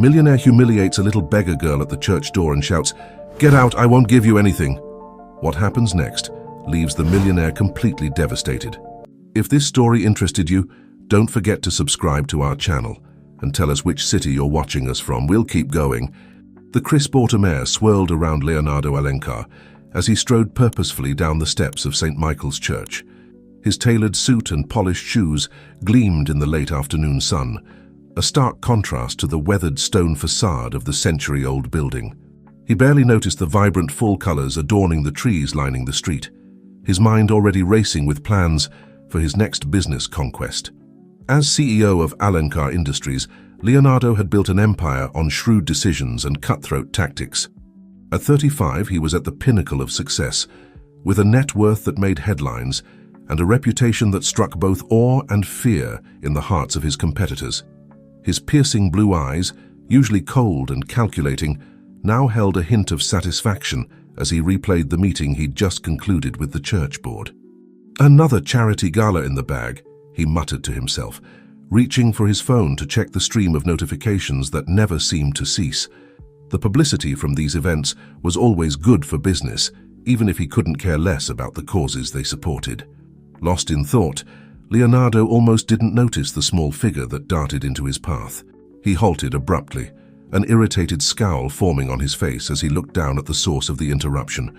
Millionaire humiliates a little beggar girl at the church door and shouts, "Get out, I won't give you anything." What happens next leaves the millionaire completely devastated. If this story interested you, don't forget to subscribe to our channel and tell us which city you're watching us from. We'll keep going. The crisp autumn air swirled around Leonardo Alencar as he strode purposefully down the steps of St. Michael's Church. His tailored suit and polished shoes gleamed in the late afternoon sun, a stark contrast to the weathered stone facade of the century-old building. He barely noticed the vibrant fall colors adorning the trees lining the street, his mind already racing with plans for his next business conquest. As CEO of Alencar Industries, Leonardo had built an empire on shrewd decisions and cutthroat tactics. At 35, he was at the pinnacle of success, with a net worth that made headlines and a reputation that struck both awe and fear in the hearts of his competitors. His piercing blue eyes, usually cold and calculating, now held a hint of satisfaction as he replayed the meeting he'd just concluded with the church board. Another charity gala in the bag, he muttered to himself, reaching for his phone to check the stream of notifications that never seemed to cease. The publicity from these events was always good for business, even if he couldn't care less about the causes they supported. Lost in thought, Leonardo almost didn't notice the small figure that darted into his path. He halted abruptly, an irritated scowl forming on his face as he looked down at the source of the interruption.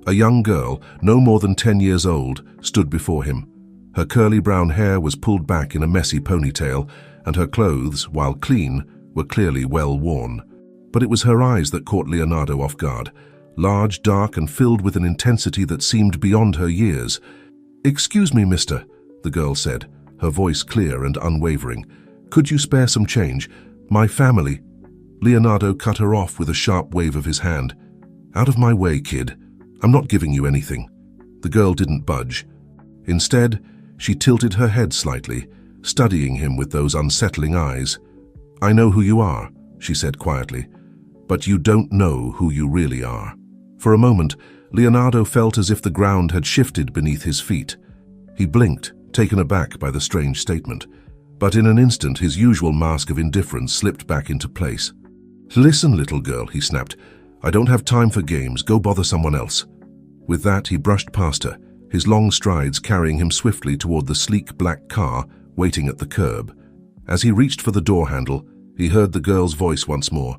A young girl, no more than 10 years old, stood before him. Her curly brown hair was pulled back in a messy ponytail, and her clothes, while clean, were clearly well worn. But it was her eyes that caught Leonardo off guard, large, dark, and filled with an intensity that seemed beyond her years. "Excuse me, mister," the girl said, her voice clear and unwavering. "Could you spare some change? My family—" Leonardo cut her off with a sharp wave of his hand. "Out of my way, kid. I'm not giving you anything." The girl didn't budge. Instead, she tilted her head slightly, studying him with those unsettling eyes. "I know who you are," she said quietly, "but you don't know who you really are." For a moment, Leonardo felt as if the ground had shifted beneath his feet. He blinked, taken aback by the strange statement, but in an instant his usual mask of indifference slipped back into place. "Listen, little girl," he snapped. "I don't have time for games. Go bother someone else." With that, he brushed past her, his long strides carrying him swiftly toward the sleek black car waiting at the curb. As he reached for the door handle, he heard the girl's voice once more.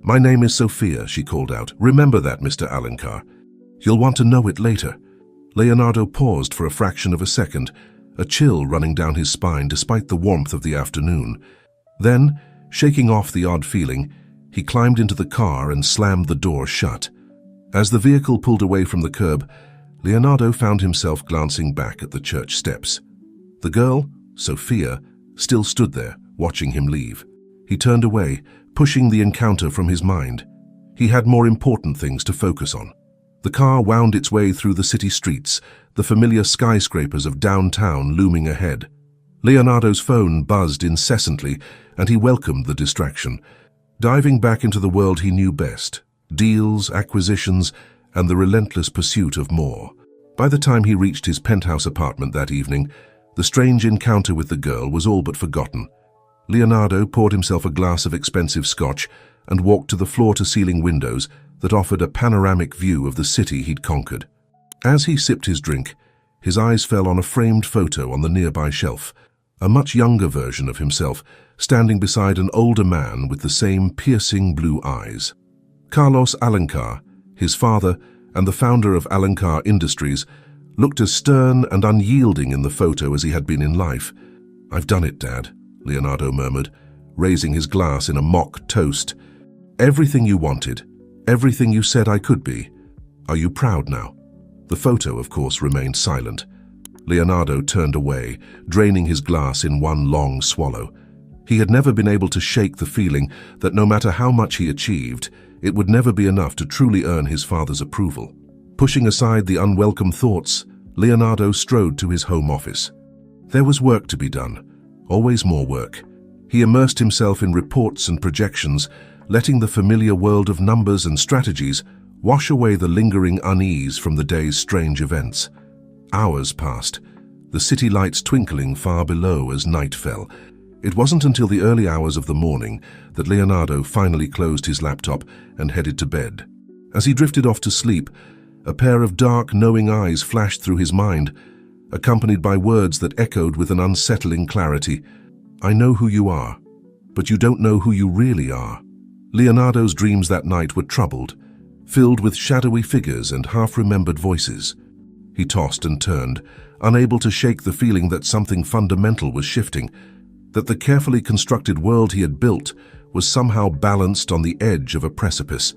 "My name is Sophia," she called out. "Remember that, Mr. Alencar. You'll want to know it later." Leonardo paused for a fraction of a second, a chill running down his spine despite the warmth of the afternoon. Then, shaking off the odd feeling, he climbed into the car and slammed the door shut. As the vehicle pulled away from the curb, Leonardo found himself glancing back at the church steps. The girl, Sophia, still stood there, watching him leave. He turned away, pushing the encounter from his mind. He had more important things to focus on. The car wound its way through the city streets, the familiar skyscrapers of downtown looming ahead. Leonardo's phone buzzed incessantly, and he welcomed the distraction, diving back into the world he knew best: deals, acquisitions, and the relentless pursuit of more. By the time he reached his penthouse apartment that evening, the strange encounter with the girl was all but forgotten. Leonardo poured himself a glass of expensive scotch and walked to the floor-to-ceiling windows that offered a panoramic view of the city he'd conquered. As he sipped his drink, his eyes fell on a framed photo on the nearby shelf, a much younger version of himself, standing beside an older man with the same piercing blue eyes. Carlos Alencar, his father and the founder of Alencar Industries, looked as stern and unyielding in the photo as he had been in life. "I've done it, Dad," Leonardo murmured, raising his glass in a mock toast. "Everything you wanted, everything you said I could be. Are you proud now?" The photo, of course, remained silent. Leonardo turned away, draining his glass in one long swallow. He had never been able to shake the feeling that no matter how much he achieved, it would never be enough to truly earn his father's approval. Pushing aside the unwelcome thoughts, Leonardo strode to his home office. There was work to be done, always more work. He immersed himself in reports and projections, letting the familiar world of numbers and strategies wash away the lingering unease from the day's strange events. Hours passed, the city lights twinkling far below as night fell. It wasn't until the early hours of the morning that Leonardo finally closed his laptop and headed to bed. As he drifted off to sleep, a pair of dark, knowing eyes flashed through his mind, accompanied by words that echoed with an unsettling clarity. "I know who you are, but you don't know who you really are." Leonardo's dreams that night were troubled, filled with shadowy figures and half-remembered voices. He tossed and turned, unable to shake the feeling that something fundamental was shifting, that the carefully constructed world he had built was somehow balanced on the edge of a precipice.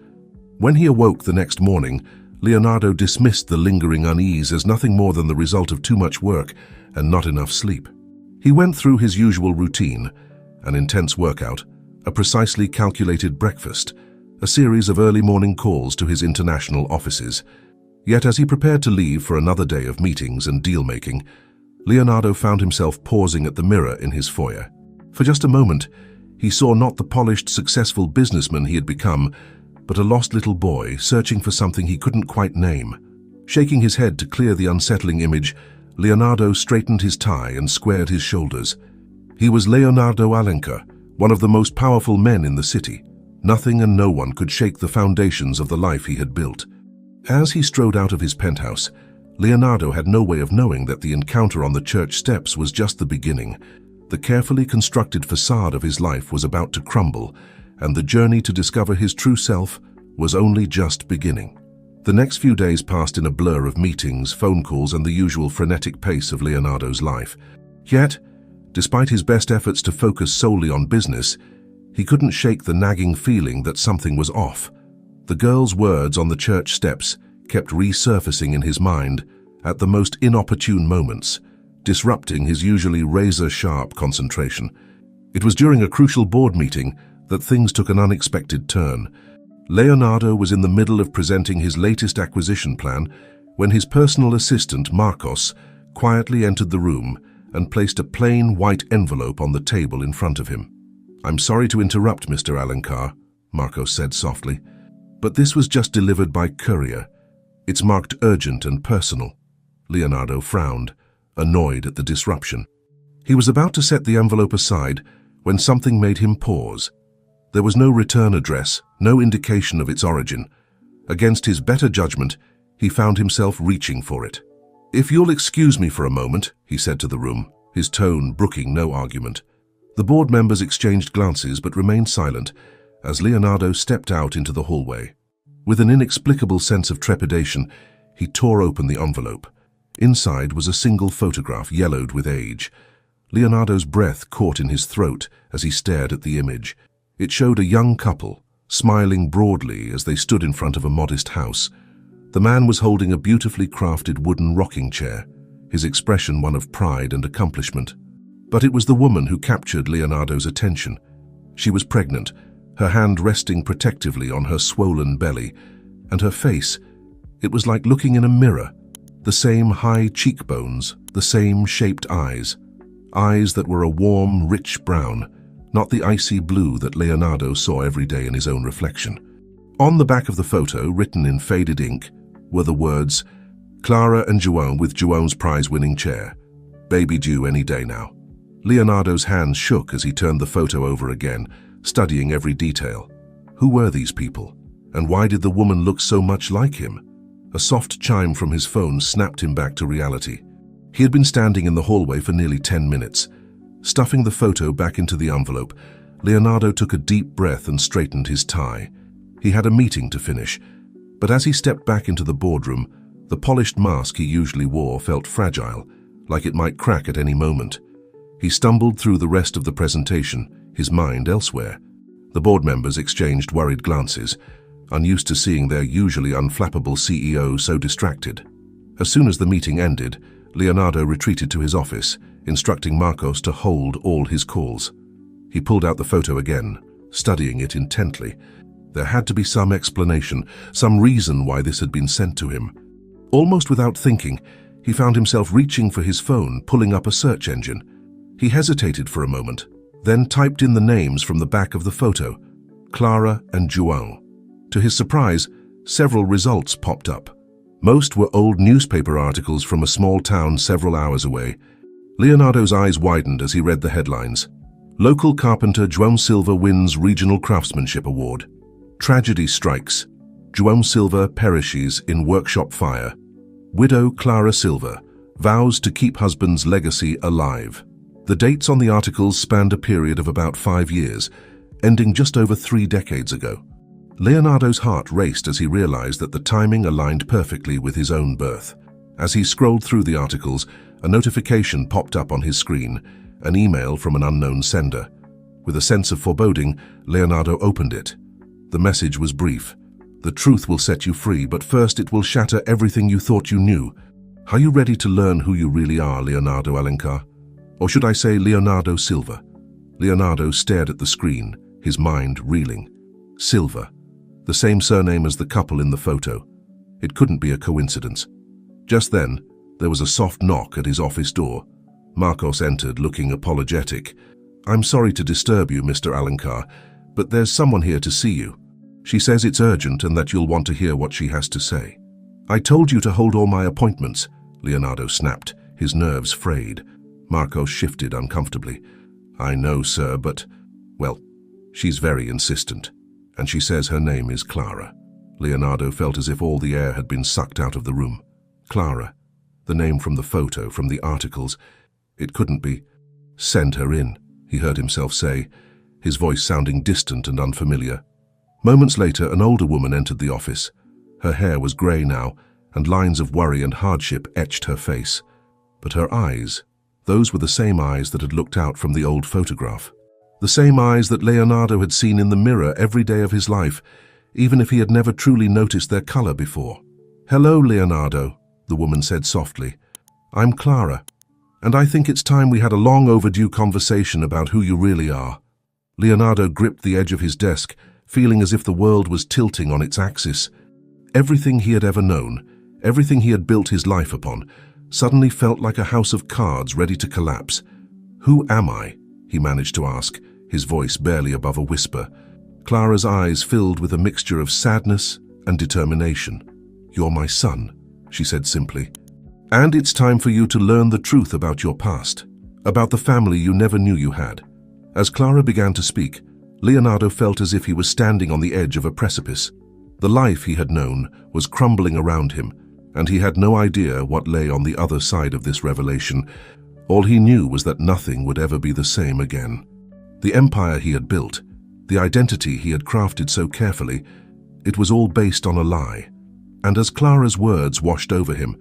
When he awoke the next morning, Leonardo dismissed the lingering unease as nothing more than the result of too much work and not enough sleep. He went through his usual routine, an intense workout, a precisely calculated breakfast, a series of early morning calls to his international offices. Yet as he prepared to leave for another day of meetings and deal-making, Leonardo found himself pausing at the mirror in his foyer. For just a moment, he saw not the polished, successful businessman he had become, but a lost little boy searching for something he couldn't quite name. Shaking his head to clear the unsettling image, Leonardo straightened his tie and squared his shoulders. He was Leonardo Alencar, one of the most powerful men in the city. Nothing and no one could shake the foundations of the life he had built. As he strode out of his penthouse, Leonardo had no way of knowing that the encounter on the church steps was just the beginning. The carefully constructed facade of his life was about to crumble, and the journey to discover his true self was only just beginning. The next few days passed in a blur of meetings, phone calls, and the usual frenetic pace of Leonardo's life. Yet, despite his best efforts to focus solely on business, he couldn't shake the nagging feeling that something was off. The girl's words on the church steps kept resurfacing in his mind at the most inopportune moments, disrupting his usually razor-sharp concentration. It was during a crucial board meeting that things took an unexpected turn. Leonardo was in the middle of presenting his latest acquisition plan when his personal assistant, Marcos, quietly entered the room and placed a plain white envelope on the table in front of him. "I'm sorry to interrupt, Mr. Alencar," Marcos said softly, "but this was just delivered by courier. It's marked urgent and personal." Leonardo frowned, annoyed at the disruption. He was about to set the envelope aside when something made him pause. There was no return address, no indication of its origin. Against his better judgment, he found himself reaching for it. "If you'll excuse me for a moment," he said to the room, his tone brooking no argument. The board members exchanged glances but remained silent as Leonardo stepped out into the hallway. With an inexplicable sense of trepidation, he tore open the envelope. Inside was a single photograph yellowed with age. Leonardo's breath caught in his throat as he stared at the image. It showed a young couple, smiling broadly as they stood in front of a modest house. The man was holding a beautifully crafted wooden rocking chair, his expression one of pride and accomplishment. But it was the woman who captured Leonardo's attention. She was pregnant, her hand resting protectively on her swollen belly, and her face, it was like looking in a mirror. The same high cheekbones, the same shaped eyes. Eyes that were a warm, rich brown, not the icy blue that Leonardo saw every day in his own reflection. On the back of the photo, written in faded ink, were the words, "Clara and João with João's prize-winning chair. Baby due any day now." Leonardo's hands shook as he turned the photo over again, studying every detail. Who were these people? And why did the woman look so much like him? A soft chime from his phone snapped him back to reality. He had been standing in the hallway for nearly 10 minutes. Stuffing the photo back into the envelope, Leonardo took a deep breath and straightened his tie. He had a meeting to finish, but as he stepped back into the boardroom, the polished mask he usually wore felt fragile, like it might crack at any moment. He stumbled through the rest of the presentation, his mind elsewhere. The board members exchanged worried glances, unused to seeing their usually unflappable CEO so distracted. As soon as the meeting ended, Leonardo retreated to his office, instructing Marcos to hold all his calls. He pulled out the photo again, studying it intently. There had to be some explanation, some reason why this had been sent to him. Almost without thinking, he found himself reaching for his phone, pulling up a search engine. He hesitated for a moment, then typed in the names from the back of the photo, Clara and João. To his surprise, several results popped up. Most were old newspaper articles from a small town several hours away. Leonardo's eyes widened as he read the headlines. Local carpenter João Silva wins Regional Craftsmanship Award. Tragedy strikes. João Silva perishes in workshop fire. Widow Clara Silva vows to keep husband's legacy alive. The dates on the articles spanned a period of about 5 years, ending just over 3 decades ago. Leonardo's heart raced as he realized that the timing aligned perfectly with his own birth. As he scrolled through the articles, a notification popped up on his screen, an email from an unknown sender. With a sense of foreboding, Leonardo opened it. The message was brief. The truth will set you free, but first it will shatter everything you thought you knew. Are you ready to learn who you really are, Leonardo Alencar? Or should I say Leonardo Silva? Leonardo stared at the screen, his mind reeling. Silva, the same surname as the couple in the photo. It couldn't be a coincidence. Just then, there was a soft knock at his office door. Marcos entered, looking apologetic. "I'm sorry to disturb you, Mr. Alencar, but there's someone here to see you. She says it's urgent and that you'll want to hear what she has to say." "I told you to hold all my appointments," Leonardo snapped, his nerves frayed. Marcos shifted uncomfortably. "I know, sir, but, well, she's very insistent, and she says her name is Clara." Leonardo felt as if all the air had been sucked out of the room. Clara, the name from the photo, from the articles. It couldn't be. "Send her in," he heard himself say, his voice sounding distant and unfamiliar. Moments later, an older woman entered the office. Her hair was grey now, and lines of worry and hardship etched her face. But her eyes, those were the same eyes that had looked out from the old photograph. The same eyes that Leonardo had seen in the mirror every day of his life, even if he had never truly noticed their colour before. "Hello, Leonardo," the woman said softly. "I'm Clara, and I think it's time we had a long overdue conversation about who you really are." Leonardo gripped the edge of his desk, feeling as if the world was tilting on its axis. Everything he had ever known, everything he had built his life upon, suddenly felt like a house of cards ready to collapse. "Who am I?" he managed to ask, his voice barely above a whisper. Clara's eyes filled with a mixture of sadness and determination. "You're my son," she said simply. "And it's time for you to learn the truth about your past, about the family you never knew you had." As Clara began to speak, Leonardo felt as if he was standing on the edge of a precipice. The life he had known was crumbling around him, and he had no idea what lay on the other side of this revelation. All he knew was that nothing would ever be the same again. The empire he had built, the identity he had crafted so carefully, it was all based on a lie. And as Clara's words washed over him,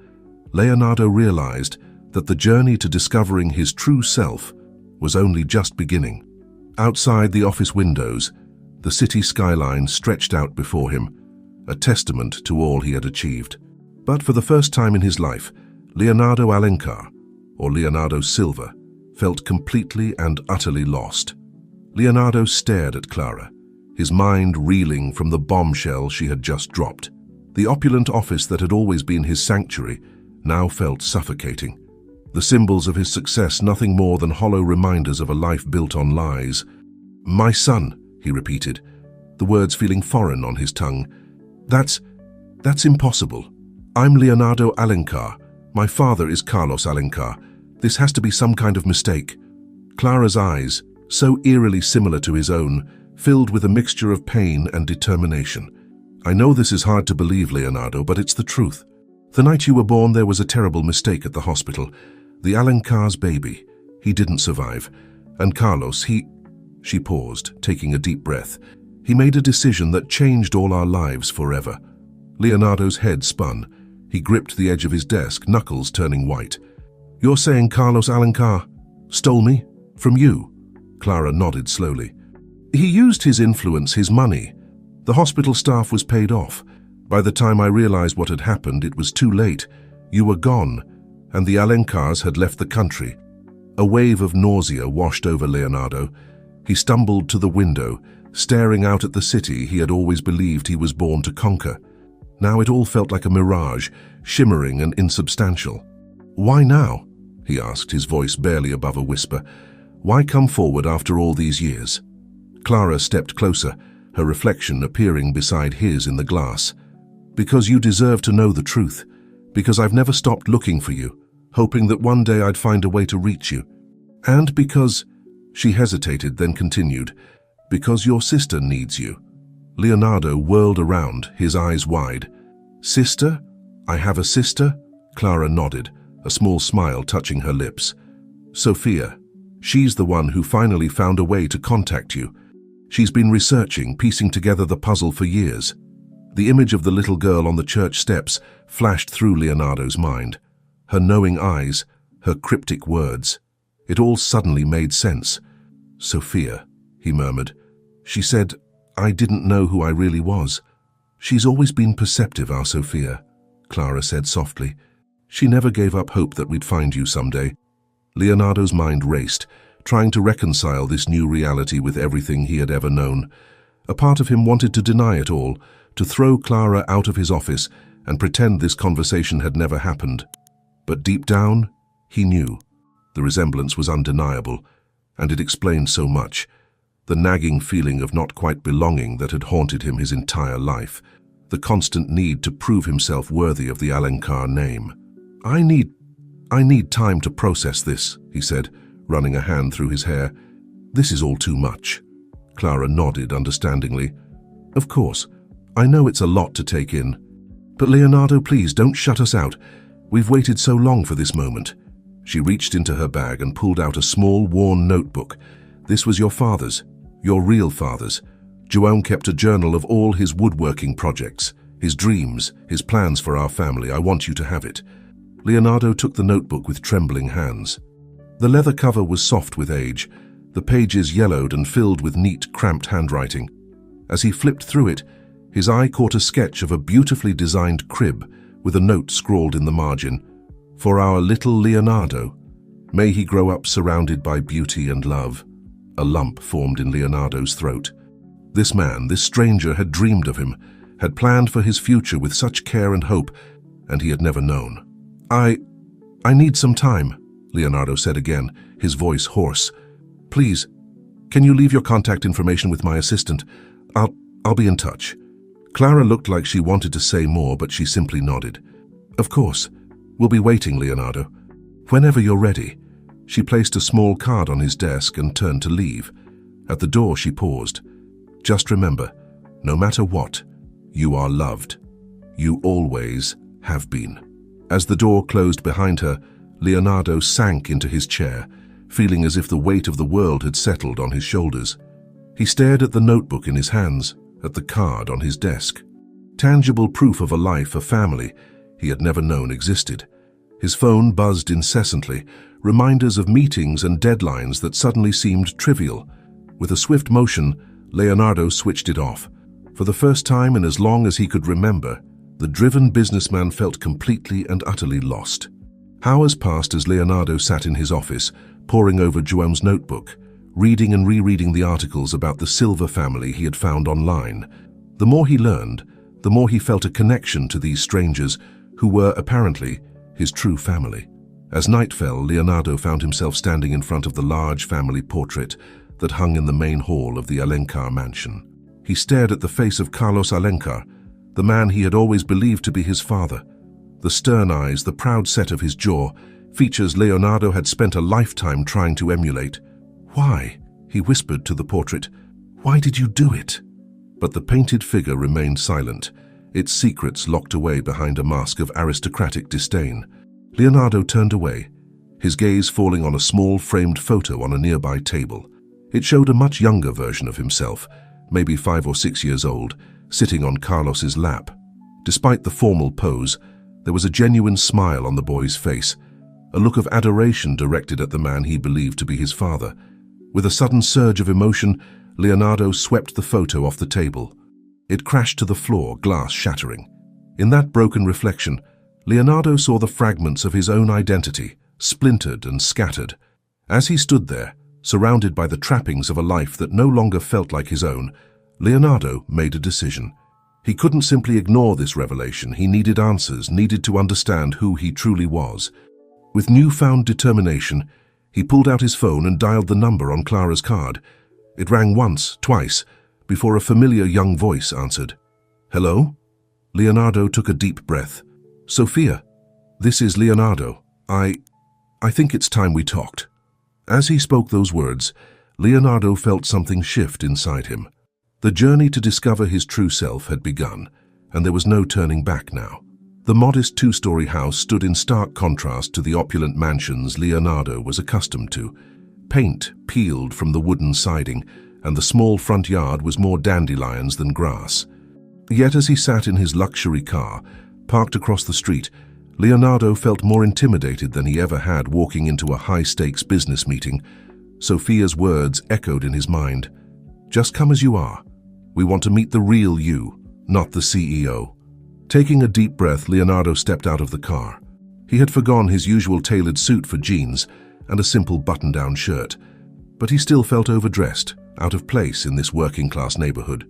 Leonardo realized that the journey to discovering his true self was only just beginning. Outside the office windows, the city skyline stretched out before him, a testament to all he had achieved. But for the first time in his life, Leonardo Alencar, or Leonardo Silva, felt completely and utterly lost. Leonardo stared at Clara, his mind reeling from the bombshell she had just dropped. The opulent office that had always been his sanctuary now felt suffocating. The symbols of his success nothing more than hollow reminders of a life built on lies. "My son," he repeated, the words feeling foreign on his tongue. That's impossible. I'm Leonardo Alencar. My father is Carlos Alencar. This has to be some kind of mistake." Clara's eyes, so eerily similar to his own, filled with a mixture of pain and determination. "I know this is hard to believe, Leonardo, but it's the truth. The night you were born, there was a terrible mistake at the hospital. The Alencar's baby. He didn't survive. And Carlos, She paused, taking a deep breath. "He made a decision that changed all our lives forever." Leonardo's head spun. He gripped the edge of his desk, knuckles turning white. "You're saying Carlos Alencar stole me? From you?" Clara nodded slowly. "He used his influence, his money. The hospital staff was paid off. By the time I realized what had happened, it was too late. You were gone, and the Alencars had left the country." A wave of nausea washed over Leonardo. He stumbled to the window, staring out at the city he had always believed he was born to conquer. Now it all felt like a mirage, shimmering and insubstantial. "Why now?" he asked, his voice barely above a whisper. "Why come forward after all these years?" Clara stepped closer, her reflection appearing beside his in the glass. "Because you deserve to know the truth. Because I've never stopped looking for you, hoping that one day I'd find a way to reach you. And because She hesitated, then continued, "Because your sister needs you." Leonardo whirled around, his eyes wide. "Sister? I have a sister?" Clara nodded, a small smile touching her lips. "Sophia. She's the one who finally found a way to contact you. She's been researching, piecing together the puzzle for years." The image of the little girl on the church steps flashed through Leonardo's mind. Her knowing eyes, her cryptic words. It all suddenly made sense. "Sophia," he murmured. "She said, I didn't know who I really was." "She's always been perceptive, our Sophia," Clara said softly. "She never gave up hope that we'd find you someday." Leonardo's mind raced, trying to reconcile this new reality with everything he had ever known. A part of him wanted to deny it all, to throw Clara out of his office and pretend this conversation had never happened. But deep down, he knew. The resemblance was undeniable, and it explained so much. The nagging feeling of not quite belonging that had haunted him his entire life. The constant need to prove himself worthy of the Alencar name. I need time to process this," he said, running a hand through his hair. "This is all too much." Clara nodded understandingly. "Of course. I know it's a lot to take in. But Leonardo, please don't shut us out. We've waited so long for this moment." She reached into her bag and pulled out a small, worn notebook. "This was your father's, your real father's. João kept a journal of all his woodworking projects, his dreams, his plans for our family. I want you to have it." Leonardo took the notebook with trembling hands. The leather cover was soft with age, the pages yellowed and filled with neat, cramped handwriting. As he flipped through it, his eye caught a sketch of a beautifully designed crib with a note scrawled in the margin, "For our little Leonardo. May he grow up surrounded by beauty and love." A lump formed in Leonardo's throat. This man, this stranger, had dreamed of him, had planned for his future with such care and hope, and he had never known. I need some time," Leonardo said again, his voice hoarse. "Please, can you leave your contact information with my assistant? I'll be in touch." Clara looked like she wanted to say more, but she simply nodded. "Of course. We'll be waiting, Leonardo. Whenever you're ready." She placed a small card on his desk and turned to leave. At the door she paused. "Just remember, no matter what, you are loved. You always have been." As the door closed behind her, Leonardo sank into his chair, feeling as if the weight of the world had settled on his shoulders. He stared at the notebook in his hands, at the card on his desk. Tangible proof of a life, a family, he had never known existed. His phone buzzed incessantly, reminders of meetings and deadlines that suddenly seemed trivial. With a swift motion, Leonardo switched it off. For the first time in as long as he could remember, the driven businessman felt completely and utterly lost. Hours passed as Leonardo sat in his office, poring over João's notebook, reading and rereading the articles about the Silva family he had found online. The more he learned, the more he felt a connection to these strangers who were, apparently, his true family. As night fell, Leonardo found himself standing in front of the large family portrait that hung in the main hall of the Alencar mansion. He stared at the face of Carlos Alencar, the man he had always believed to be his father. The stern eyes, the proud set of his jaw, features Leonardo had spent a lifetime trying to emulate. "Why?" he whispered to the portrait. "Why did you do it?" But the painted figure remained silent, its secrets locked away behind a mask of aristocratic disdain. Leonardo turned away, his gaze falling on a small framed photo on a nearby table. It showed a much younger version of himself, maybe 5 or 6 years old, sitting on Carlos's lap. Despite the formal pose, there was a genuine smile on the boy's face, a look of adoration directed at the man he believed to be his father. With a sudden surge of emotion, Leonardo swept the photo off the table. It crashed to the floor, glass shattering. In that broken reflection, Leonardo saw the fragments of his own identity, splintered and scattered. As he stood there, surrounded by the trappings of a life that no longer felt like his own, Leonardo made a decision. He couldn't simply ignore this revelation. He needed answers, needed to understand who he truly was. With newfound determination, he pulled out his phone and dialed the number on Clara's card. It rang once, twice, before a familiar young voice answered. "Hello?" Leonardo took a deep breath. "Sophia, this is Leonardo. I think it's time we talked." As he spoke those words, Leonardo felt something shift inside him. The journey to discover his true self had begun, and there was no turning back now. The modest two-story house stood in stark contrast to the opulent mansions Leonardo was accustomed to. Paint peeled from the wooden siding, and the small front yard was more dandelions than grass. Yet as he sat in his luxury car, parked across the street, Leonardo felt more intimidated than he ever had walking into a high-stakes business meeting. Sophia's words echoed in his mind. "Just come as you are. We want to meet the real you, not the CEO." Taking a deep breath, Leonardo stepped out of the car. He had forgone his usual tailored suit for jeans and a simple button-down shirt, but he still felt overdressed, out of place in this working-class neighborhood.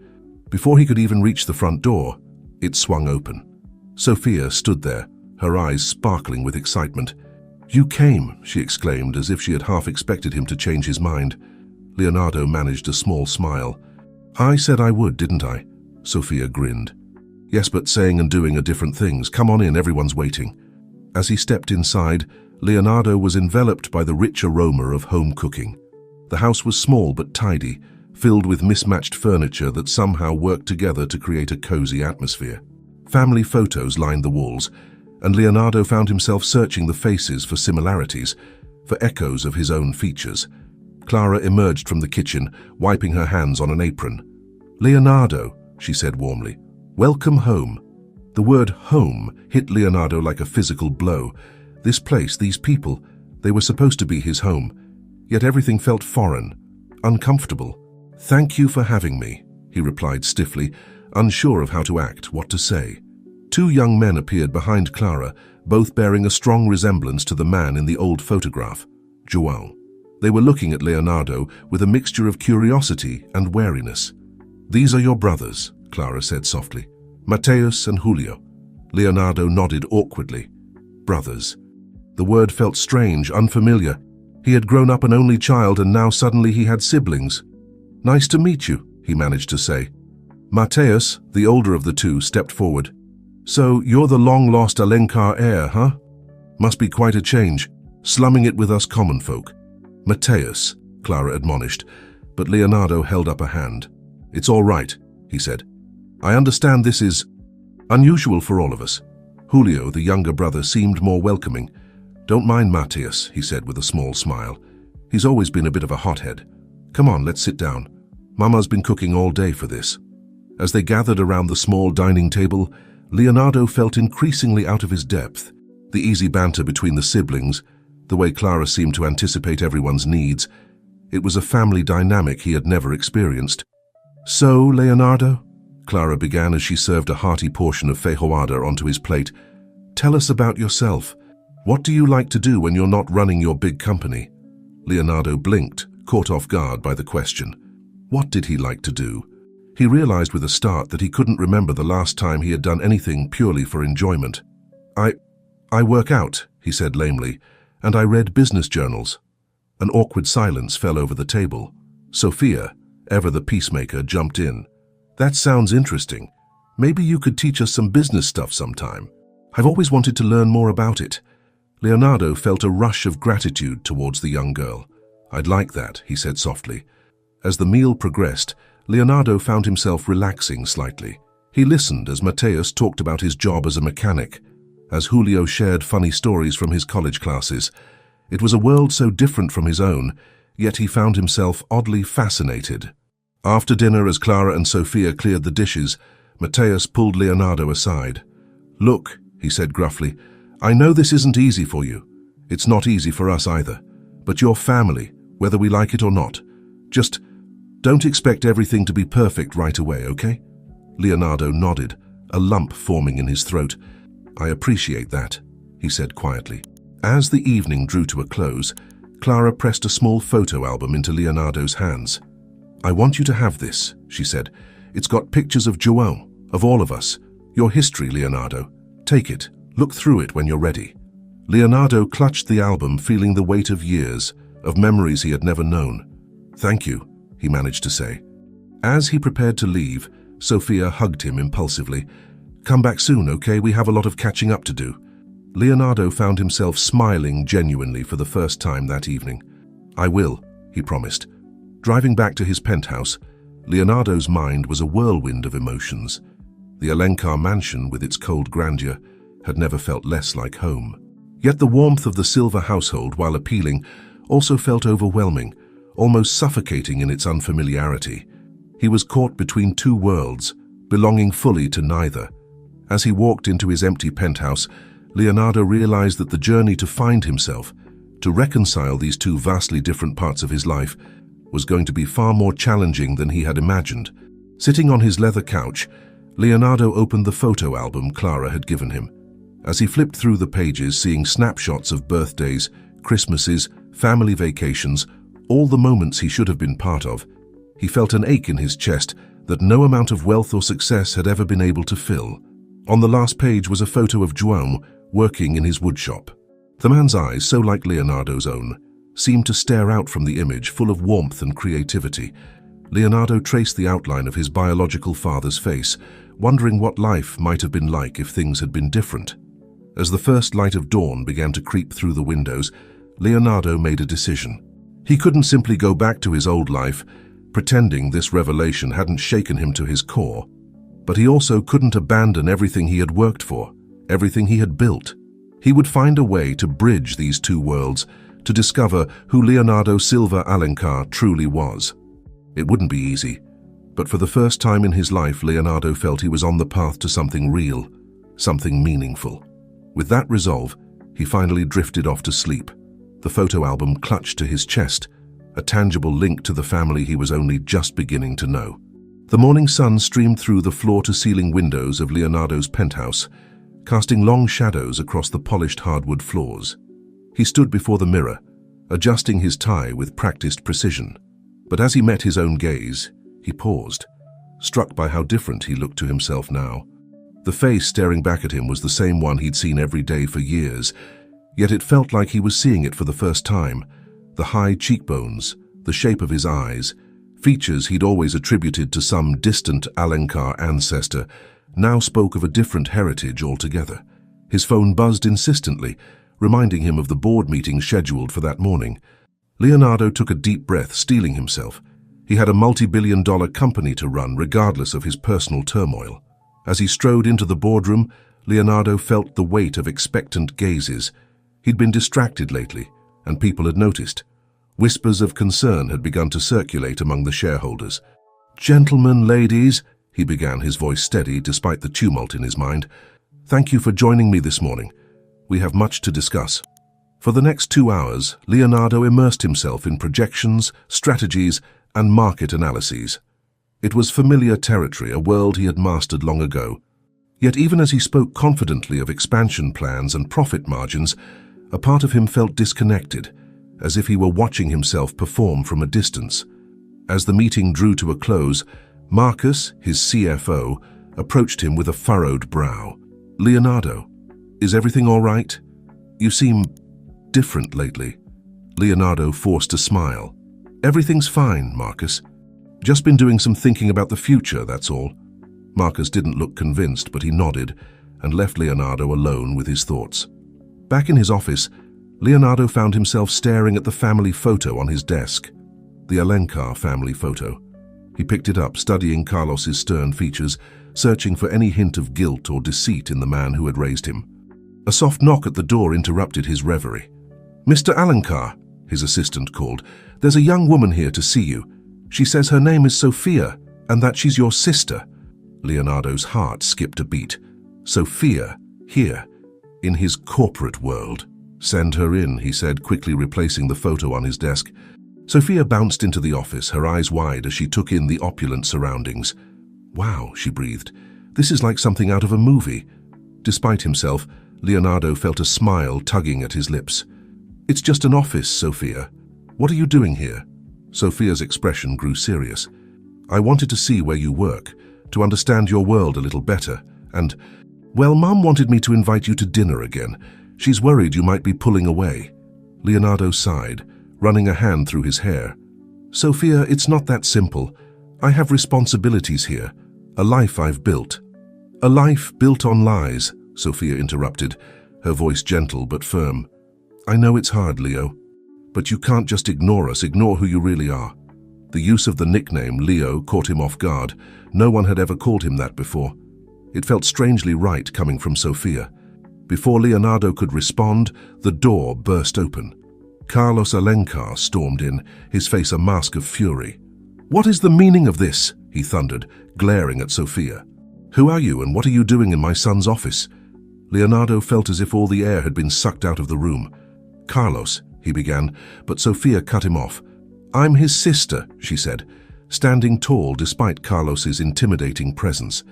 Before he could even reach the front door, it swung open. Sophia stood there, her eyes sparkling with excitement. "You came," she exclaimed, as if she had half expected him to change his mind. Leonardo managed a small smile. "I said I would, didn't I?" Sophia grinned. "Yes, but saying and doing are different things. Come on in, everyone's waiting." As he stepped inside, Leonardo was enveloped by the rich aroma of home cooking. The house was small but tidy, filled with mismatched furniture that somehow worked together to create a cozy atmosphere. Family photos lined the walls, and Leonardo found himself searching the faces for similarities, for echoes of his own features. Clara emerged from the kitchen, wiping her hands on an apron. "Leonardo," she said warmly, "welcome home." The word home hit Leonardo like a physical blow. This place, these people, they were supposed to be his home, yet everything felt foreign, uncomfortable. "Thank you for having me," he replied stiffly, unsure of how to act, what to say. Two young men appeared behind Clara, both bearing a strong resemblance to the man in the old photograph, João. They were looking at Leonardo with a mixture of curiosity and wariness. "These are your brothers," Clara said softly. "Mateus and Julio." Leonardo nodded awkwardly. Brothers. The word felt strange, unfamiliar. He had grown up an only child and now suddenly he had siblings. "Nice to meet you," he managed to say. Mateus, the older of the two, stepped forward. "So you're the long-lost Alencar heir, huh? Must be quite a change, slumming it with us common folk." "Mateus," Clara admonished, but Leonardo held up a hand. "It's all right," he said. "I understand this is unusual for all of us." Julio, the younger brother, seemed more welcoming. "Don't mind Mateus," he said with a small smile. "He's always been a bit of a hothead. Come on, let's sit down. Mama's been cooking all day for this." As they gathered around the small dining table, Leonardo felt increasingly out of his depth. The easy banter between the siblings, the way Clara seemed to anticipate everyone's needs. It was a family dynamic he had never experienced. "So, Leonardo," Clara began as she served a hearty portion of feijoada onto his plate, "tell us about yourself. What do you like to do when you're not running your big company?" Leonardo blinked, caught off guard by the question. What did he like to do? He realized with a start that he couldn't remember the last time he had done anything purely for enjoyment. I work out," he said lamely, "and I read business journals." An awkward silence fell over the table. Sophia, ever the peacemaker, jumped in. "That sounds interesting. Maybe you could teach us some business stuff sometime. I've always wanted to learn more about it." Leonardo felt a rush of gratitude towards the young girl. "I'd like that," he said softly. As the meal progressed, Leonardo found himself relaxing slightly. He listened as Mateus talked about his job as a mechanic, as Julio shared funny stories from his college classes. It was a world so different from his own, yet he found himself oddly fascinated. After dinner, as Clara and Sophia cleared the dishes, Mateus pulled Leonardo aside. "Look," he said gruffly, "I know this isn't easy for you. It's not easy for us either. But you're family, whether we like it or not. Just don't expect everything to be perfect right away, okay?" Leonardo nodded, a lump forming in his throat. "I appreciate that," he said quietly. As the evening drew to a close, Clara pressed a small photo album into Leonardo's hands. "I want you to have this," she said. "It's got pictures of João, of all of us. Your history, Leonardo. Take it. Look through it when you're ready." Leonardo clutched the album, feeling the weight of years, of memories he had never known. "Thank you," he managed to say. As he prepared to leave, Sophia hugged him impulsively. "Come back soon, okay? We have a lot of catching up to do." Leonardo found himself smiling genuinely for the first time that evening. "I will," he promised. Driving back to his penthouse, Leonardo's mind was a whirlwind of emotions. The Alencar mansion, with its cold grandeur, had never felt less like home. Yet the warmth of the Silva household, while appealing, also felt overwhelming, almost suffocating in its unfamiliarity. He was caught between two worlds, belonging fully to neither. As he walked into his empty penthouse, Leonardo realized that the journey to find himself, to reconcile these two vastly different parts of his life, was going to be far more challenging than he had imagined. Sitting on his leather couch, Leonardo opened the photo album Clara had given him. As he flipped through the pages, seeing snapshots of birthdays, Christmases, family vacations, all the moments he should have been part of, he felt an ache in his chest that no amount of wealth or success had ever been able to fill. On the last page was a photo of João working in his woodshop. The man's eyes, so like Leonardo's own, seemed to stare out from the image, full of warmth and creativity. Leonardo traced the outline of his biological father's face, wondering what life might have been like if things had been different. As the first light of dawn began to creep through the windows, Leonardo made a decision. He couldn't simply go back to his old life, pretending this revelation hadn't shaken him to his core. But he also couldn't abandon everything he had worked for, everything he had built. He would find a way to bridge these two worlds, to discover who Leonardo Silva Alencar truly was. It wouldn't be easy, but for the first time in his life, Leonardo felt he was on the path to something real, something meaningful. With that resolve, he finally drifted off to sleep, the photo album clutched to his chest, a tangible link to the family he was only just beginning to know. The morning sun streamed through the floor-to-ceiling windows of Leonardo's penthouse, casting long shadows across the polished hardwood floors. He stood before the mirror, adjusting his tie with practiced precision. But as he met his own gaze, he paused, struck by how different he looked to himself now. The face staring back at him was the same one he'd seen every day for years, yet it felt like he was seeing it for the first time. The high cheekbones, the shape of his eyes, features he'd always attributed to some distant Alencar ancestor, now spoke of a different heritage altogether. His phone buzzed insistently, reminding him of the board meeting scheduled for that morning. Leonardo took a deep breath, steeling himself. He had a multi-billion-dollar company to run, regardless of his personal turmoil. As he strode into the boardroom, Leonardo felt the weight of expectant gazes. He'd been distracted lately, and people had noticed. Whispers of concern had begun to circulate among the shareholders. "Gentlemen, ladies," he began, his voice steady despite the tumult in his mind. "Thank you for joining me this morning. We have much to discuss." For the next 2 hours, Leonardo immersed himself in projections, strategies, and market analyses. It was familiar territory, a world he had mastered long ago. Yet even as he spoke confidently of expansion plans and profit margins, a part of him felt disconnected, as if he were watching himself perform from a distance. As the meeting drew to a close, Marcus, his CFO, approached him with a furrowed brow. "Leonardo, is everything all right? You seem different lately." Leonardo forced a smile. "Everything's fine, Marcus. Just been doing some thinking about the future, that's all." Marcus didn't look convinced, but he nodded and left Leonardo alone with his thoughts. Back in his office, Leonardo found himself staring at the family photo on his desk. The Alencar family photo. He picked it up, studying Carlos's stern features, searching for any hint of guilt or deceit in the man who had raised him. A soft knock at the door interrupted his reverie. "Mr. Alencar," his assistant called, "there's a young woman here to see you. She says her name is Sophia, and that she's your sister." Leonardo's heart skipped a beat. Sophia, here, in his corporate world. "Send her in," he said, quickly replacing the photo on his desk. Sophia bounced into the office, her eyes wide as she took in the opulent surroundings. "Wow," she breathed. "This is like something out of a movie." Despite himself, Leonardo felt a smile tugging at his lips. "It's just an office, Sophia. What are you doing here?" Sophia's expression grew serious. "I wanted to see where you work, to understand your world a little better, and, well, Mum wanted me to invite you to dinner again. She's worried you might be pulling away." Leonardo sighed, running a hand through his hair. "Sophia, it's not that simple. I have responsibilities here, a life I've built." "A life built on lies," Sophia interrupted, her voice gentle but firm. "I know it's hard, Leo, but you can't just ignore us, ignore who you really are. The use of the nickname Leo caught him off guard. No one had ever called him that before. It felt strangely right coming from Sofia. Before Leonardo could respond, the door burst open. Carlos Alencar stormed in, his face a mask of fury. "What is the meaning of this?" he thundered, glaring at Sofia. "Who are you and what are you doing in my son's office?" Leonardo felt as if all the air had been sucked out of the room. "Carlos," he began, but Sofia cut him off. "I'm his sister," she said, standing tall despite Carlos's intimidating presence.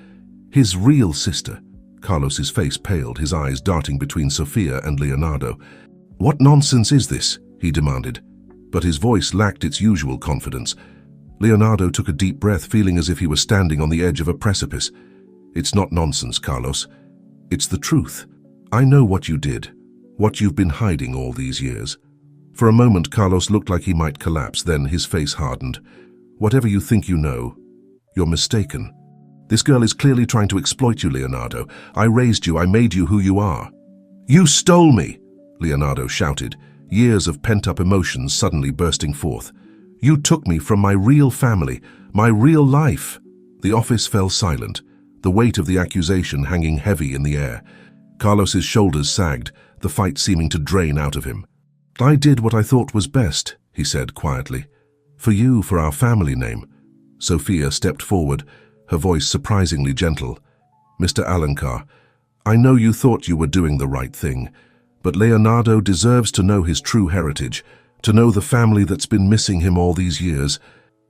His real sister. Carlos's face paled, his eyes darting between Sofia and Leonardo. "What nonsense is this?" he demanded, but his voice lacked its usual confidence. Leonardo took a deep breath, feeling as if he were standing on the edge of a precipice. "It's not nonsense, Carlos. It's the truth. I know what you did, what you've been hiding all these years." For a moment, Carlos looked like he might collapse, then his face hardened. "Whatever you think you know, you're mistaken. This girl is clearly trying to exploit you, Leonardo. I raised you, I made you who you are." "You stole me!" Leonardo shouted, years of pent-up emotions suddenly bursting forth. "You took me from my real family, my real life." The office fell silent, the weight of the accusation hanging heavy in the air. Carlos's shoulders sagged, the fight seeming to drain out of him. "I did what I thought was best," he said quietly. "For you, for our family name." Sofia stepped forward, her voice surprisingly gentle. "Mr. Alencar, I know you thought you were doing the right thing, but Leonardo deserves to know his true heritage, to know the family that's been missing him all these years."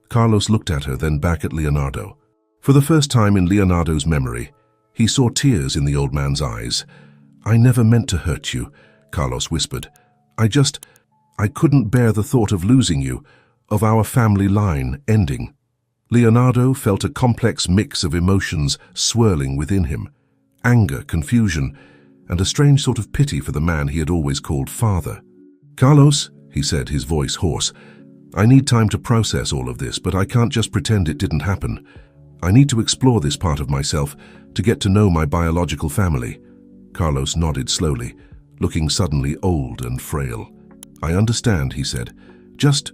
Carlos looked at her, then back at Leonardo. For the first time in Leonardo's memory, he saw tears in the old man's eyes. "I never meant to hurt you," Carlos whispered. I couldn't bear the thought of losing you, of our family line ending." Leonardo felt a complex mix of emotions swirling within him. Anger, confusion, and a strange sort of pity for the man he had always called father. "Carlos," he said, his voice hoarse, "I need time to process all of this, but I can't just pretend it didn't happen. I need to explore this part of myself, to get to know my biological family." Carlos nodded slowly, looking suddenly old and frail. "I understand," he said. "Just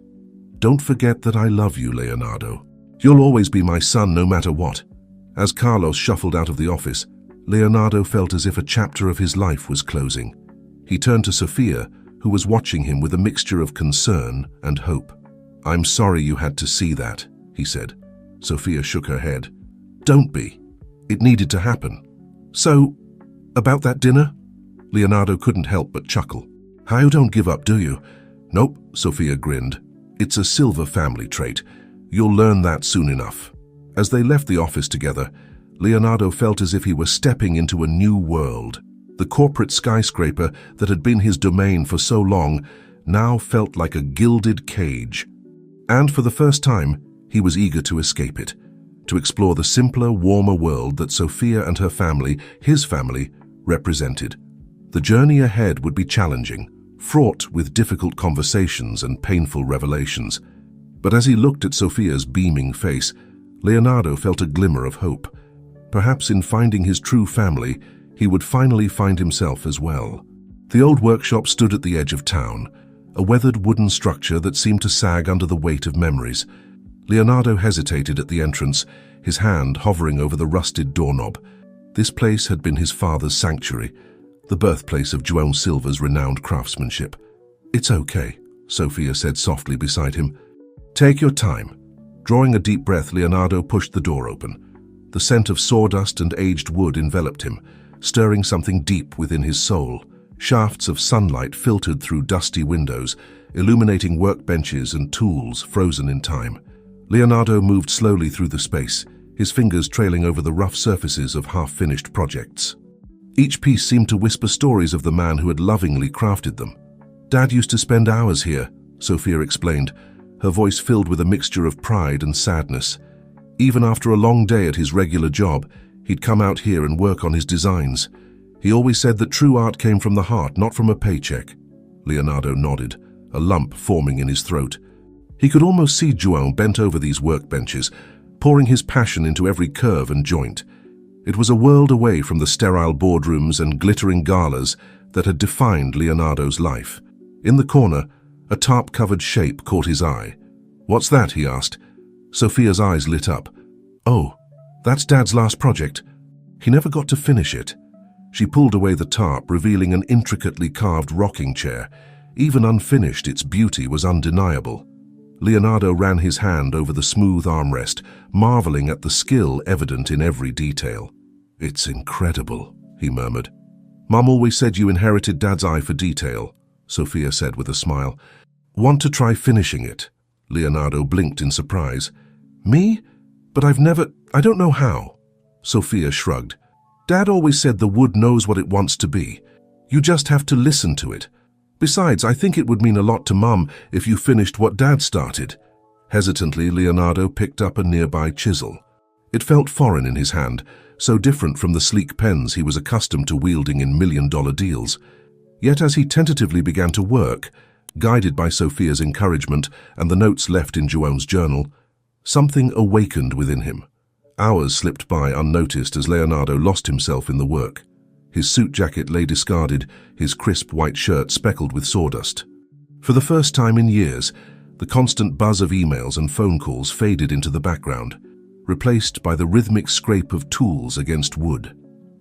don't forget that I love you, Leonardo. You'll always be my son no matter what." As Carlos shuffled out of the office, Leonardo felt as if a chapter of his life was closing. He turned to Sofia, who was watching him with a mixture of concern and hope. "I'm sorry you had to see that," he said. Sofia shook her head. "Don't be. It needed to happen." "So, about that dinner?" Leonardo couldn't help but chuckle. "You don't give up, do you?" "Nope," Sofia grinned. "It's a silver family trait. You'll learn that soon enough." As they left the office together, Leonardo felt as if he were stepping into a new world. The corporate skyscraper that had been his domain for so long now felt like a gilded cage. And for the first time, he was eager to escape it, to explore the simpler, warmer world that Sofia and her family, his family, represented. The journey ahead would be challenging, fraught with difficult conversations and painful revelations. But as he looked at Sofia's beaming face, Leonardo felt a glimmer of hope. Perhaps in finding his true family, he would finally find himself as well. The old workshop stood at the edge of town, a weathered wooden structure that seemed to sag under the weight of memories. Leonardo hesitated at the entrance, his hand hovering over the rusted doorknob. This place had been his father's sanctuary, the birthplace of João Silva's renowned craftsmanship. "It's okay," Sofia said softly beside him. "Take your time." Drawing a deep breath, Leonardo pushed the door open. The scent of sawdust and aged wood enveloped him, stirring something deep within his soul. Shafts of sunlight filtered through dusty windows, illuminating workbenches and tools frozen in time. Leonardo moved slowly through the space, his fingers trailing over the rough surfaces of half-finished projects. Each piece seemed to whisper stories of the man who had lovingly crafted them. "Dad used to spend hours here," Sofia explained, her voice filled with a mixture of pride and sadness. Even after a long day at his regular job, he'd come out here and work on his designs. He always said that true art came from the heart, not from a paycheck. Leonardo nodded, a lump forming in his throat. He could almost see João bent over these workbenches, pouring his passion into every curve and joint. It was a world away from the sterile boardrooms and glittering galas that had defined Leonardo's life. In the corner, a tarp-covered shape caught his eye. "What's that?" he asked, Sophia's eyes lit up. "Oh, that's Dad's last project. He never got to finish it." She pulled away the tarp, revealing an intricately carved rocking chair. Even unfinished, its beauty was undeniable. Leonardo ran his hand over the smooth armrest, marveling at the skill evident in every detail. "It's incredible," he murmured. "Mom always said you inherited Dad's eye for detail," Sophia said with a smile. "Want to try finishing it?" Leonardo blinked in surprise. "Me? But I don't know how." Sophia shrugged. "Dad always said the wood knows what it wants to be. You just have to listen to it. Besides, I think it would mean a lot to Mom if you finished what Dad started." Hesitantly, Leonardo picked up a nearby chisel. It felt foreign in his hand, so different from the sleek pens he was accustomed to wielding in million-dollar deals. Yet as he tentatively began to work, guided by Sophia's encouragement and the notes left in Joan's journal, something awakened within him. Hours slipped by unnoticed as Leonardo lost himself in the work. His suit jacket lay discarded, his crisp white shirt speckled with sawdust. For the first time in years, the constant buzz of emails and phone calls faded into the background, replaced by the rhythmic scrape of tools against wood.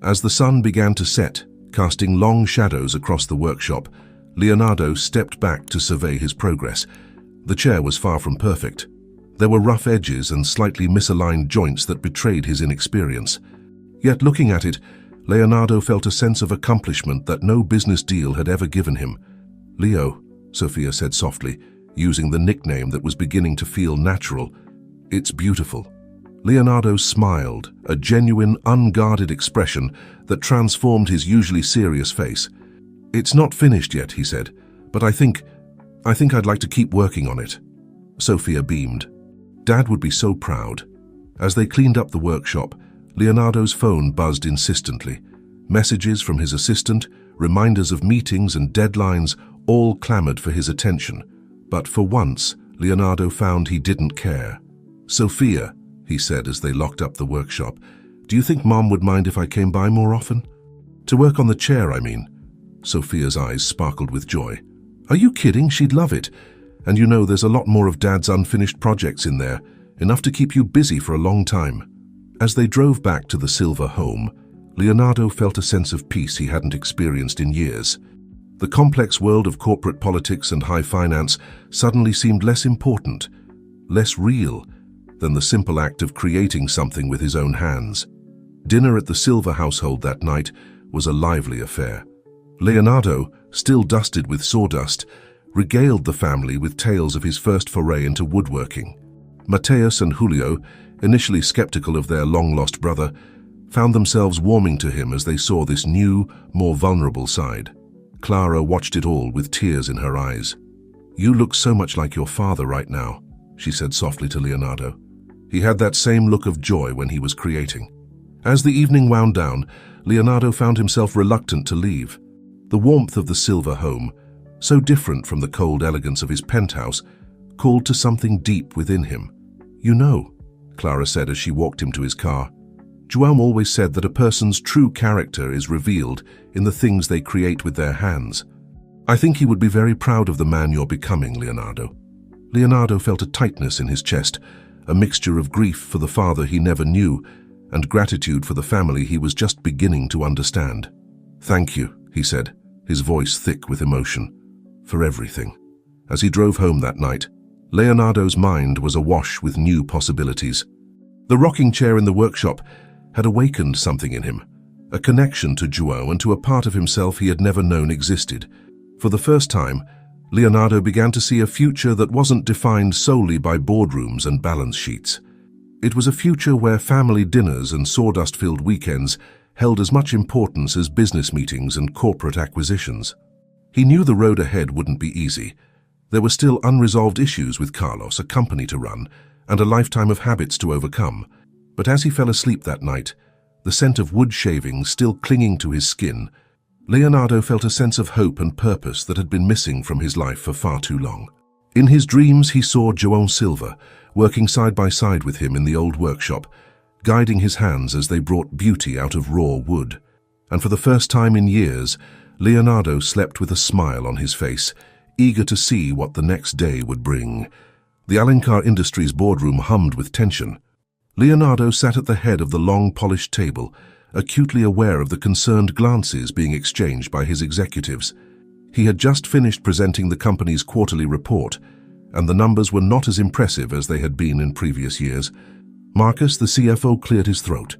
As the sun began to set, casting long shadows across the workshop, Leonardo stepped back to survey his progress. The chair was far from perfect. There were rough edges and slightly misaligned joints that betrayed his inexperience. Yet looking at it, Leonardo felt a sense of accomplishment that no business deal had ever given him. "Leo," Sophia said softly, using the nickname that was beginning to feel natural. "It's beautiful." Leonardo smiled, a genuine, unguarded expression that transformed his usually serious face. "It's not finished yet," he said, "but I think I'd like to keep working on it." Sophia beamed. Dad would be so proud. As they cleaned up the workshop, Leonardo's phone buzzed insistently. Messages from his assistant, reminders of meetings and deadlines, all clamored for his attention. But for once, Leonardo found he didn't care. "Sophia," he said as they locked up the workshop, "do you think Mom would mind if I came by more often? To work on the chair, I mean." Sophia's eyes sparkled with joy. "Are you kidding? She'd love it. And you know, there's a lot more of Dad's unfinished projects in there, enough to keep you busy for a long time." As they drove back to the silver home, Leonardo felt a sense of peace he hadn't experienced in years. The complex world of corporate politics and high finance suddenly seemed less important, less real, than the simple act of creating something with his own hands. Dinner at the Silver household that night was a lively affair. Leonardo, still dusted with sawdust, regaled the family with tales of his first foray into woodworking. Mateus and Julio, initially skeptical of their long-lost brother, found themselves warming to him as they saw this new, more vulnerable side. Clara watched it all with tears in her eyes. "You look so much like your father right now," she said softly to Leonardo. He had that same look of joy when he was creating. As the evening wound down, Leonardo found himself reluctant to leave. The warmth of the Silver home, so different from the cold elegance of his penthouse, called to something deep within him. "You know," Clara said as she walked him to his car, "João always said that a person's true character is revealed in the things they create with their hands. I think he would be very proud of the man you're becoming, Leonardo." Leonardo felt a tightness in his chest, a mixture of grief for the father he never knew and gratitude for the family he was just beginning to understand. "Thank you," he said, his voice thick with emotion, "for everything." As he drove home that night, Leonardo's mind was awash with new possibilities. The rocking chair in the workshop had awakened something in him, a connection to João and to a part of himself he had never known existed. For the first time, Leonardo began to see a future that wasn't defined solely by boardrooms and balance sheets. It was a future where family dinners and sawdust-filled weekends held as much importance as business meetings and corporate acquisitions. He knew the road ahead wouldn't be easy. There were still unresolved issues with Carlos, a company to run, and a lifetime of habits to overcome. But as he fell asleep that night, the scent of wood shavings still clinging to his skin, Leonardo felt a sense of hope and purpose that had been missing from his life for far too long. In his dreams, he saw João Silva working side by side with him in the old workshop, guiding his hands as they brought beauty out of raw wood. And for the first time in years, Leonardo slept with a smile on his face, eager to see what the next day would bring. The Alencar Industries boardroom hummed with tension. Leonardo sat at the head of the long, polished table, acutely aware of the concerned glances being exchanged by his executives. He had just finished presenting the company's quarterly report, and the numbers were not as impressive as they had been in previous years. Marcus, the CFO, cleared his throat.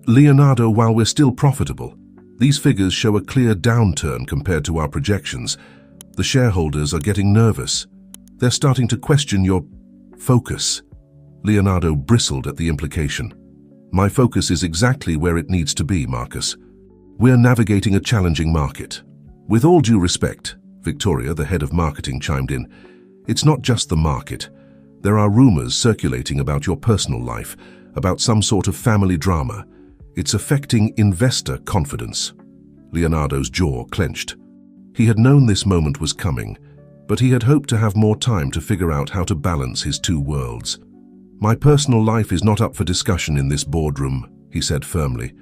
Leonardo, while we're still profitable, these figures show a clear downturn compared to our projections. The shareholders are getting nervous. They're starting to question your focus. Leonardo bristled at the implication. My focus is exactly where it needs to be, Marcus. We're navigating a challenging market. With all due respect, Victoria, the head of marketing, chimed in. It's not just the market. There are rumors circulating about your personal life, about some sort of family drama. It's affecting investor confidence. Leonardo's jaw clenched. He had known this moment was coming, but he had hoped to have more time to figure out how to balance his two worlds. My personal life is not up for discussion in this boardroom, he said firmly.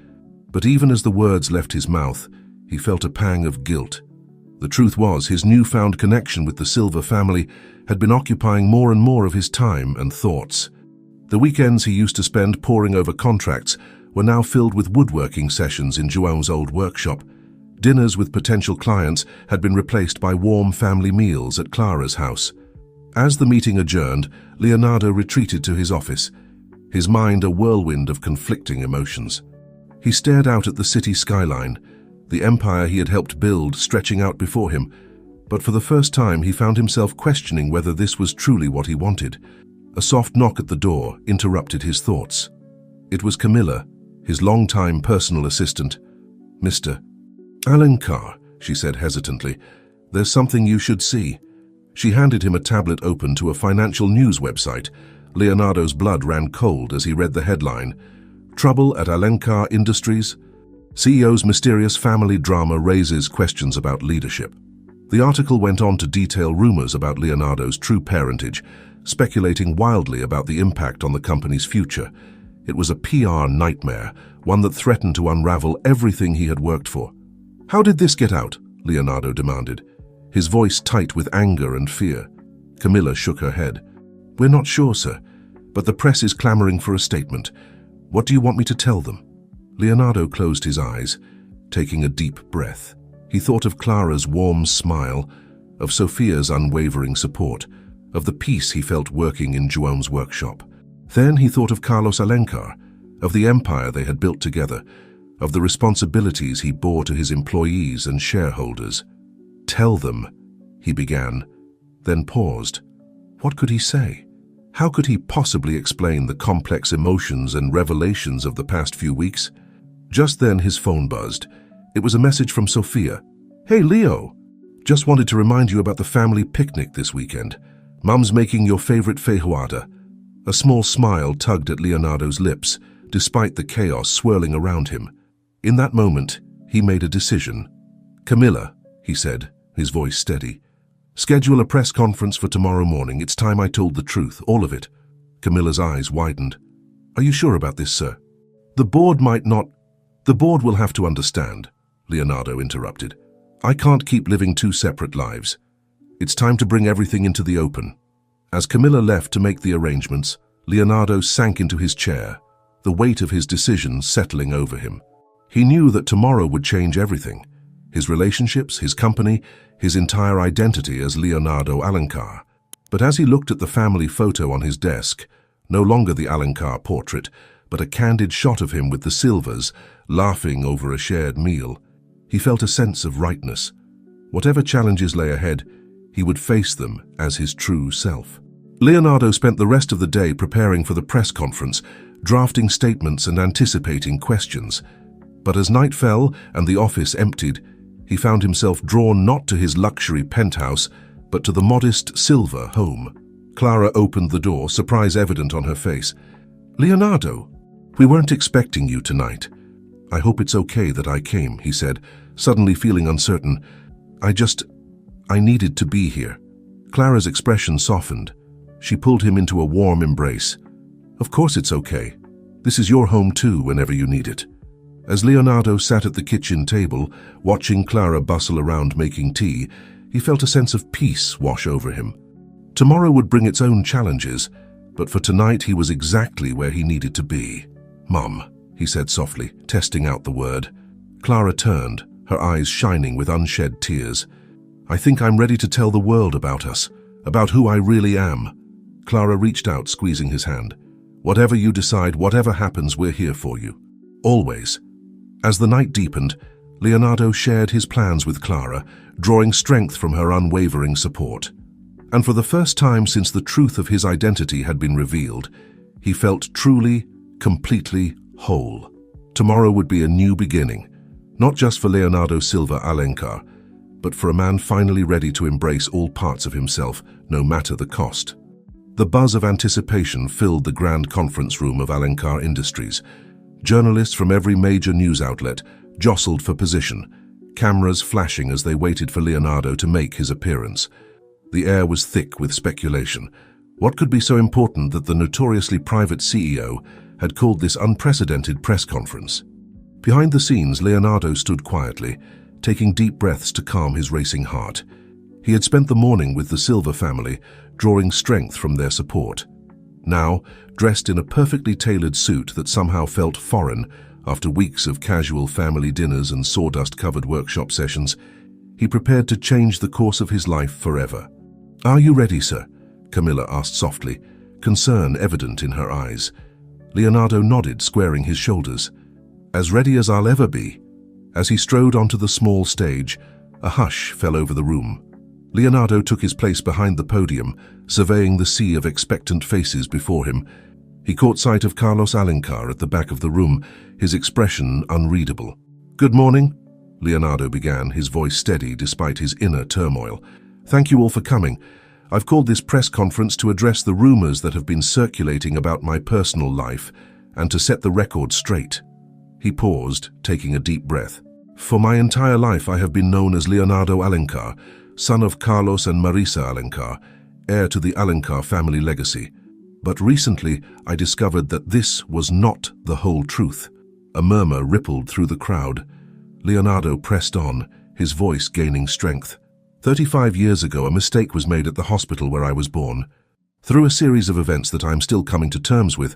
But even as the words left his mouth, he felt a pang of guilt. The truth was, his newfound connection with the Silva family had been occupying more and more of his time and thoughts. The weekends he used to spend poring over contracts were now filled with woodworking sessions in João's old workshop. Dinners with potential clients had been replaced by warm family meals at Clara's house. As the meeting adjourned, Leonardo retreated to his office, his mind a whirlwind of conflicting emotions. He stared out at the city skyline, the empire he had helped build stretching out before him, but for the first time he found himself questioning whether this was truly what he wanted. A soft knock at the door interrupted his thoughts. It was Camilla, his longtime personal assistant. Mr. Alencar, she said hesitantly, there's something you should see. She handed him a tablet open to a financial news website. Leonardo's blood ran cold as he read the headline. Trouble at Alencar Industries? CEO's mysterious family drama raises questions about leadership. The article went on to detail rumors about Leonardo's true parentage, speculating wildly about the impact on the company's future. It was a PR nightmare, one that threatened to unravel everything he had worked for. How did this get out? Leonardo demanded, his voice tight with anger and fear. Camilla shook her head. We're not sure, sir, but the press is clamoring for a statement. What do you want me to tell them? Leonardo closed his eyes, taking a deep breath. He thought of Clara's warm smile, of Sophia's unwavering support, of the peace he felt working in João's workshop. Then he thought of Carlos Alencar, of the empire they had built together, of the responsibilities he bore to his employees and shareholders. Tell them, he began, then paused. What could he say? How could he possibly explain the complex emotions and revelations of the past few weeks? Just then his phone buzzed. It was a message from Sophia. Hey, Leo. Just wanted to remind you about the family picnic this weekend. Mum's making your favorite feijoada. A small smile tugged at Leonardo's lips, despite the chaos swirling around him. In that moment, he made a decision. Camilla, he said, his voice steady. Schedule a press conference for tomorrow morning. It's time I told the truth, all of it. Camilla's eyes widened. Are you sure about this, sir? The board might not. The board will have to understand, Leonardo interrupted. I can't keep living two separate lives. It's time to bring everything into the open. As Camilla left to make the arrangements, Leonardo sank into his chair, the weight of his decision settling over him. He knew that tomorrow would change everything. His relationships, his company, his entire identity as Leonardo Alencar. But as he looked at the family photo on his desk, no longer the Alencar portrait, but a candid shot of him with the Silvas, laughing over a shared meal, he felt a sense of rightness. Whatever challenges lay ahead, he would face them as his true self. Leonardo spent the rest of the day preparing for the press conference, drafting statements and anticipating questions. But as night fell and the office emptied, he found himself drawn not to his luxury penthouse, but to the modest Silva home. Clara opened the door, surprise evident on her face. Leonardo, we weren't expecting you tonight. I hope it's okay that I came, he said, suddenly feeling uncertain. I needed to be here. Clara's expression softened. She pulled him into a warm embrace. Of course it's okay. This is your home too, whenever you need it. As Leonardo sat at the kitchen table, watching Clara bustle around making tea, he felt a sense of peace wash over him. Tomorrow would bring its own challenges, but for tonight he was exactly where he needed to be. "Mum," he said softly, testing out the word. Clara turned, her eyes shining with unshed tears. "I think I'm ready to tell the world about us, about who I really am." Clara reached out, squeezing his hand. "Whatever you decide, whatever happens, we're here for you. Always." As the night deepened, Leonardo shared his plans with Clara, drawing strength from her unwavering support. And for the first time since the truth of his identity had been revealed, he felt truly, completely whole. Tomorrow would be a new beginning, not just for Leonardo Silva Alencar, but for a man finally ready to embrace all parts of himself, no matter the cost. The buzz of anticipation filled the grand conference room of Alencar Industries. Journalists from every major news outlet jostled for position, cameras flashing as they waited for Leonardo to make his appearance. The air was thick with speculation. What could be so important that the notoriously private CEO had called this unprecedented press conference? Behind the scenes, Leonardo stood quietly, taking deep breaths to calm his racing heart. He had spent the morning with the Silva family, drawing strength from their support. Now, dressed in a perfectly tailored suit that somehow felt foreign after weeks of casual family dinners and sawdust-covered workshop sessions, he prepared to change the course of his life forever. "Are you ready, sir?" Camilla asked softly, concern evident in her eyes. Leonardo nodded, squaring his shoulders. "As ready as I'll ever be." As he strode onto the small stage, a hush fell over the room. Leonardo took his place behind the podium, surveying the sea of expectant faces before him. He caught sight of Carlos Alencar at the back of the room, his expression unreadable. "Good morning," Leonardo began, his voice steady despite his inner turmoil. "Thank you all for coming. I've called this press conference to address the rumors that have been circulating about my personal life and to set the record straight." He paused, taking a deep breath. "For my entire life I have been known as Leonardo Alencar, son of Carlos and Marisa Alencar, heir to the Alencar family legacy. But recently I discovered that this was not the whole truth." A murmur rippled through the crowd. Leonardo pressed on, his voice gaining strength. 35 years ago, a mistake was made at the hospital where I was born. Through a series of events that I am still coming to terms with,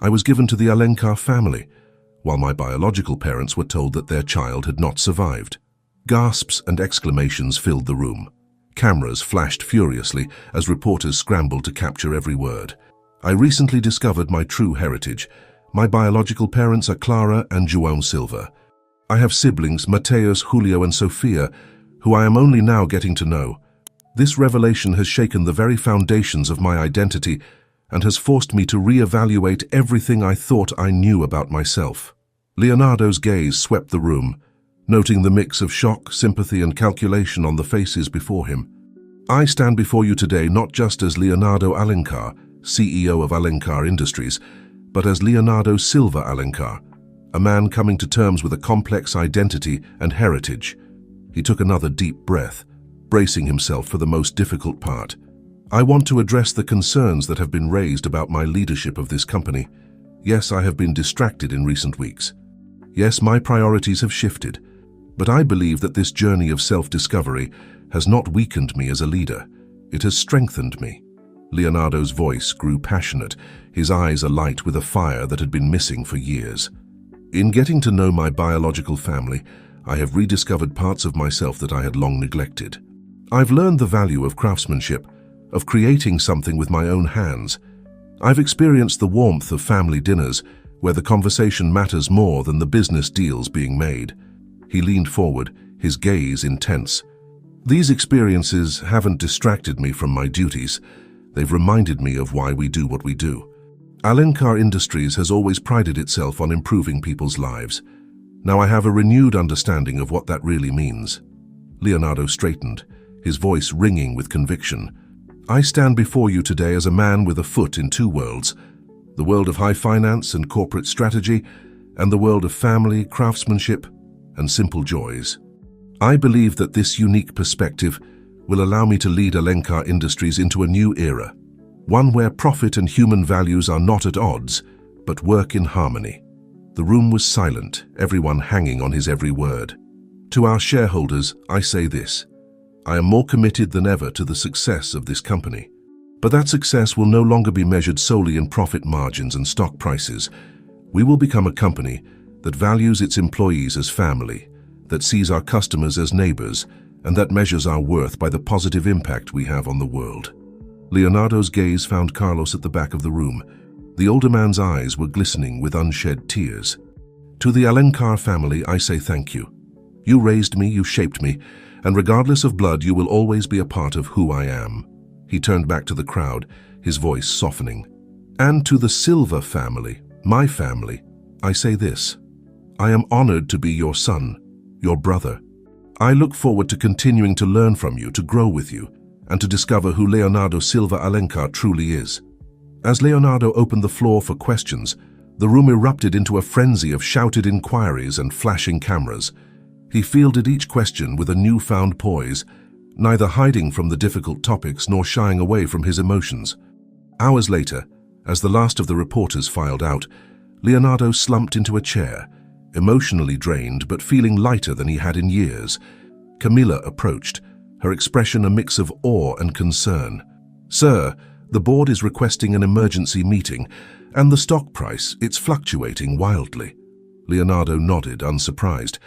I was given to the Alencar family, while my biological parents were told that their child had not survived. Gasps and exclamations filled the room. Cameras flashed furiously as reporters scrambled to capture every word. I recently discovered my true heritage. My biological parents are Clara and João Silva. I have siblings, Mateus, Julio, and Sofia, who I am only now getting to know. This revelation has shaken the very foundations of my identity and has forced me to reevaluate everything I thought I knew about myself. Leonardo's gaze swept the room, noting the mix of shock, sympathy, and calculation on the faces before him. "I stand before you today not just as Leonardo Alencar, CEO of Alencar Industries, but as Leonardo Silva Alencar, a man coming to terms with a complex identity and heritage." He took another deep breath, bracing himself for the most difficult part. "I want to address the concerns that have been raised about my leadership of this company. Yes, I have been distracted in recent weeks. Yes, my priorities have shifted. But I believe that this journey of self-discovery has not weakened me as a leader. It has strengthened me." Leonardo's voice grew passionate, his eyes alight with a fire that had been missing for years. "In getting to know my biological family, I have rediscovered parts of myself that I had long neglected. I've learned the value of craftsmanship, of creating something with my own hands. I've experienced the warmth of family dinners, where the conversation matters more than the business deals being made." He leaned forward, his gaze intense. "These experiences haven't distracted me from my duties. They've reminded me of why we do what we do. Alencar Industries has always prided itself on improving people's lives. Now I have a renewed understanding of what that really means." Leonardo straightened, his voice ringing with conviction. "I stand before you today as a man with a foot in two worlds, the world of high finance and corporate strategy, and the world of family, craftsmanship, and simple joys. I believe that this unique perspective will allow me to lead Alencar Industries into a new era, one where profit and human values are not at odds, but work in harmony." The room was silent, everyone hanging on his every word. "To our shareholders, I say this. I am more committed than ever to the success of this company. But that success will no longer be measured solely in profit margins and stock prices. We will become a company that values its employees as family, that sees our customers as neighbors, and that measures our worth by the positive impact we have on the world. Leonardo's gaze found Carlos at the back of the room. The older man's eyes were glistening with unshed tears. To the Alencar family, I say thank you. You raised me, you shaped me, and regardless of blood, you will always be a part of who I am. He turned back to the crowd, his voice softening. And to the Silva family, my family, I say this. I am honored to be your son, your brother. I look forward to continuing to learn from you, to grow with you, and to discover who Leonardo Silva Alencar truly is. As Leonardo opened the floor for questions, the room erupted into a frenzy of shouted inquiries and flashing cameras. He fielded each question with a newfound poise, neither hiding from the difficult topics nor shying away from his emotions. Hours later, as the last of the reporters filed out, Leonardo slumped into a chair, emotionally drained but feeling lighter than he had in years. Camilla approached, her expression a mix of awe and concern. "Sir, the board is requesting an emergency meeting, and the stock price, it's fluctuating wildly." Leonardo nodded, unsurprised.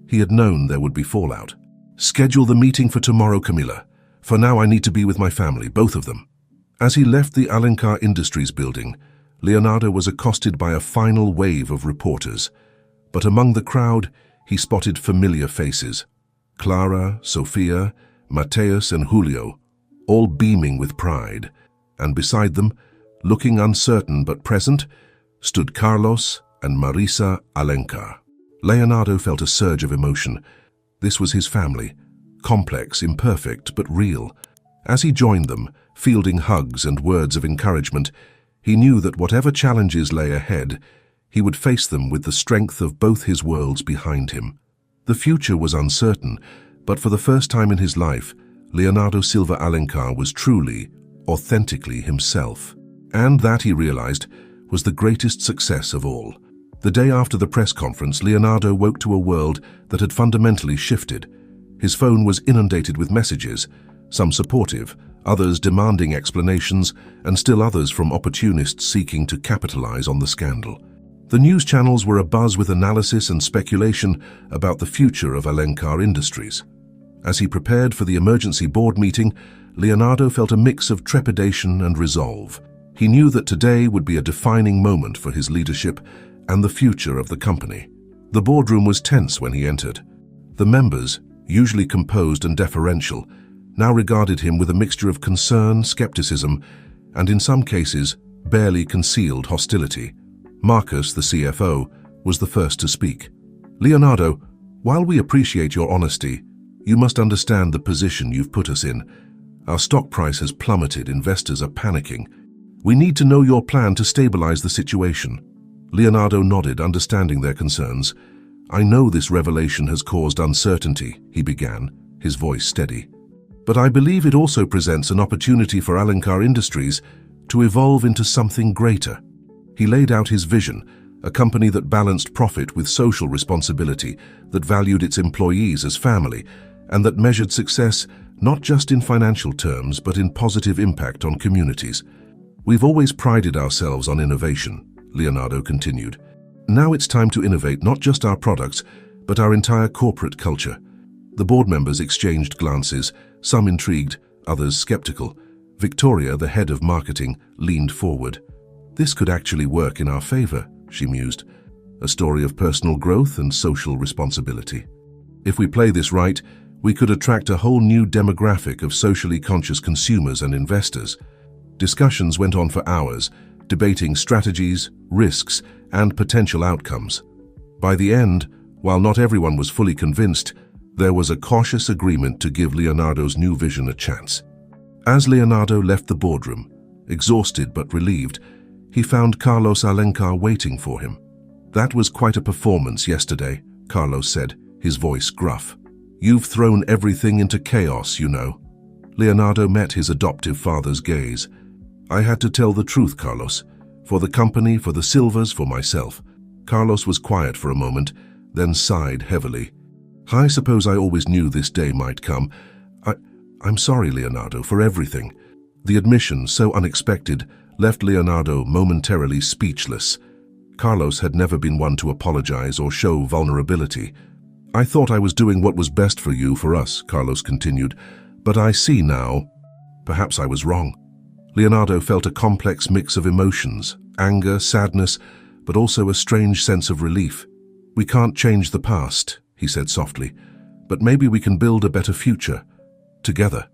He had known there would be fallout. "Schedule the meeting for tomorrow, Camilla. For now I need to be with my family, both of them." As he left the Alencar Industries building, Leonardo was accosted by a final wave of reporters. But among the crowd, he spotted familiar faces. Clara, Sofia, Mateus and Julio, all beaming with pride. And beside them, looking uncertain but present, stood Carlos and Marisa Alencar. Leonardo felt a surge of emotion. This was his family, complex, imperfect, but real. As he joined them, fielding hugs and words of encouragement, he knew that whatever challenges lay ahead, he would face them with the strength of both his worlds behind him. The future was uncertain, but for the first time in his life, Leonardo Silva Alencar was truly, authentically himself. And that, he realized, was the greatest success of all. The day after the press conference, Leonardo woke to a world that had fundamentally shifted. His phone was inundated with messages, some supportive, others demanding explanations, and still others from opportunists seeking to capitalize on the scandal. The news channels were abuzz with analysis and speculation about the future of Alencar Industries. As he prepared for the emergency board meeting, Leonardo felt a mix of trepidation and resolve. He knew that today would be a defining moment for his leadership and the future of the company. The boardroom was tense when he entered. The members, usually composed and deferential, now regarded him with a mixture of concern, skepticism, and in some cases, barely concealed hostility. Marcus, the CFO, was the first to speak. "Leonardo, while we appreciate your honesty, you must understand the position you've put us in. Our stock price has plummeted, investors are panicking. We need to know your plan to stabilize the situation." Leonardo nodded, understanding their concerns. "I know this revelation has caused uncertainty," he began, his voice steady. "But I believe it also presents an opportunity for Alencar Industries to evolve into something greater." He laid out his vision, a company that balanced profit with social responsibility, that valued its employees as family, and that measured success not just in financial terms, but in positive impact on communities. "We've always prided ourselves on innovation," Leonardo continued. "Now it's time to innovate not just our products, but our entire corporate culture." The board members exchanged glances, some intrigued, others skeptical. Victoria, the head of marketing, leaned forward. "This could actually work in our favor," she mused. "A story of personal growth and social responsibility. If we play this right, we could attract a whole new demographic of socially conscious consumers and investors." Discussions went on for hours, debating strategies, risks, and potential outcomes. By the end, while not everyone was fully convinced, there was a cautious agreement to give Leonardo's new vision a chance. As Leonardo left the boardroom, exhausted but relieved, he found Carlos Alencar waiting for him. "That was quite a performance yesterday," Carlos said, his voice gruff. "You've thrown everything into chaos, you know." Leonardo met his adoptive father's gaze. "I had to tell the truth, Carlos. For the company, for the Silvas, for myself." Carlos was quiet for a moment, then sighed heavily. "I suppose I always knew this day might come. I'm sorry, Leonardo, for everything. The admission, so unexpected, left Leonardo momentarily speechless. Carlos had never been one to apologize or show vulnerability. "I thought I was doing what was best for you, for us," Carlos continued, "but I see now. Perhaps I was wrong." Leonardo felt a complex mix of emotions, anger, sadness, but also a strange sense of relief. "We can't change the past," he said softly, "but maybe we can build a better future. Together."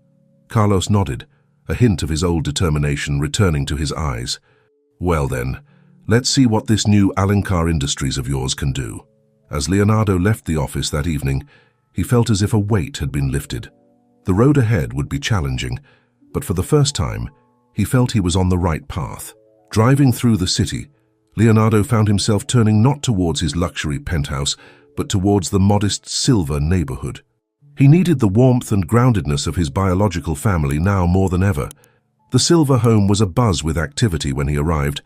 Carlos nodded, a hint of his old determination returning to his eyes. "Well then, let's see what this new Alencar Industries of yours can do." As Leonardo left the office that evening, he felt as if a weight had been lifted. The road ahead would be challenging, but for the first time, he felt he was on the right path. Driving through the city, Leonardo found himself turning not towards his luxury penthouse, but towards the modest Silva neighborhood. He needed the warmth and groundedness of his biological family now more than ever. The Silva home was abuzz with activity when he arrived.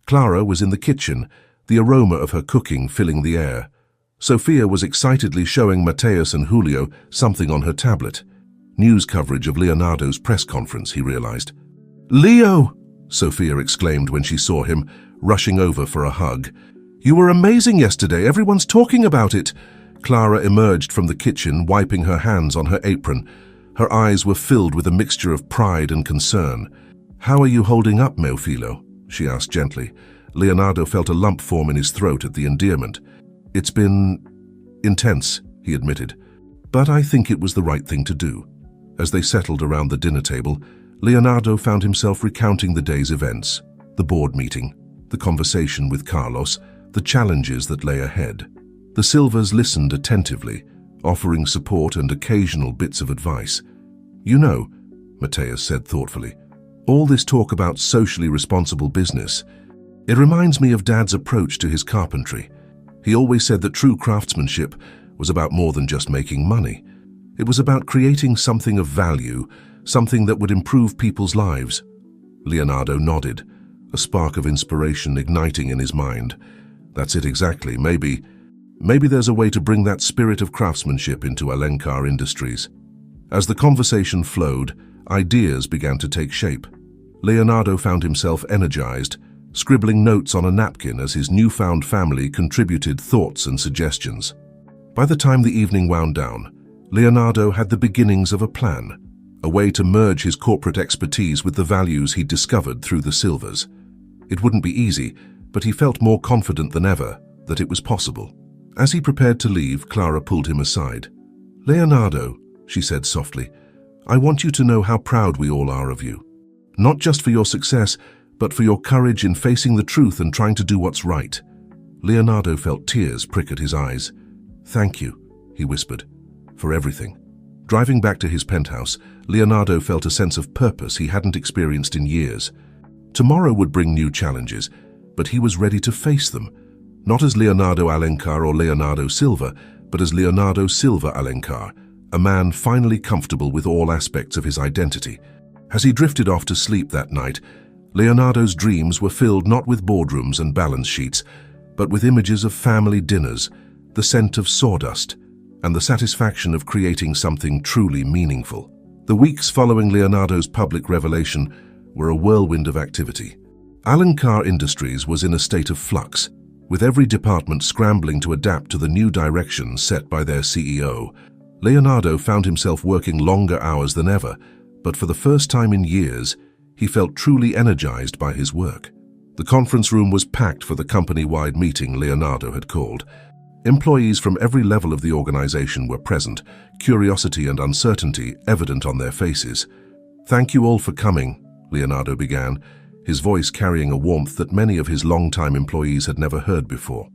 Clara was in the kitchen, the aroma of her cooking filling the air. Sofia was excitedly showing Mateus and Julio something on her tablet. News coverage of Leonardo's press conference, he realized. "Leo!" Sofia exclaimed when she saw him, rushing over for a hug. "You were amazing yesterday. Everyone's talking about it." Clara emerged from the kitchen, wiping her hands on her apron. Her eyes were filled with a mixture of pride and concern. "How are you holding up, meu filho?" she asked gently. Leonardo felt a lump form in his throat at the endearment. "It's been intense," he admitted, "but I think it was the right thing to do." As they settled around the dinner table, Leonardo found himself recounting the day's events, the board meeting, the conversation with Carlos, the challenges that lay ahead. The Silvas listened attentively, offering support and occasional bits of advice. "You know," Mateus said thoughtfully, "all this talk about socially responsible business, it reminds me of Dad's approach to his carpentry. He always said that true craftsmanship was about more than just making money. It was about creating something of value, something that would improve people's lives." Leonardo nodded, a spark of inspiration igniting in his mind. "That's it exactly. Maybe there's a way to bring that spirit of craftsmanship into Alencar Industries." As the conversation flowed, ideas began to take shape. Leonardo found himself energized, scribbling notes on a napkin as his newfound family contributed thoughts and suggestions. By the time the evening wound down, Leonardo had the beginnings of a plan, a way to merge his corporate expertise with the values he'd discovered through the Silvas. It wouldn't be easy, but he felt more confident than ever that it was possible. As he prepared to leave, Clara pulled him aside. "Leonardo," she said softly, "I want you to know how proud we all are of you. Not just for your success, but for your courage in facing the truth and trying to do what's right." Leonardo felt tears prick at his eyes. "Thank you," he whispered, "for everything." Driving back to his penthouse, Leonardo felt a sense of purpose he hadn't experienced in years. Tomorrow would bring new challenges, but he was ready to face them. Not as Leonardo Alencar or Leonardo Silva, but as Leonardo Silva Alencar, a man finally comfortable with all aspects of his identity. As he drifted off to sleep that night, Leonardo's dreams were filled not with boardrooms and balance sheets, but with images of family dinners, the scent of sawdust, and the satisfaction of creating something truly meaningful. The weeks following Leonardo's public revelation were a whirlwind of activity. Alencar Industries was in a state of flux, with every department scrambling to adapt to the new direction set by their CEO. Leonardo found himself working longer hours than ever, but for the first time in years, he felt truly energized by his work. The conference room was packed for the company-wide meeting Leonardo had called. Employees from every level of the organization were present, curiosity and uncertainty evident on their faces. "Thank you all for coming," Leonardo began, his voice carrying a warmth that many of his longtime employees had never heard before.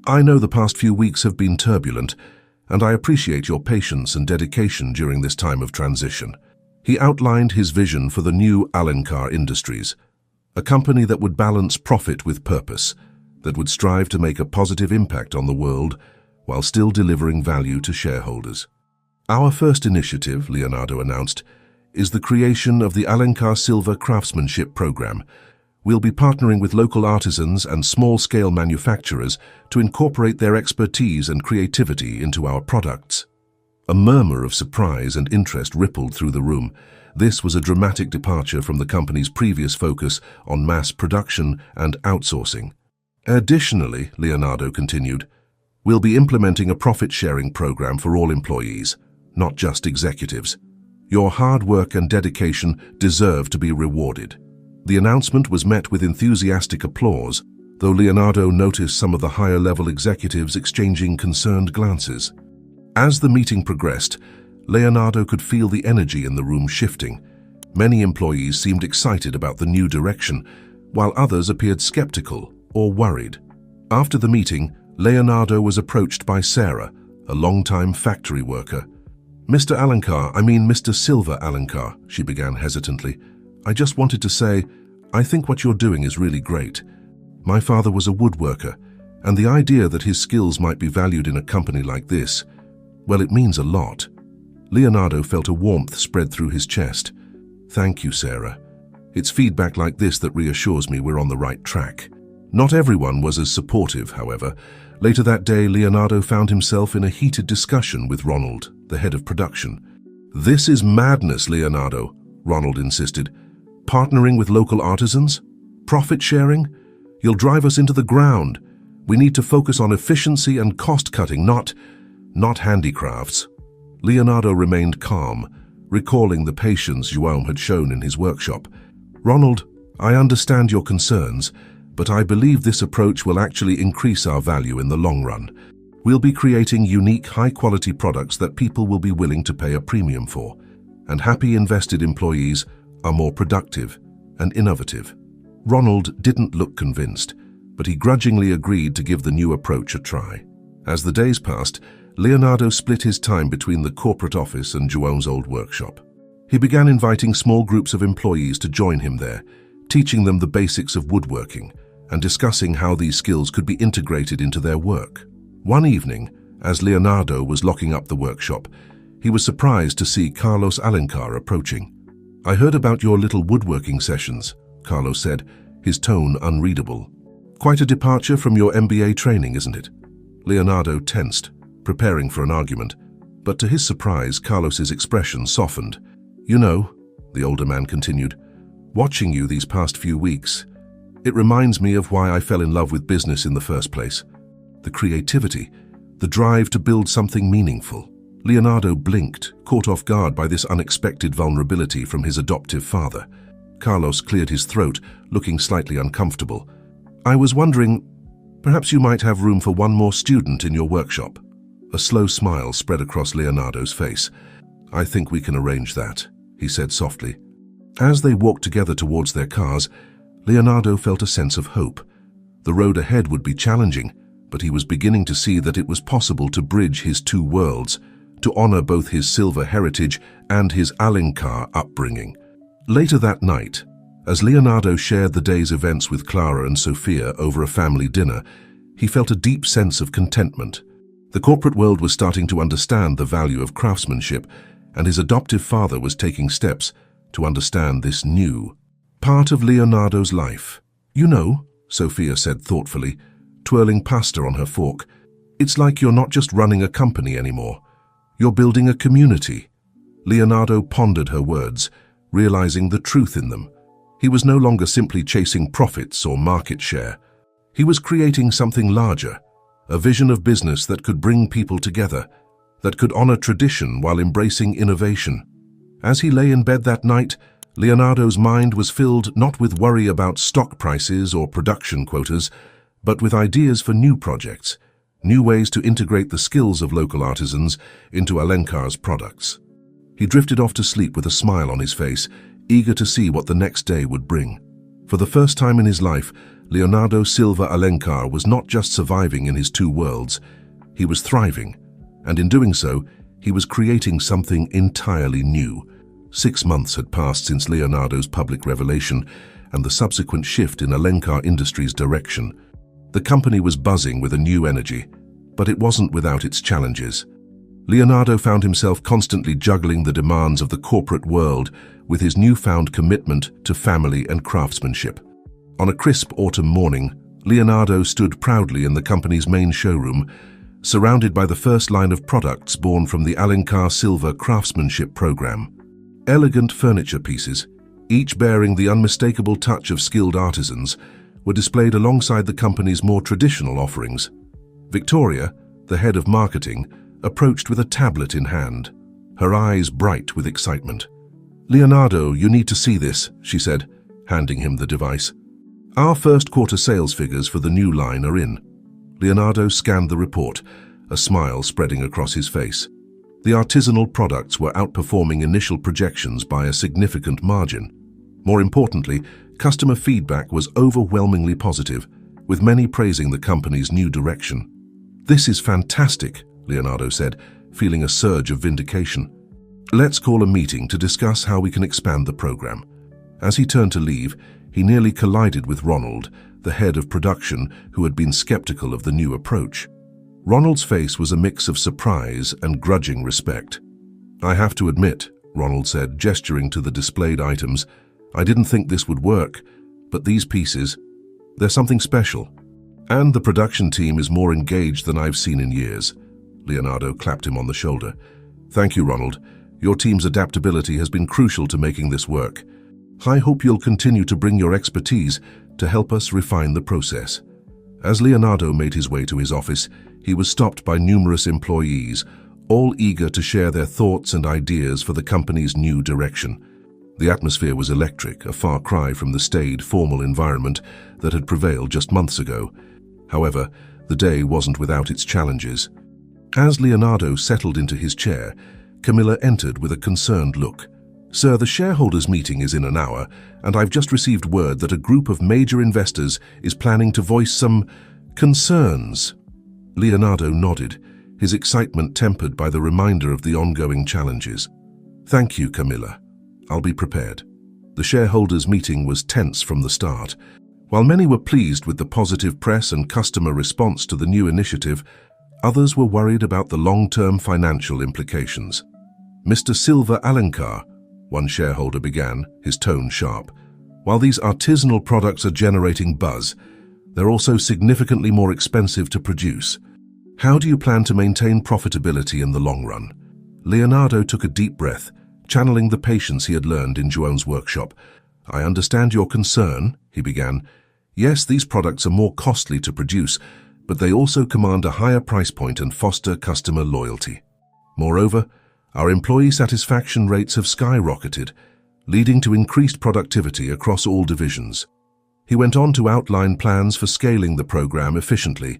"I know the past few weeks have been turbulent, and I appreciate your patience and dedication during this time of transition." He outlined his vision for the new Alencar Industries, a company that would balance profit with purpose, that would strive to make a positive impact on the world while still delivering value to shareholders. "Our first initiative," Leonardo announced, "is the creation of the Alencar Silva Craftsmanship Program. We'll be partnering with local artisans and small-scale manufacturers to incorporate their expertise and creativity into our products." A murmur of surprise and interest rippled through the room. This was a dramatic departure from the company's previous focus on mass production and outsourcing. Additionally, Leonardo continued, we'll be implementing a profit-sharing program for all employees, not just executives. Your hard work and dedication deserve to be rewarded. The announcement was met with enthusiastic applause, though Leonardo noticed some of the higher-level executives exchanging concerned glances. As the meeting progressed, Leonardo could feel the energy in the room shifting. Many employees seemed excited about the new direction, while others appeared skeptical or worried. After the meeting, Leonardo was approached by Sarah, a longtime factory worker. Mr. Silver Alankar, she began hesitantly. I just wanted to say, I think what you're doing is really great. My father was a woodworker, and the idea that his skills might be valued in a company like this, well, it means a lot. Leonardo felt a warmth spread through his chest. Thank you, Sarah. It's feedback like this that reassures me we're on the right track. Not everyone was as supportive, however. Later that day, Leonardo found himself in a heated discussion with Ronald, the head of production. This is madness, Leonardo, Ronald insisted. Partnering with local artisans? Profit sharing? You'll drive us into the ground. We need to focus on efficiency and cost-cutting, not handicrafts. Leonardo remained calm, recalling the patience João had shown in his workshop. Ronald, I understand your concerns, but I believe this approach will actually increase our value in the long run. We'll be creating unique, high-quality products that people will be willing to pay a premium for, and happy, invested employees are more productive and innovative. Ronald didn't look convinced, but he grudgingly agreed to give the new approach a try. As the days passed, Leonardo split his time between the corporate office and João's old workshop. He began inviting small groups of employees to join him there, teaching them the basics of woodworking and discussing how these skills could be integrated into their work. One evening, as Leonardo was locking up the workshop, he was surprised to see Carlos Alankar approaching. I heard about your little woodworking sessions, Carlos said, his tone unreadable. Quite a departure from your MBA training, isn't it? Leonardo tensed, preparing for an argument, but to his surprise, Carlos's expression softened. You know, the older man continued, watching you these past few weeks, it reminds me of why I fell in love with business in the first place. The creativity, the drive to build something meaningful. Leonardo blinked, caught off guard by this unexpected vulnerability from his adoptive father. Carlos cleared his throat, looking slightly uncomfortable. I was wondering, perhaps you might have room for one more student in your workshop. A slow smile spread across Leonardo's face. I think we can arrange that, he said softly. As they walked together towards their cars, Leonardo felt a sense of hope. The road ahead would be challenging, but he was beginning to see that it was possible to bridge his two worlds, to honor both his silver heritage and his Alankar upbringing. Later that night, as Leonardo shared the day's events with Clara and Sophia over a family dinner, he felt a deep sense of contentment. The corporate world was starting to understand the value of craftsmanship, and his adoptive father was taking steps to understand this new part of Leonardo's life. You know, Sophia said thoughtfully, twirling pasta on her fork, it's like you're not just running a company anymore. You're building a community. Leonardo pondered her words, realizing the truth in them. He was no longer simply chasing profits or market share. He was creating something larger, a vision of business that could bring people together, that could honor tradition while embracing innovation. As he lay in bed that night, Leonardo's mind was filled not with worry about stock prices or production quotas, but with ideas for new projects, new ways to integrate the skills of local artisans into Alenkar's products. He drifted off to sleep with a smile on his face, eager to see what the next day would bring. For the first time in his life, Leonardo Silva Alankar was not just surviving in his two worlds, he was thriving, and in doing so, he was creating something entirely new. 6 months had passed since Leonardo's public revelation and the subsequent shift in Alankar Industries' direction. The company was buzzing with a new energy, but it wasn't without its challenges. Leonardo found himself constantly juggling the demands of the corporate world with his newfound commitment to family and craftsmanship. On a crisp autumn morning, Leonardo stood proudly in the company's main showroom, surrounded by the first line of products born from the Alankar Silver craftsmanship program. Elegant furniture pieces, each bearing the unmistakable touch of skilled artisans, were displayed alongside the company's more traditional offerings. Victoria, the head of marketing, approached with a tablet in hand, her eyes bright with excitement. "Leonardo, you need to see this," she said, handing him the device. "Our first quarter sales figures for the new line are in." Leonardo scanned the report, a smile spreading across his face. The artisanal products were outperforming initial projections by a significant margin. More importantly, customer feedback was overwhelmingly positive, with many praising the company's new direction. "This is fantastic," Leonardo said, feeling a surge of vindication. "Let's call a meeting to discuss how we can expand the program." As he turned to leave, he nearly collided with Ronald, the head of production, who had been skeptical of the new approach. Ronald's face was a mix of surprise and grudging respect. "I have to admit," Ronald said, gesturing to the displayed items, "I didn't think this would work, but these pieces, they're something special. And the production team is more engaged than I've seen in years." Leonardo clapped him on the shoulder. "Thank you, Ronald. Your team's adaptability has been crucial to making this work. I hope you'll continue to bring your expertise to help us refine the process." As Leonardo made his way to his office, he was stopped by numerous employees, all eager to share their thoughts and ideas for the company's new direction. The atmosphere was electric, a far cry from the staid, formal environment that had prevailed just months ago. However, the day wasn't without its challenges. As Leonardo settled into his chair, Camilla entered with a concerned look. "Sir, the shareholders' meeting is in an hour, and I've just received word that a group of major investors is planning to voice some concerns." Leonardo nodded, his excitement tempered by the reminder of the ongoing challenges. "Thank you, Camilla. I'll be prepared." The shareholders' meeting was tense from the start. While many were pleased with the positive press and customer response to the new initiative, others were worried about the long-term financial implications. "Mr. Silva Alankar," one shareholder began, his tone sharp, "while these artisanal products are generating buzz, they're also significantly more expensive to produce. How do you plan to maintain profitability in the long run?" Leonardo took a deep breath, channeling the patience he had learned in João's workshop. "I understand your concern," he began. "Yes, these products are more costly to produce, but they also command a higher price point and foster customer loyalty. Moreover, our employee satisfaction rates have skyrocketed, leading to increased productivity across all divisions." He went on to outline plans for scaling the program efficiently,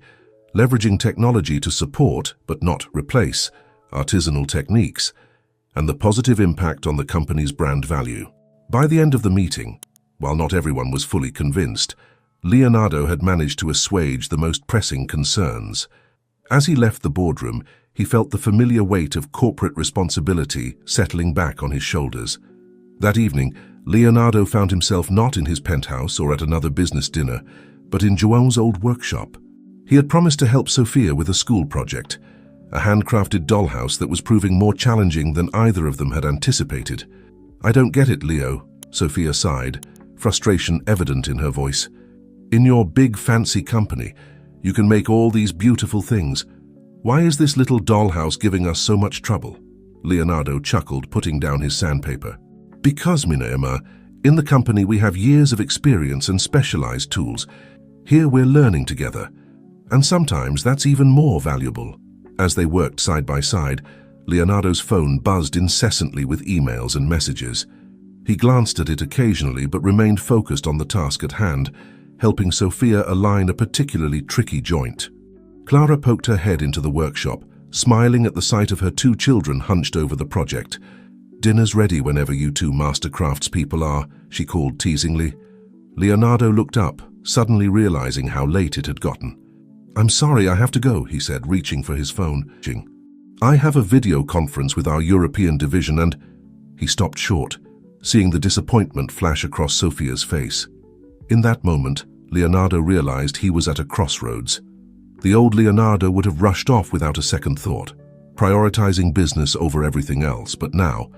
leveraging technology to support, but not replace, artisanal techniques, and the positive impact on the company's brand value. By the end of the meeting, while not everyone was fully convinced, Leonardo had managed to assuage the most pressing concerns. As he left the boardroom, he felt the familiar weight of corporate responsibility settling back on his shoulders. That evening, Leonardo found himself not in his penthouse or at another business dinner, but in João's old workshop. He had promised to help Sophia with a school project, a handcrafted dollhouse that was proving more challenging than either of them had anticipated. "I don't get it, Leo," Sophia sighed, frustration evident in her voice. "In your big fancy company, you can make all these beautiful things. Why is this little dollhouse giving us so much trouble?" Leonardo chuckled, putting down his sandpaper. "Because, Millionaire, in the company we have years of experience and specialized tools. Here we're learning together, and sometimes that's even more valuable." As they worked side by side, Leonardo's phone buzzed incessantly with emails and messages. He glanced at it occasionally but remained focused on the task at hand, helping Sophia align a particularly tricky joint. Clara poked her head into the workshop, smiling at the sight of her two children hunched over the project. "Dinner's ready whenever you two master craftspeople are," she called teasingly. Leonardo looked up, suddenly realizing how late it had gotten. "I'm sorry, I have to go," he said, reaching for his phone. "I have a video conference with our European division and—" He stopped short, seeing the disappointment flash across Sophia's face. In that moment, Leonardo realized he was at a crossroads. The old Leonardo would have rushed off without a second thought, prioritizing business over everything else, but now—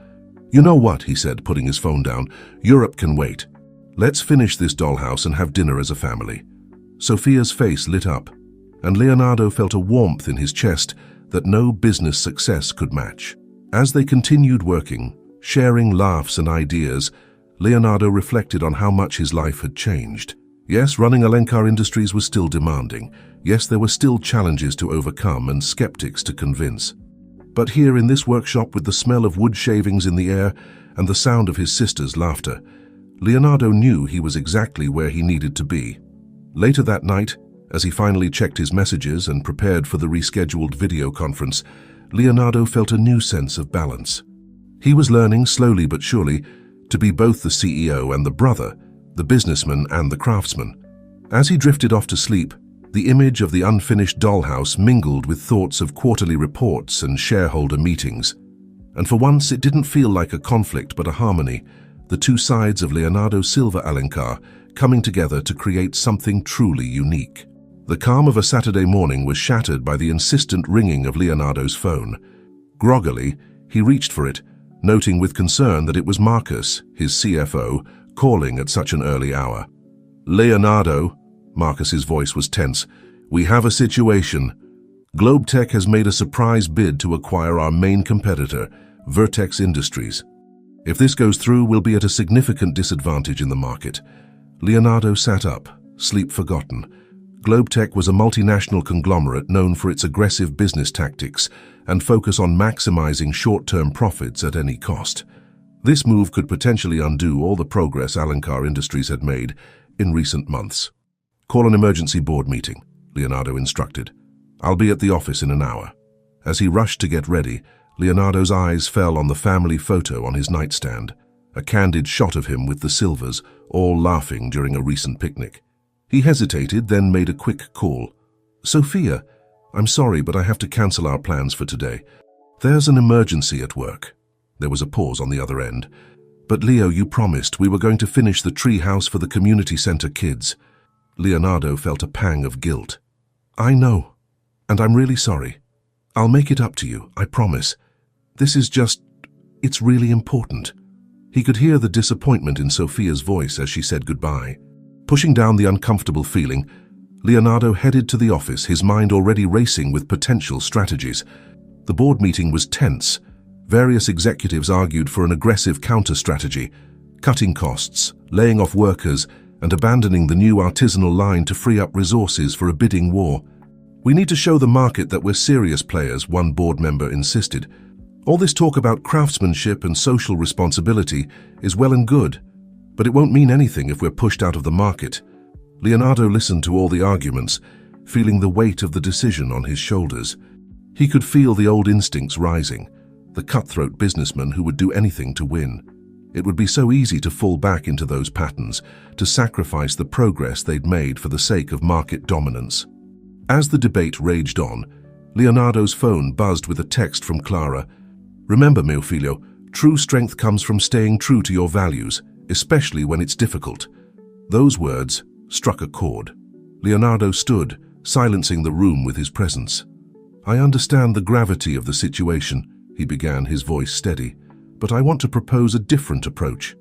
"You know what," he said, putting his phone down, "Europe can wait. Let's finish this dollhouse and have dinner as a family." Sophia's face lit up, and Leonardo felt a warmth in his chest that no business success could match. As they continued working, Sharing laughs and ideas, Leonardo reflected on how much his life had changed. Yes, running Alencar Industries was still demanding. Yes, there were still challenges to overcome and skeptics to convince. But here in this workshop, with the smell of wood shavings in the air and the sound of his sister's laughter, Leonardo knew he was exactly where he needed to be. Later that night, as he finally checked his messages and prepared for the rescheduled video conference, Leonardo felt a new sense of balance. He was learning, slowly but surely, to be both the CEO and the brother, the businessman and the craftsman. As he drifted off to sleep, the image of the unfinished dollhouse mingled with thoughts of quarterly reports and shareholder meetings. And for once, it didn't feel like a conflict but a harmony, the two sides of Leonardo Silva Alencar coming together to create something truly unique. The calm of a Saturday morning was shattered by the insistent ringing of Leonardo's phone. Groggily, he reached for it, noting with concern that it was Marcus, his CFO, calling at such an early hour. "Leonardo," Marcus's voice was tense, "we have a situation. Globetech has made a surprise bid to acquire our main competitor, Vertex Industries. If this goes through, we'll be at a significant disadvantage in the market." Leonardo sat up, sleep forgotten. Globetech was a multinational conglomerate known for its aggressive business tactics and focus on maximizing short-term profits at any cost. This move could potentially undo all the progress Alencar Industries had made in recent months. "Call an emergency board meeting," Leonardo instructed. "I'll be at the office in an hour." As he rushed to get ready, Leonardo's eyes fell on the family photo on his nightstand, a candid shot of him with the Silvers, all laughing during a recent picnic. He hesitated, then made a quick call. "Sophia, I'm sorry, but I have to cancel our plans for today. There's an emergency at work." There was a pause on the other end. "But Leo, you promised we were going to finish the tree house for the community center kids." Leonardo felt a pang of guilt. "I know, and I'm really sorry. I'll make it up to you, I promise. This is it's really important." He could hear the disappointment in Sophia's voice as she said goodbye. Pushing down the uncomfortable feeling, Leonardo headed to the office, his mind already racing with potential strategies. The board meeting was tense. Various executives argued for an aggressive counter-strategy, cutting costs, laying off workers, and abandoning the new artisanal line to free up resources for a bidding war. "We need to show the market that we're serious players," one board member insisted. "All this talk about craftsmanship and social responsibility is well and good, but it won't mean anything if we're pushed out of the market." Leonardo listened to all the arguments, feeling the weight of the decision on his shoulders. He could feel the old instincts rising, the cutthroat businessman who would do anything to win. It would be so easy to fall back into those patterns, to sacrifice the progress they'd made for the sake of market dominance. As the debate raged on, Leonardo's phone buzzed with a text from Clara. "Remember, mio figlio, true strength comes from staying true to your values, especially when it's difficult." Those words struck a chord. Leonardo stood, silencing the room with his presence. "I understand the gravity of the situation," he began, his voice steady, "but I want to propose a different approach.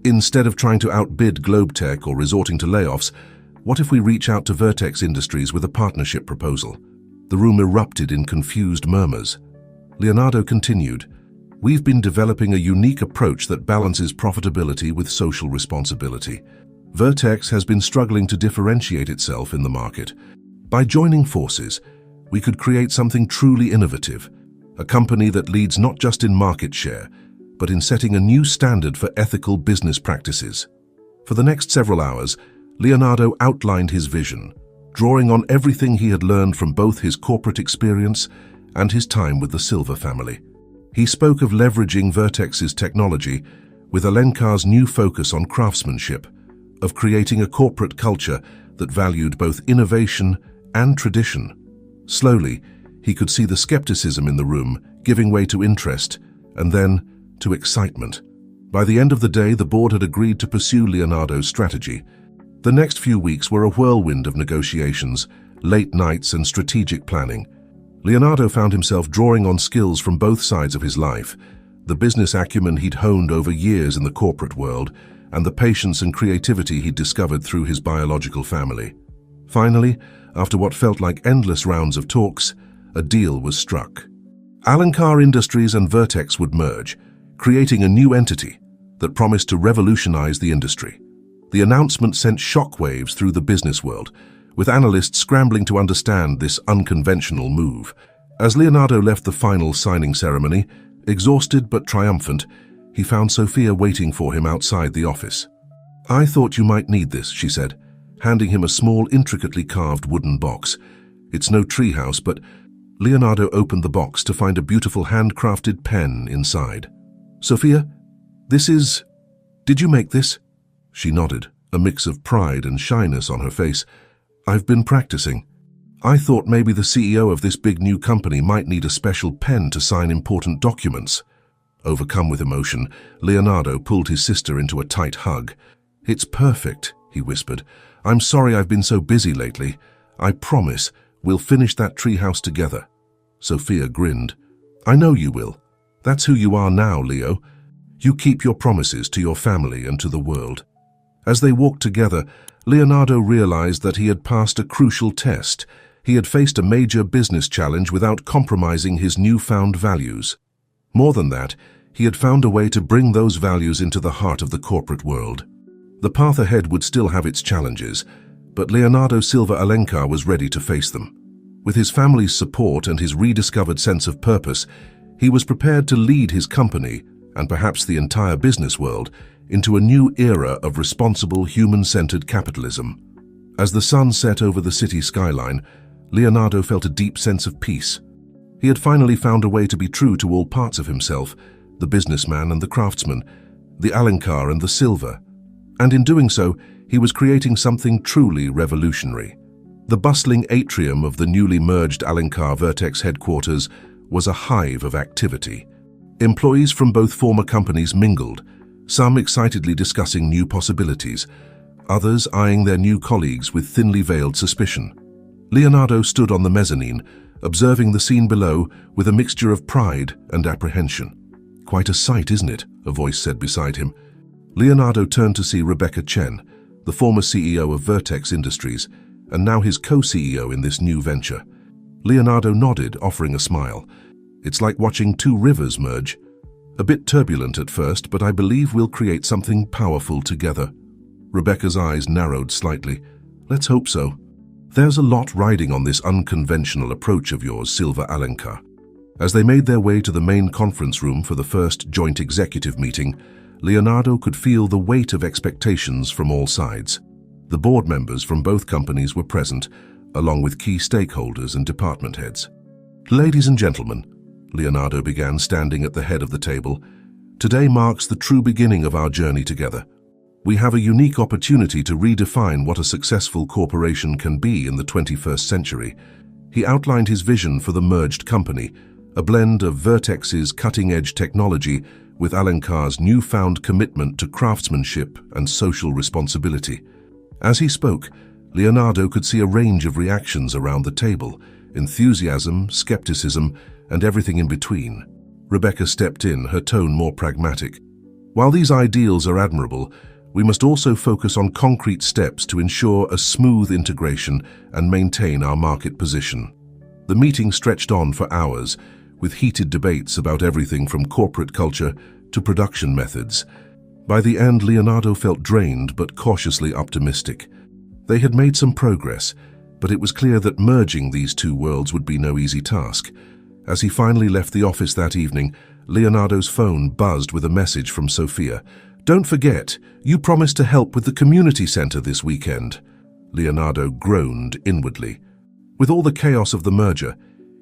Instead of trying to outbid Globetech or resorting to layoffs, what if we reach out to Vertex Industries with a partnership proposal?" The room erupted in confused murmurs. Leonardo continued, "We've been developing a unique approach that balances profitability with social responsibility. Vertex has been struggling to differentiate itself in the market. By joining forces, we could create something truly innovative, a company that leads not just in market share, but in setting a new standard for ethical business practices." For the next several hours, Leonardo outlined his vision, drawing on everything he had learned from both his corporate experience and his time with the Silva family. He spoke of leveraging Vertex's technology with Alencar's new focus on craftsmanship, of creating a corporate culture that valued both innovation and tradition. Slowly, he could see the skepticism in the room giving way to interest, and then to excitement. By the end of the day, the board had agreed to pursue Leonardo's strategy. The next few weeks were a whirlwind of negotiations, late nights, and strategic planning. Leonardo found himself drawing on skills from both sides of his life, the business acumen he'd honed over years in the corporate world, and the patience and creativity he'd discovered through his biological family. Finally, after what felt like endless rounds of talks, a deal was struck. Alencar Industries and Vertex would merge, creating a new entity that promised to revolutionize the industry. The announcement sent shockwaves through the business world, with analysts scrambling to understand this unconventional move. As Leonardo left the final signing ceremony, exhausted but triumphant, he found Sophia waiting for him outside the office. "I thought you might need this," she said, handing him a small, intricately carved wooden box. "It's no treehouse, but..." Leonardo opened the box to find a beautiful handcrafted pen inside. "Sophia, this is... Did you make this?" She nodded, a mix of pride and shyness on her face. "I've been practicing. I thought maybe the CEO of this big new company might need a special pen to sign important documents." Overcome with emotion, Leonardo pulled his sister into a tight hug. "It's perfect," he whispered. "I'm sorry I've been so busy lately. I promise we'll finish that treehouse together." Sophia grinned. "I know you will. That's who you are now, Leo. You keep your promises to your family and to the world." As they walked together, Leonardo realized that he had passed a crucial test. He had faced a major business challenge without compromising his newfound values. More than that, he had found a way to bring those values into the heart of the corporate world. The path ahead would still have its challenges, but Leonardo Silva Alencar was ready to face them. With his family's support and his rediscovered sense of purpose, he was prepared to lead his company, and perhaps the entire business world, into a new era of responsible, human-centered capitalism. As the sun set over the city skyline, Leonardo felt a deep sense of peace. He had finally found a way to be true to all parts of himself, the businessman and the craftsman, the Alencar and the Silva. And in doing so, he was creating something truly revolutionary. The bustling atrium of the newly merged Alencar Vertex headquarters was a hive of activity. Employees from both former companies mingled, some excitedly discussing new possibilities, others eyeing their new colleagues with thinly veiled suspicion. Leonardo stood on the mezzanine, observing the scene below with a mixture of pride and apprehension. "Quite a sight, isn't it?" a voice said beside him. Leonardo turned to see Rebecca Chen, the former CEO of Vertex Industries, and now his co-CEO in this new venture. Leonardo nodded, offering a smile. "It's like watching two rivers merge. A bit turbulent at first, but I believe we'll create something powerful together." Rebecca's eyes narrowed slightly. "Let's hope so. There's a lot riding on this unconventional approach of yours, Silva Alencar." As they made their way to the main conference room for the first joint executive meeting, Leonardo could feel the weight of expectations from all sides. The board members from both companies were present, along with key stakeholders and department heads. "Ladies and gentlemen," Leonardo began, standing at the head of the table, "today marks the true beginning of our journey together. We have a unique opportunity to redefine what a successful corporation can be in the 21st century." He outlined his vision for the merged company, a blend of Vertex's cutting-edge technology with Alencar's newfound commitment to craftsmanship and social responsibility. As he spoke, Leonardo could see a range of reactions around the table: enthusiasm, skepticism, and everything in between. Rebecca stepped in, her tone more pragmatic. "While these ideals are admirable, we must also focus on concrete steps to ensure a smooth integration and maintain our market position." The meeting stretched on for hours, with heated debates about everything from corporate culture to production methods. By the end, Leonardo felt drained but cautiously optimistic. They had made some progress, but it was clear that merging these two worlds would be no easy task. As he finally left the office that evening, Leonardo's phone buzzed with a message from Sophia. "Don't forget, you promised to help with the community center this weekend." Leonardo groaned inwardly. With all the chaos of the merger,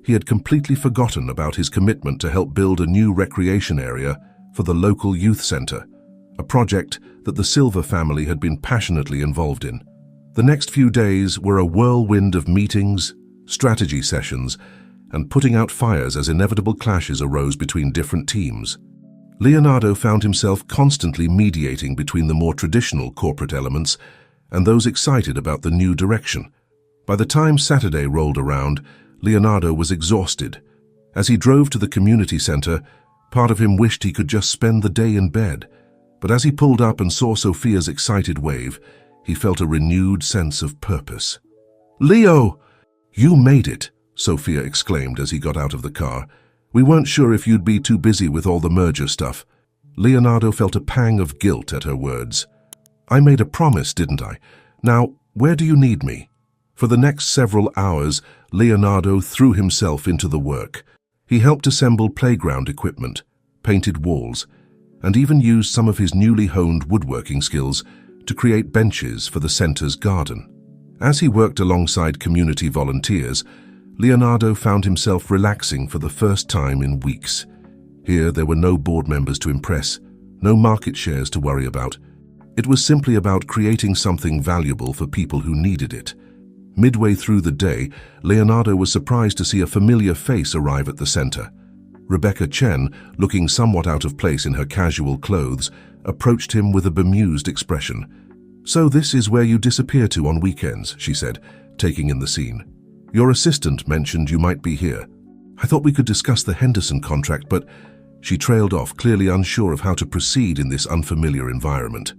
he had completely forgotten about his commitment to help build a new recreation area for the local youth center, a project that the Silva family had been passionately involved in. The next few days were a whirlwind of meetings, strategy sessions, and putting out fires as inevitable clashes arose between different teams. Leonardo found himself constantly mediating between the more traditional corporate elements and those excited about the new direction. By the time Saturday rolled around, Leonardo was exhausted. As he drove to the community center, part of him wished he could just spend the day in bed. But as he pulled up and saw Sophia's excited wave, he felt a renewed sense of purpose. "Leo! You made it!" Sophia exclaimed as he got out of the car. "We weren't sure if you'd be too busy with all the merger stuff." Leonardo felt a pang of guilt at her words. "I made a promise, didn't I? Now, where do you need me?" For the next several hours, Leonardo threw himself into the work. He helped assemble playground equipment, painted walls, and even used some of his newly honed woodworking skills to create benches for the center's garden. As he worked alongside community volunteers, Leonardo found himself relaxing for the first time in weeks. Here, there were no board members to impress, no market shares to worry about. It was simply about creating something valuable for people who needed it. Midway through the day, Leonardo was surprised to see a familiar face arrive at the center. Rebecca Chen, looking somewhat out of place in her casual clothes, approached him with a bemused expression. "So this is where you disappear to on weekends," she said, taking in the scene. "Your assistant mentioned you might be here. I thought we could discuss the Henderson contract, but..." She trailed off, clearly unsure of how to proceed in this unfamiliar environment.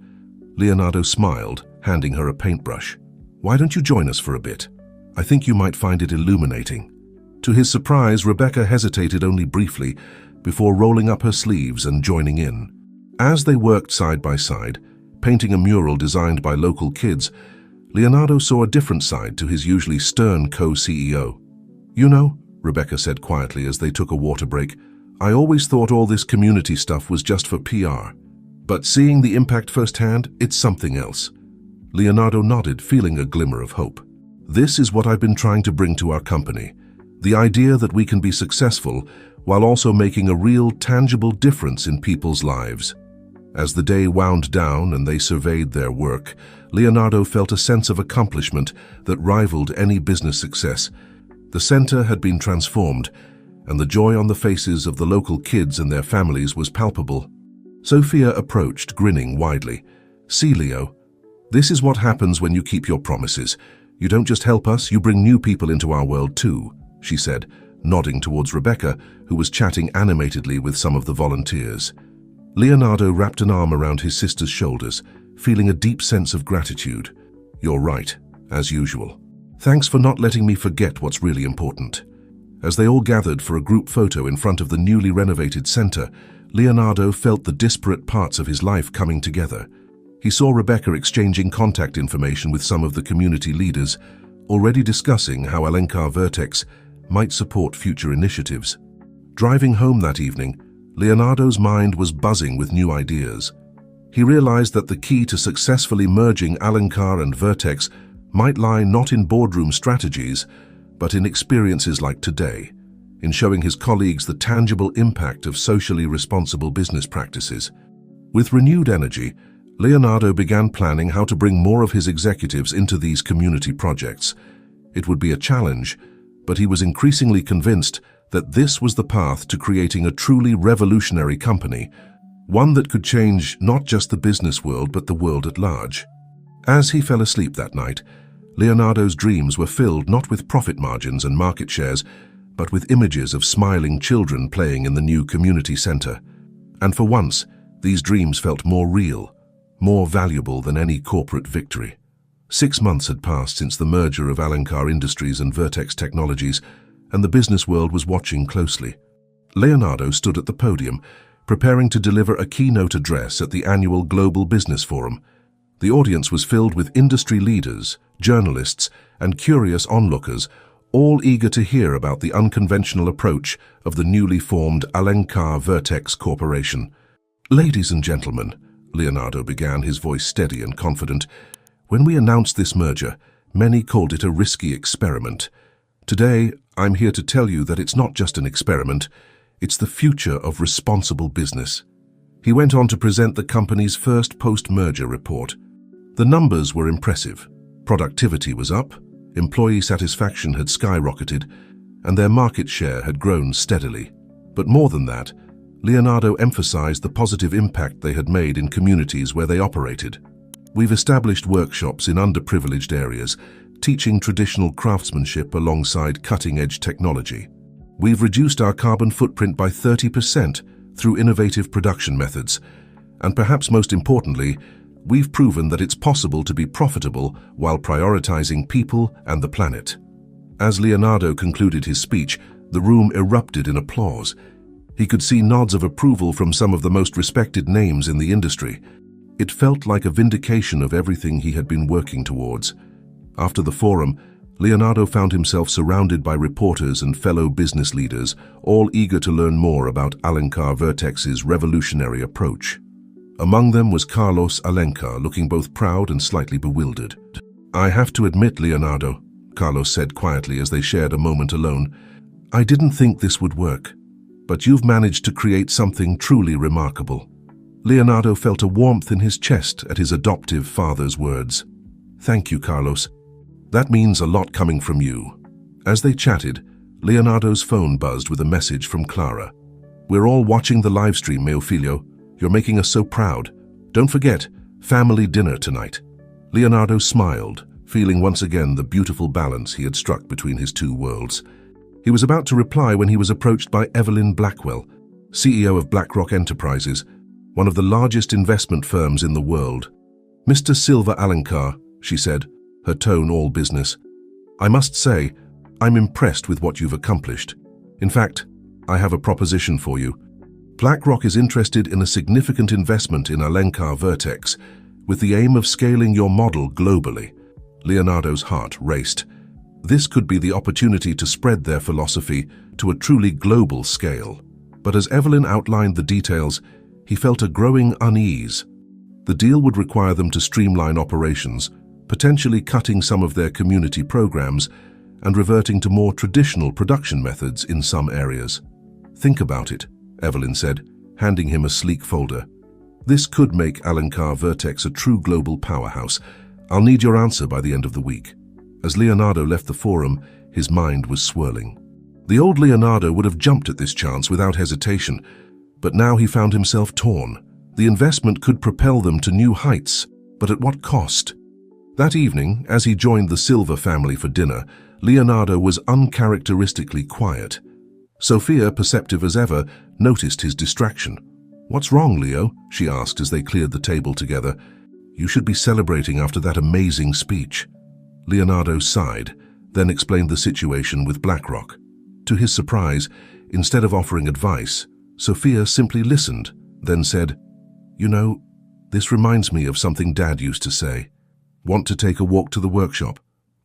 Leonardo smiled, handing her a paintbrush. "Why don't you join us for a bit? I think you might find it illuminating." To his surprise, Rebecca hesitated only briefly before rolling up her sleeves and joining in. As they worked side by side, painting a mural designed by local kids, Leonardo saw a different side to his usually stern co-CEO. "You know," Rebecca said quietly as they took a water break, "I always thought all this community stuff was just for PR. But seeing the impact firsthand, it's something else." Leonardo nodded, feeling a glimmer of hope. "This is what I've been trying to bring to our company. The idea that we can be successful while also making a real, tangible difference in people's lives." As the day wound down and they surveyed their work, Leonardo felt a sense of accomplishment that rivaled any business success. The center had been transformed, and the joy on the faces of the local kids and their families was palpable. Sophia approached, grinning widely. "See, Leo, this is what happens when you keep your promises. You don't just help us, you bring new people into our world too," she said, nodding towards Rebecca, who was chatting animatedly with some of the volunteers. Leonardo wrapped an arm around his sister's shoulders, feeling a deep sense of gratitude. "You're right, as usual. Thanks for not letting me forget what's really important." As they all gathered for a group photo in front of the newly renovated center, Leonardo felt the disparate parts of his life coming together. He saw Rebecca exchanging contact information with some of the community leaders, already discussing how Alencar Vertex might support future initiatives. Driving home that evening, Leonardo's mind was buzzing with new ideas. He realized that the key to successfully merging Alencar and Vertex might lie not in boardroom strategies, but in experiences like today, in showing his colleagues the tangible impact of socially responsible business practices. With renewed energy, Leonardo began planning how to bring more of his executives into these community projects. It would be a challenge, but he was increasingly convinced that this was the path to creating a truly revolutionary company, one that could change not just the business world but the world at large. As he fell asleep that night, Leonardo's dreams were filled not with profit margins and market shares, but with images of smiling children playing in the new community center. And for once, these dreams felt more real, more valuable than any corporate victory. 6 months had passed since the merger of Alencar Industries and Vertex Technologies, and the business world was watching closely. Leonardo stood at the podium, preparing to deliver a keynote address at the annual Global Business Forum. The audience was filled with industry leaders, journalists, and curious onlookers, all eager to hear about the unconventional approach of the newly formed Alencar Vertex Corporation. "Ladies and gentlemen," Leonardo began, his voice steady and confident, "when we announced this merger, many called it a risky experiment. Today, I'm here to tell you that it's not just an experiment, it's the future of responsible business." He went on to present the company's first post-merger report. The numbers were impressive. Productivity was up, employee satisfaction had skyrocketed, and their market share had grown steadily. But more than that, Leonardo emphasized the positive impact they had made in communities where they operated. "We've established workshops in underprivileged areas, teaching traditional craftsmanship alongside cutting-edge technology. We've reduced our carbon footprint by 30% through innovative production methods. And perhaps most importantly, we've proven that it's possible to be profitable while prioritizing people and the planet." As Leonardo concluded his speech, the room erupted in applause. He could see nods of approval from some of the most respected names in the industry. It felt like a vindication of everything he had been working towards. After the forum, Leonardo found himself surrounded by reporters and fellow business leaders, all eager to learn more about Alencar Vertex's revolutionary approach. Among them was Carlos Alencar, looking both proud and slightly bewildered. "I have to admit, Leonardo," Carlos said quietly as they shared a moment alone, "I didn't think this would work, but you've managed to create something truly remarkable." Leonardo felt a warmth in his chest at his adoptive father's words. "Thank you, Carlos. That means a lot coming from you." As they chatted, Leonardo's phone buzzed with a message from Clara. "We're all watching the live stream, mio figlio. You're making us so proud. Don't forget, family dinner tonight." Leonardo smiled, feeling once again the beautiful balance he had struck between his two worlds. He was about to reply when he was approached by Evelyn Blackwell, CEO of BlackRock Enterprises, one of the largest investment firms in the world. "Mr. Silva Alencar," she said, her tone all business, "I must say, I'm impressed with what you've accomplished. In fact, I have a proposition for you. BlackRock is interested in a significant investment in Alencar Vertex, with the aim of scaling your model globally." Leonardo's heart raced. This could be the opportunity to spread their philosophy to a truly global scale. But as Evelyn outlined the details, he felt a growing unease. The deal would require them to streamline operations, potentially cutting some of their community programs and reverting to more traditional production methods in some areas. "Think about it," Evelyn said, handing him a sleek folder. "This could make Alencar Vertex a true global powerhouse. I'll need your answer by the end of the week." As Leonardo left the forum, his mind was swirling. The old Leonardo would have jumped at this chance without hesitation, but now he found himself torn. The investment could propel them to new heights, but at what cost? That evening, as he joined the Silva family for dinner, Leonardo was uncharacteristically quiet. Sophia, perceptive as ever, noticed his distraction. "What's wrong, Leo?" she asked as they cleared the table together. "You should be celebrating after that amazing speech." Leonardo sighed, then explained the situation with BlackRock. To his surprise, instead of offering advice, Sophia simply listened, then said, "You know, this reminds me of something Dad used to say. Want to take a walk to the workshop?"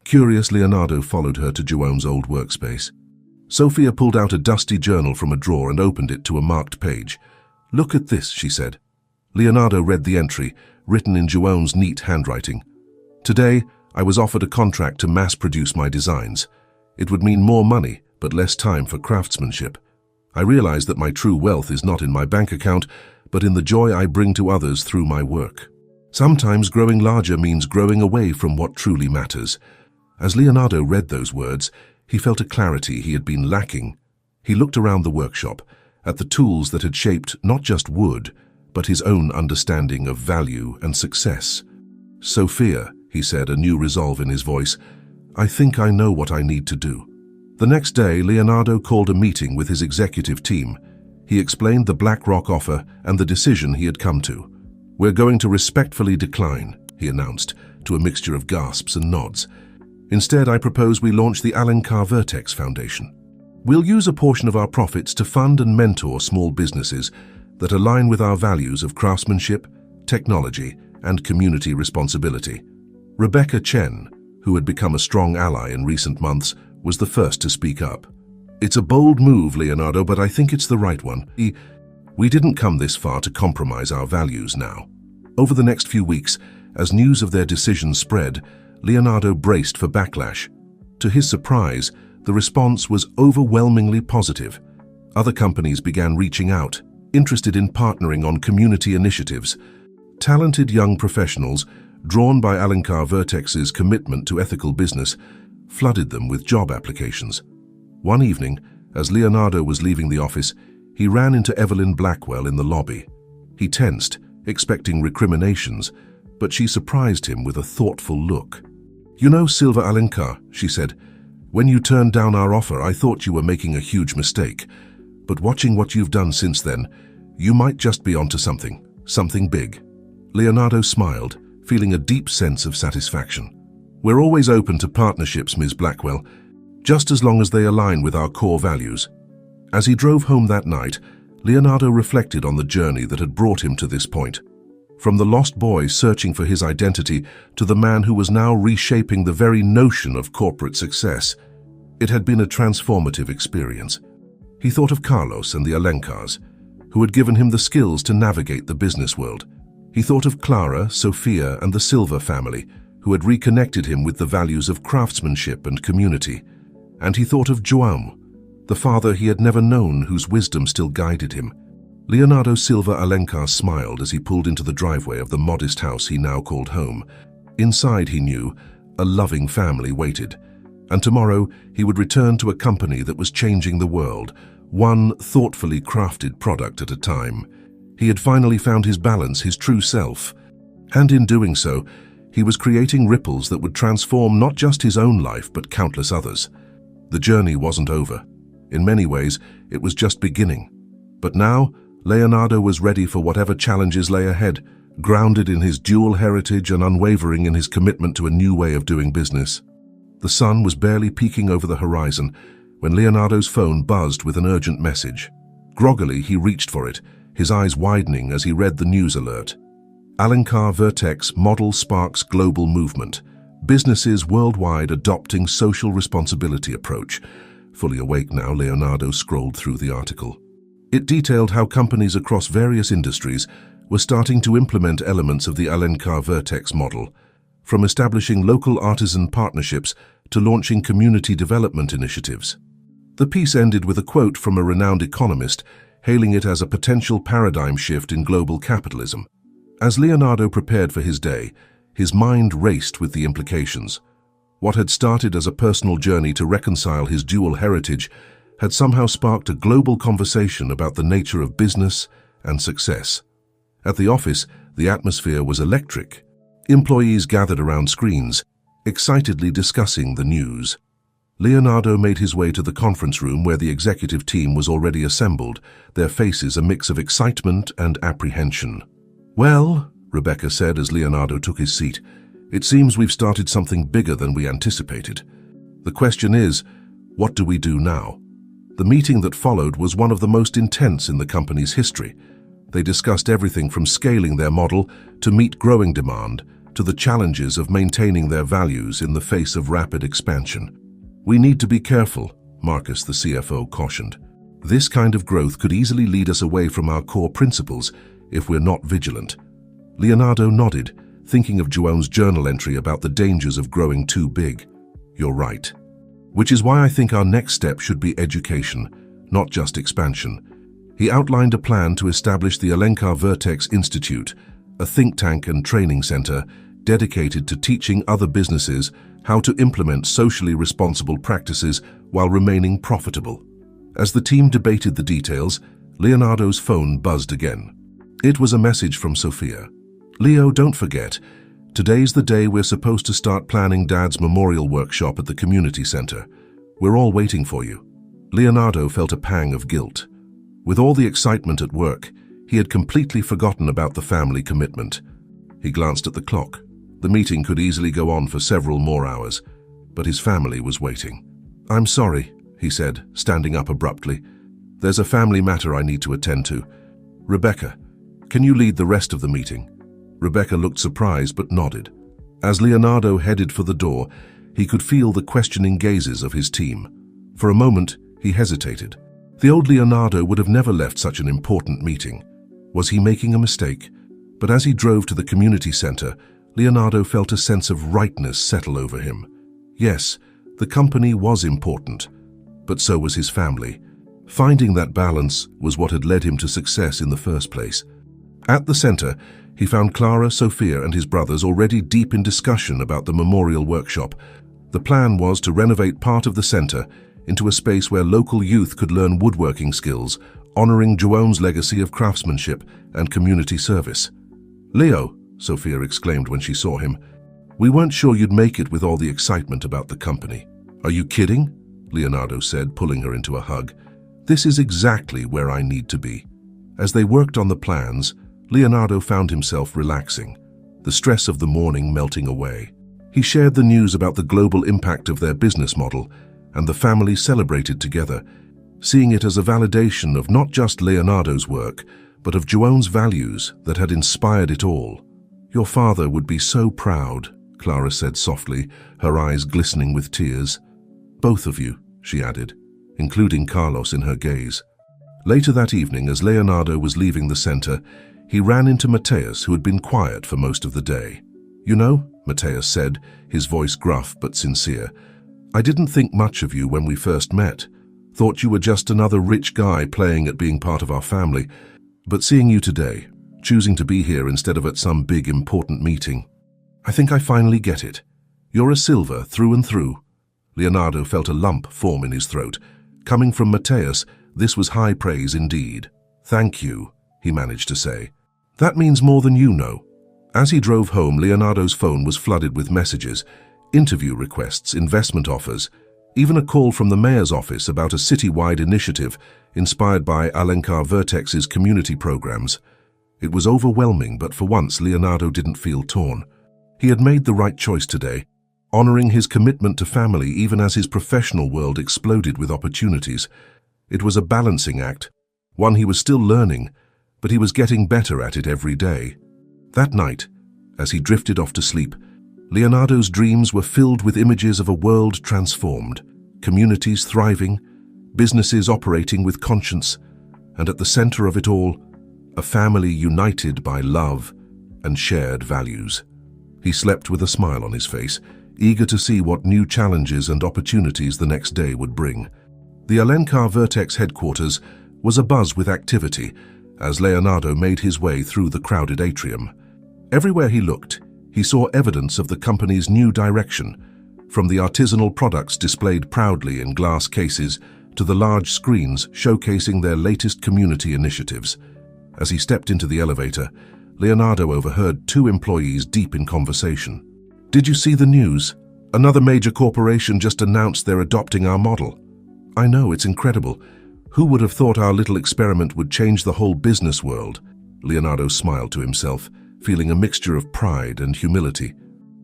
Curious, Leonardo followed her to Joanne's old workspace. Sophia pulled out a dusty journal from a drawer and opened it to a marked page. "Look at this," she said. Leonardo read the entry, written in Joanne's neat handwriting. "Today, I was offered a contract to mass-produce my designs. It would mean more money, but less time for craftsmanship. I realize that my true wealth is not in my bank account, but in the joy I bring to others through my work. Sometimes growing larger means growing away from what truly matters." As Leonardo read those words, he felt a clarity he had been lacking. He looked around the workshop, at the tools that had shaped not just wood, but his own understanding of value and success. "Sophia," he said, a new resolve in his voice, "I think I know what I need to do." The next day, Leonardo called a meeting with his executive team. He explained the BlackRock offer and the decision he had come to. "We're going to respectfully decline," he announced, to a mixture of gasps and nods. "Instead, I propose we launch the Alencar Vertex Foundation. We'll use a portion of our profits to fund and mentor small businesses that align with our values of craftsmanship, technology, and community responsibility." Rebecca Chen, who had become a strong ally in recent months, was the first to speak up. "It's a bold move, Leonardo, but I think it's the right one. We didn't come this far to compromise our values now." Over the next few weeks, as news of their decision spread, Leonardo braced for backlash. To his surprise, the response was overwhelmingly positive. Other companies began reaching out, interested in partnering on community initiatives. Talented young professionals, drawn by Alencar Vertex's commitment to ethical business, flooded them with job applications. One evening, as Leonardo was leaving the office, he ran into Evelyn Blackwell in the lobby. He tensed, expecting recriminations, but she surprised him with a thoughtful look. "You know, Silva Alencar," she said, "when you turned down our offer, I thought you were making a huge mistake. But watching what you've done since then, you might just be onto something big." Leonardo smiled, feeling a deep sense of satisfaction. "We're always open to partnerships, Ms. Blackwell, just as long as they align with our core values." As he drove home that night, Leonardo reflected on the journey that had brought him to this point. From the lost boy searching for his identity to the man who was now reshaping the very notion of corporate success, it had been a transformative experience. He thought of Carlos and the Alencars, who had given him the skills to navigate the business world. He thought of Clara, Sofia, and the Silva family, who had reconnected him with the values of craftsmanship and community. And he thought of João, the father he had never known whose wisdom still guided him. Leonardo Silva Alencar smiled as he pulled into the driveway of the modest house he now called home. Inside, he knew, a loving family waited. And tomorrow he would return to a company that was changing the world, one thoughtfully crafted product at a time. He had finally found his balance, his true self. And in doing so, he was creating ripples that would transform not just his own life but countless others. The journey wasn't over. In many ways, it was just beginning. But now, Leonardo was ready for whatever challenges lay ahead, grounded in his dual heritage and unwavering in his commitment to a new way of doing business. The sun was barely peeking over the horizon when Leonardo's phone buzzed with an urgent message. Groggily, he reached for it, his eyes widening as he read the news alert. Alencar Vertex Model Sparks Global Movement. Businesses worldwide adopting social responsibility approach. Fully awake now, Leonardo scrolled through the article. It detailed how companies across various industries were starting to implement elements of the Alencar Vertex model, from establishing local artisan partnerships to launching community development initiatives. The piece ended with a quote from a renowned economist, hailing it as a potential paradigm shift in global capitalism. As Leonardo prepared for his day, his mind raced with the implications. What had started as a personal journey to reconcile his dual heritage had somehow sparked a global conversation about the nature of business and success. At the office, the atmosphere was electric. Employees gathered around screens, excitedly discussing the news. Leonardo made his way to the conference room where the executive team was already assembled, their faces a mix of excitement and apprehension. "Well," Rebecca said as Leonardo took his seat, "it seems we've started something bigger than we anticipated. The question is, what do we do now?" The meeting that followed was one of the most intense in the company's history. They discussed everything from scaling their model to meet growing demand, to the challenges of maintaining their values in the face of rapid expansion. "We need to be careful," Marcus, the CFO, cautioned. "This kind of growth could easily lead us away from our core principles if we're not vigilant." Leonardo nodded, thinking of João's journal entry about the dangers of growing too big. "You're right. Which is why I think our next step should be education, not just expansion." He outlined a plan to establish the Alencar Vertex Institute, a think tank and training center dedicated to teaching other businesses how to implement socially responsible practices while remaining profitable. As the team debated the details, Leonardo's phone buzzed again. It was a message from Sofia. "Leo, don't forget, today's the day we're supposed to start planning Dad's memorial workshop at the community center. We're all waiting for you." Leonardo felt a pang of guilt. With all the excitement at work, he had completely forgotten about the family commitment. He glanced at the clock. The meeting could easily go on for several more hours, but his family was waiting. "I'm sorry," he said, standing up abruptly. "There's a family matter I need to attend to. Rebecca, can you lead the rest of the meeting?" Rebecca looked surprised but nodded. As Leonardo headed for the door, he could feel the questioning gazes of his team. For a moment, he hesitated. The old Leonardo would have never left such an important meeting. Was he making a mistake? But as he drove to the community center, Leonardo felt a sense of rightness settle over him. Yes, the company was important, but so was his family. Finding that balance was what had led him to success in the first place. At the center, he found Clara, Sofia, and his brothers already deep in discussion about the memorial workshop. The plan was to renovate part of the center into a space where local youth could learn woodworking skills, honoring João's legacy of craftsmanship and community service. "Leo," Sofia exclaimed when she saw him, "we weren't sure you'd make it with all the excitement about the company." "Are you kidding?" Leonardo said, pulling her into a hug. "This is exactly where I need to be." As they worked on the plans, Leonardo found himself relaxing, the stress of the morning melting away. He shared the news about the global impact of their business model, and the family celebrated together, seeing it as a validation of not just Leonardo's work, but of Joan's values that had inspired it all. "Your father would be so proud," Clara said softly, her eyes glistening with tears. "Both of you," she added, including Carlos in her gaze. Later that evening, as Leonardo was leaving the center, he ran into Mateus, who had been quiet for most of the day. "You know," Mateus said, his voice gruff but sincere, "I didn't think much of you when we first met. Thought you were just another rich guy playing at being part of our family. But seeing you today, choosing to be here instead of at some big important meeting, I think I finally get it. You're a Silver through and through." Leonardo felt a lump form in his throat. Coming from Mateus, this was high praise indeed. "Thank you," he managed to say. "That means more than you know." As he drove home, Leonardo's phone was flooded with messages, interview requests, investment offers, even a call from the mayor's office about a city-wide initiative inspired by Alencar Vertex's community programs. It was overwhelming, but for once Leonardo didn't feel torn. He had made the right choice today, honoring his commitment to family even as his professional world exploded with opportunities. It was a balancing act, one he was still learning, but he was getting better at it every day. That night, as he drifted off to sleep, Leonardo's dreams were filled with images of a world transformed, communities thriving, businesses operating with conscience, and at the center of it all, a family united by love and shared values. He slept with a smile on his face, eager to see what new challenges and opportunities the next day would bring. The Alencar Vertex headquarters was abuzz with activity as Leonardo made his way through the crowded atrium. Everywhere he looked, he saw evidence of the company's new direction, from the artisanal products displayed proudly in glass cases to the large screens showcasing their latest community initiatives. As he stepped into the elevator, Leonardo overheard two employees deep in conversation. "Did you see the news? Another major corporation just announced they're adopting our model." "I know, it's incredible. Who would have thought our little experiment would change the whole business world?" Leonardo smiled to himself, feeling a mixture of pride and humility.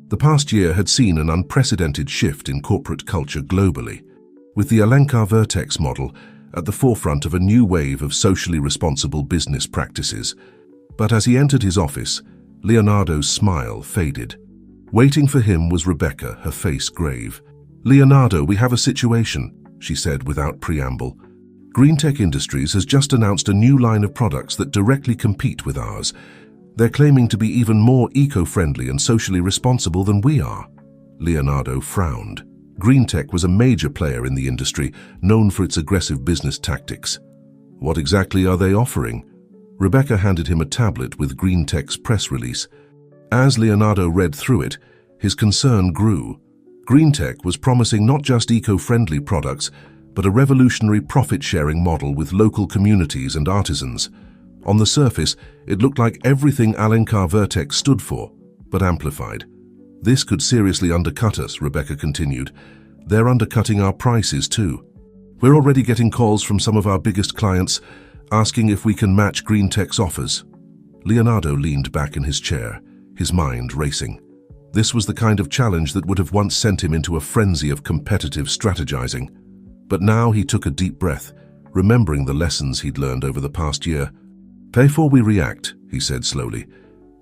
The past year had seen an unprecedented shift in corporate culture globally, with the Alencar Vertex model at the forefront of a new wave of socially responsible business practices. But as he entered his office, Leonardo's smile faded. Waiting for him was Rebecca, her face grave. "Leonardo, we have a situation," she said without preamble. "Greentech Industries has just announced a new line of products that directly compete with ours. They're claiming to be even more eco-friendly and socially responsible than we are." Leonardo frowned. Greentech was a major player in the industry, known for its aggressive business tactics. "What exactly are they offering?" Rebecca handed him a tablet with Greentech's press release. As Leonardo read through it, his concern grew. Greentech was promising not just eco-friendly products, but a revolutionary profit-sharing model with local communities and artisans. On the surface, it looked like everything Alencar Vertex stood for, but amplified. "This could seriously undercut us," Rebecca continued. "They're undercutting our prices too. We're already getting calls from some of our biggest clients asking if we can match Greentech's offers." Leonardo leaned back in his chair, his mind racing. This was the kind of challenge that would have once sent him into a frenzy of competitive strategizing. But now he took a deep breath, remembering the lessons he'd learned over the past year. "Before we react," he said slowly,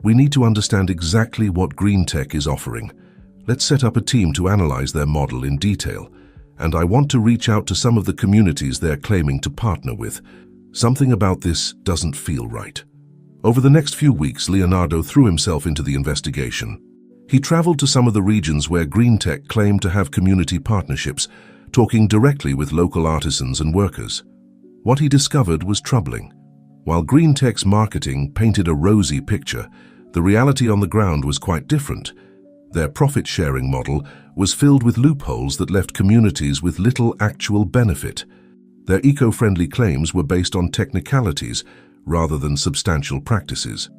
"we need to understand exactly what Greentech is offering. Let's set up a team to analyze their model in detail, and I want to reach out to some of the communities they're claiming to partner with. Something about this doesn't feel right." Over the next few weeks, Leonardo threw himself into the investigation. He traveled to some of the regions where Greentech claimed to have community partnerships, talking directly with local artisans and workers. What he discovered was troubling. While Greentech's marketing painted a rosy picture, the reality on the ground was quite different. Their profit-sharing model was filled with loopholes that left communities with little actual benefit. Their eco-friendly claims were based on technicalities rather than substantial practices.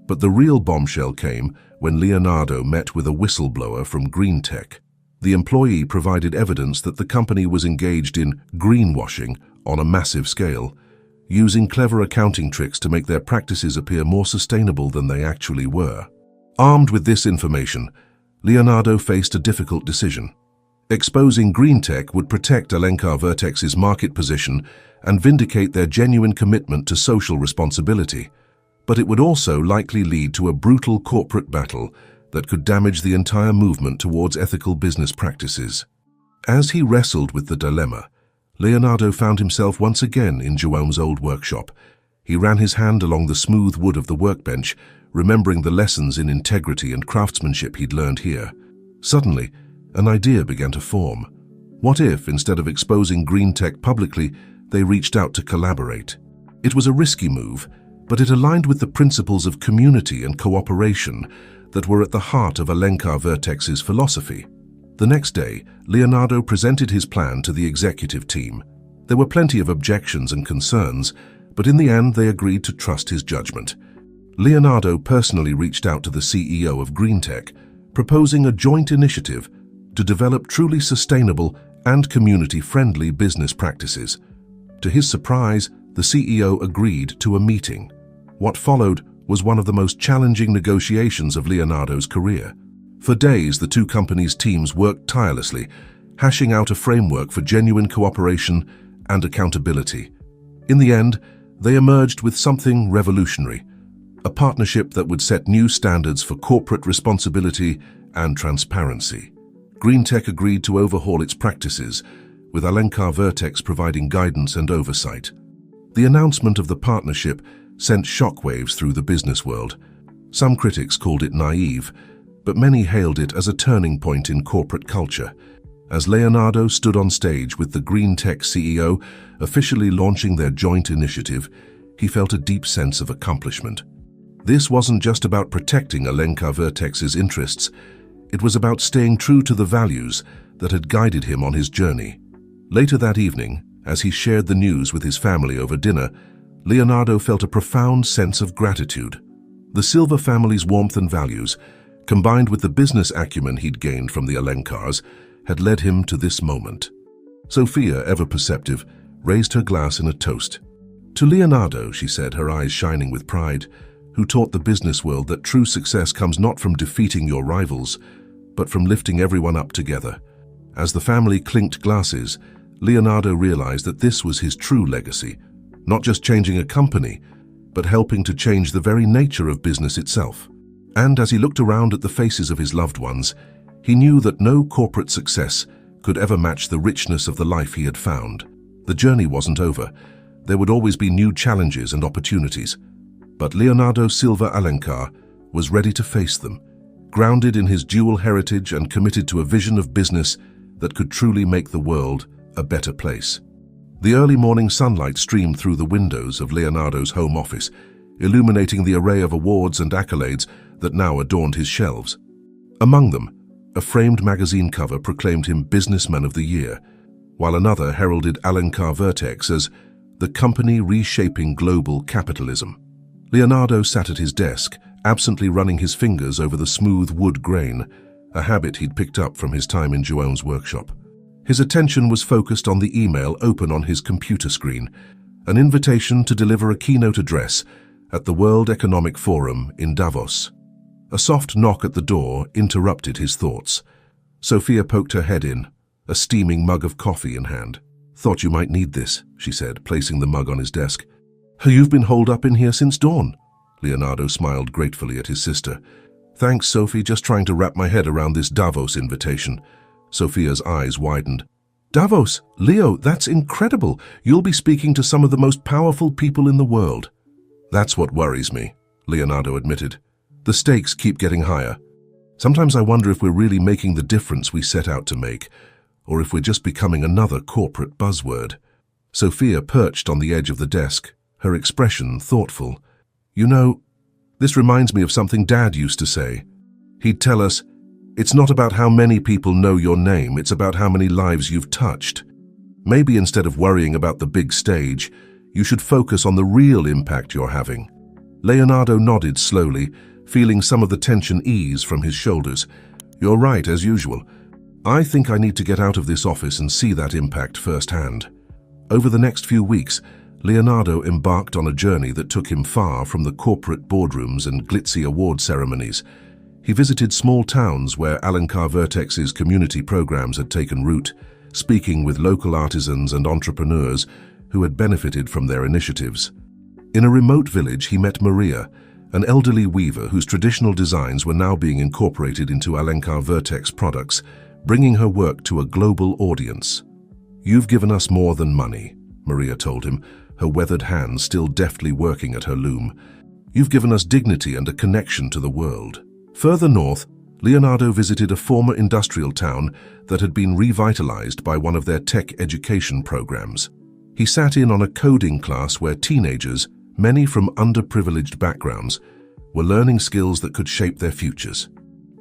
But the real bombshell came when Leonardo met with a whistleblower from Greentech. The employee provided evidence that the company was engaged in greenwashing on a massive scale, using clever accounting tricks to make their practices appear more sustainable than they actually were. Armed with this information, Leonardo faced a difficult decision. Exposing Greentech would protect Alencar Vertex's market position and vindicate their genuine commitment to social responsibility. But it would also likely lead to a brutal corporate battle that could damage the entire movement towards ethical business practices. As he wrestled with the dilemma, Leonardo found himself once again in João's old workshop. He ran his hand along the smooth wood of the workbench, remembering the lessons in integrity and craftsmanship he'd learned here. Suddenly, an idea began to form. What if, instead of exposing green tech publicly, they reached out to collaborate? It was a risky move, but it aligned with the principles of community and cooperation that were at the heart of Alencar Vertex's philosophy. The next day, Leonardo presented his plan to the executive team. There were plenty of objections and concerns, but in the end they agreed to trust his judgment. Leonardo personally reached out to the CEO of GreenTech, proposing a joint initiative to develop truly sustainable and community-friendly business practices. To his surprise, the CEO agreed to a meeting. What followed was one of the most challenging negotiations of Leonardo's career. For days, the two companies' teams worked tirelessly, hashing out a framework for genuine cooperation and accountability. In the end, they emerged with something revolutionary, a partnership that would set new standards for corporate responsibility and transparency. GreenTech agreed to overhaul its practices, with Alencar Vertex providing guidance and oversight. The announcement of the partnership sent shockwaves through the business world. Some critics called it naive, but many hailed it as a turning point in corporate culture. As Leonardo stood on stage with the GreenTech CEO officially launching their joint initiative, he felt a deep sense of accomplishment. This wasn't just about protecting Alencar Vertex's interests, it was about staying true to the values that had guided him on his journey. Later that evening, as he shared the news with his family over dinner, Leonardo felt a profound sense of gratitude. The Silva family's warmth and values, combined with the business acumen he'd gained from the Alencars, had led him to this moment. Sophia, ever perceptive, raised her glass in a toast. To Leonardo, she said, her eyes shining with pride, who taught the business world that true success comes not from defeating your rivals, but from lifting everyone up together. As the family clinked glasses, Leonardo realized that this was his true legacy, not just changing a company, but helping to change the very nature of business itself. And as he looked around at the faces of his loved ones, he knew that no corporate success could ever match the richness of the life he had found. The journey wasn't over. There would always be new challenges and opportunities. But Leonardo Silva Alencar was ready to face them, grounded in his dual heritage and committed to a vision of business that could truly make the world a better place. The early morning sunlight streamed through the windows of Leonardo's home office, illuminating the array of awards and accolades that now adorned his shelves. Among them, a framed magazine cover proclaimed him Businessman of the Year, while another heralded Alencar Vertex as the company reshaping global capitalism. Leonardo sat at his desk, absently running his fingers over the smooth wood grain, a habit he'd picked up from his time in João's workshop. His attention was focused on the email open on his computer screen, an invitation to deliver a keynote address at the World Economic Forum in Davos. A soft knock at the door interrupted his thoughts. Sophia poked her head in, a steaming mug of coffee in hand. "Thought you might need this," she said, placing the mug on his desk. "You've been holed up in here since dawn." Leonardo smiled gratefully at his sister. "Thanks, Sophie, just trying to wrap my head around this Davos invitation." Sophia's eyes widened. "Davos? Leo, that's incredible. You'll be speaking to some of the most powerful people in the world." "That's what worries me," Leonardo admitted. "The stakes keep getting higher. Sometimes I wonder if we're really making the difference we set out to make, or if we're just becoming another corporate buzzword." Sophia perched on the edge of the desk, her expression thoughtful. "You know, this reminds me of something Dad used to say. He'd tell us, it's not about how many people know your name, it's about how many lives you've touched. Maybe instead of worrying about the big stage, you should focus on the real impact you're having." Leonardo nodded slowly, feeling some of the tension ease from his shoulders. "You're right, as usual. I think I need to get out of this office and see that impact firsthand." Over the next few weeks, Leonardo embarked on a journey that took him far from the corporate boardrooms and glitzy award ceremonies. He visited small towns where Alencar Vertex's community programs had taken root, speaking with local artisans and entrepreneurs who had benefited from their initiatives. In a remote village, he met Maria, an elderly weaver whose traditional designs were now being incorporated into Alencar Vertex products, bringing her work to a global audience. "You've given us more than money," Maria told him, her weathered hands still deftly working at her loom. "You've given us dignity and a connection to the world." Further north, Leonardo visited a former industrial town that had been revitalized by one of their tech education programs. He sat in on a coding class where teenagers, many from underprivileged backgrounds, were learning skills that could shape their futures.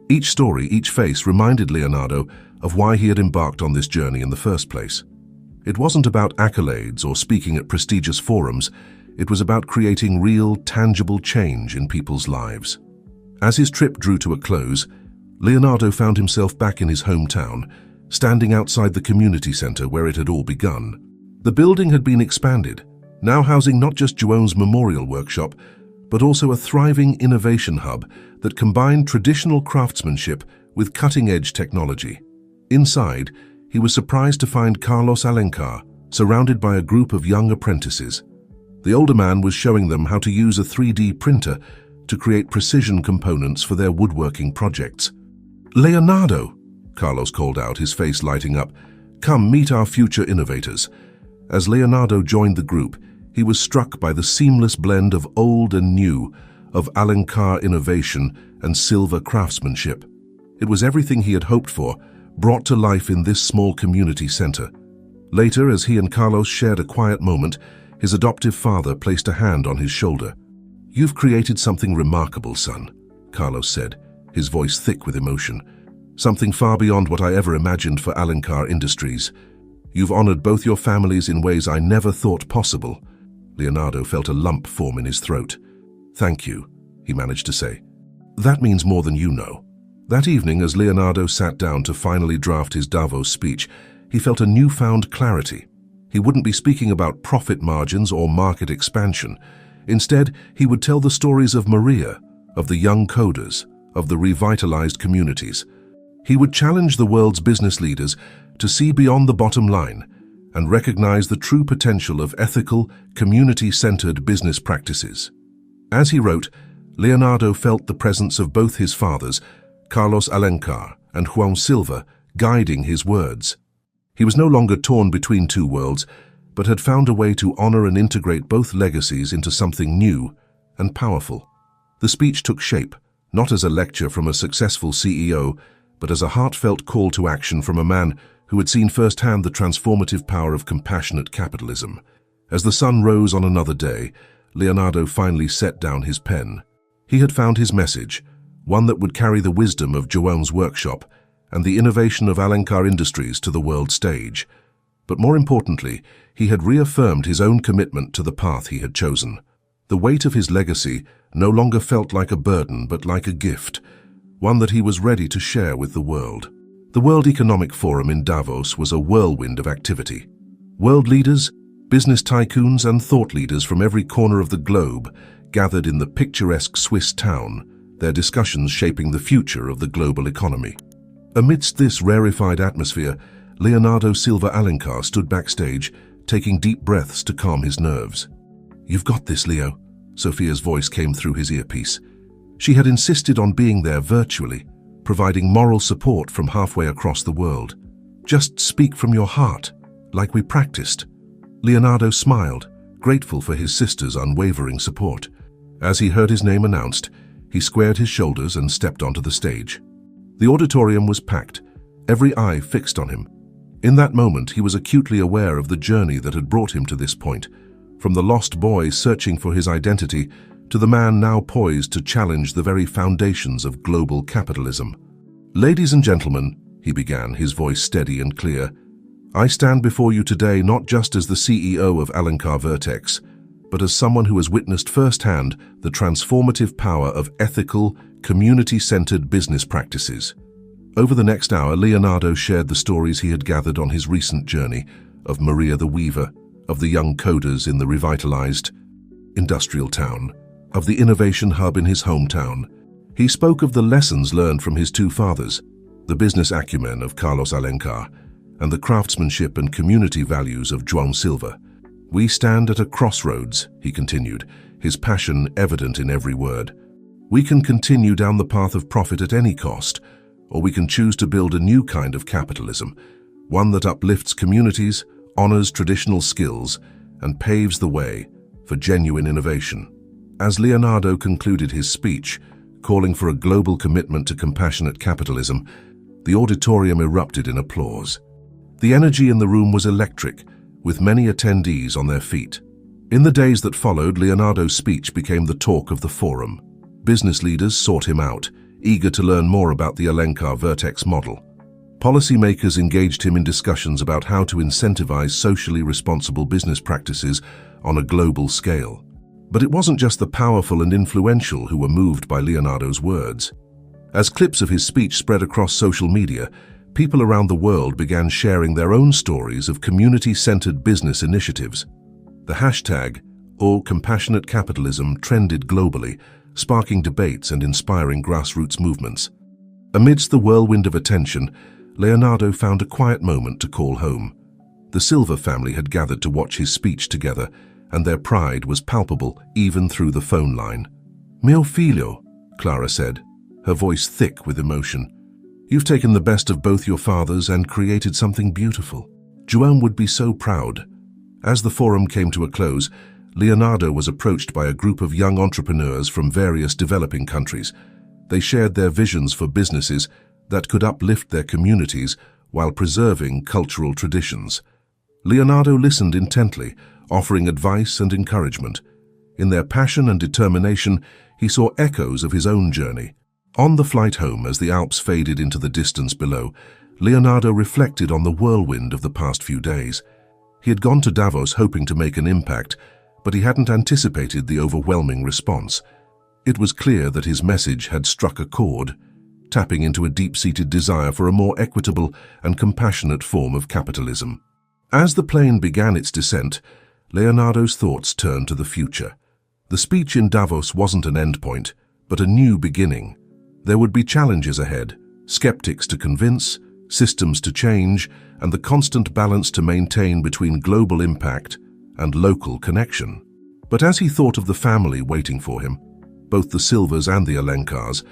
Each story, each face reminded Leonardo of why he had embarked on this journey in the first place. It wasn't about accolades or speaking at prestigious forums. It was about creating real, tangible change in people's lives. As his trip drew to a close, Leonardo found himself back in his hometown, standing outside the community center where it had all begun. The building had been expanded, now housing not just João's memorial workshop, but also a thriving innovation hub that combined traditional craftsmanship with cutting-edge technology. Inside, he was surprised to find Carlos Alencar surrounded by a group of young apprentices. The older man was showing them how to use a 3D printer to create precision components for their woodworking projects. "Leonardo," Carlos called out, his face lighting up, "come meet our future innovators." As Leonardo joined the group, he was struck by the seamless blend of old and new, of Alencar innovation and silver craftsmanship. It was everything he had hoped for, brought to life in this small community center. Later, as he and Carlos shared a quiet moment, his adoptive father placed a hand on his shoulder. "You've created something remarkable, son," Carlos said, his voice thick with emotion. "Something far beyond what I ever imagined for Alencar Industries. You've honored both your families in ways I never thought possible." Leonardo felt a lump form in his throat. "Thank you," he managed to say. "That means more than you know." That evening, as Leonardo sat down to finally draft his Davos speech, he felt a newfound clarity. He wouldn't be speaking about profit margins or market expansion. Instead, he would tell the stories of Maria, of the young coders, of the revitalized communities. He would challenge the world's business leaders to see beyond the bottom line and recognize the true potential of ethical, community-centered business practices. As he wrote, Leonardo felt the presence of both his fathers, Carlos Alencar and João Silva, guiding his words. He was no longer torn between two worlds, but had found a way to honor and integrate both legacies into something new and powerful. The speech took shape, not as a lecture from a successful CEO, but as a heartfelt call to action from a man who had seen firsthand the transformative power of compassionate capitalism. As the sun rose on another day, Leonardo finally set down his pen. He had found his message, one that would carry the wisdom of João's workshop and the innovation of Alencar Industries to the world stage. But more importantly, he had reaffirmed his own commitment to the path he had chosen. The weight of his legacy no longer felt like a burden, but like a gift, one that he was ready to share with the world. The World Economic Forum in Davos was a whirlwind of activity. World leaders, business tycoons, and thought leaders from every corner of the globe gathered in the picturesque Swiss town, their discussions shaping the future of the global economy. Amidst this rarefied atmosphere, Leonardo Silva Alencar stood backstage, taking deep breaths to calm his nerves. "You've got this, Leo," Sophia's voice came through his earpiece. She had insisted on being there virtually, providing moral support from halfway across the world. "Just speak from your heart, like we practiced." Leonardo smiled, grateful for his sister's unwavering support. As he heard his name announced, he squared his shoulders and stepped onto the stage. The auditorium was packed, every eye fixed on him. In that moment, he was acutely aware of the journey that had brought him to this point, from the lost boy searching for his identity to the man now poised to challenge the very foundations of global capitalism. "Ladies and gentlemen," he began, his voice steady and clear, "I stand before you today not just as the CEO of Alencar Vertex, but as someone who has witnessed firsthand the transformative power of ethical, community-centered business practices." Over the next hour, Leonardo shared the stories he had gathered on his recent journey of Maria the Weaver, of the young coders in the revitalized industrial town, of the innovation hub in his hometown. He spoke of the lessons learned from his two fathers, the business acumen of Carlos Alencar, and the craftsmanship and community values of João Silva. "We stand at a crossroads," he continued, his passion evident in every word. "We can continue down the path of profit at any cost, or we can choose to build a new kind of capitalism, one that uplifts communities, honors traditional skills, and paves the way for genuine innovation." As Leonardo concluded his speech, calling for a global commitment to compassionate capitalism, the auditorium erupted in applause. The energy in the room was electric, with many attendees on their feet. In the days that followed, Leonardo's speech became the talk of the forum. Business leaders sought him out, eager to learn more about the Alencar Vertex model. Policymakers engaged him in discussions about how to incentivize socially responsible business practices on a global scale. But it wasn't just the powerful and influential who were moved by Leonardo's words. As clips of his speech spread across social media, people around the world began sharing their own stories of community-centered business initiatives. The hashtag #AllCompassionateCapitalism trended globally, sparking debates and inspiring grassroots movements. Amidst the whirlwind of attention, Leonardo found a quiet moment to call home. The Silva family had gathered to watch his speech together, and their pride was palpable even through the phone line. "Mio figlio," Clara said, her voice thick with emotion. "You've taken the best of both your fathers and created something beautiful. João would be so proud." As the forum came to a close, Leonardo was approached by a group of young entrepreneurs from various developing countries. They shared their visions for businesses that could uplift their communities while preserving cultural traditions. Leonardo listened intently, offering advice and encouragement. In their passion and determination, he saw echoes of his own journey. On the flight home, as the Alps faded into the distance below, Leonardo reflected on the whirlwind of the past few days. He had gone to Davos hoping to make an impact, but he hadn't anticipated the overwhelming response. It was clear that his message had struck a chord, tapping into a deep-seated desire for a more equitable and compassionate form of capitalism. As the plane began its descent, Leonardo's thoughts turned to the future. The speech in Davos wasn't an endpoint, but a new beginning. There would be challenges ahead, skeptics to convince, systems to change, and the constant balance to maintain between global impact and local connection. But as he thought of the family waiting for him, both the Silvas and the Alencars,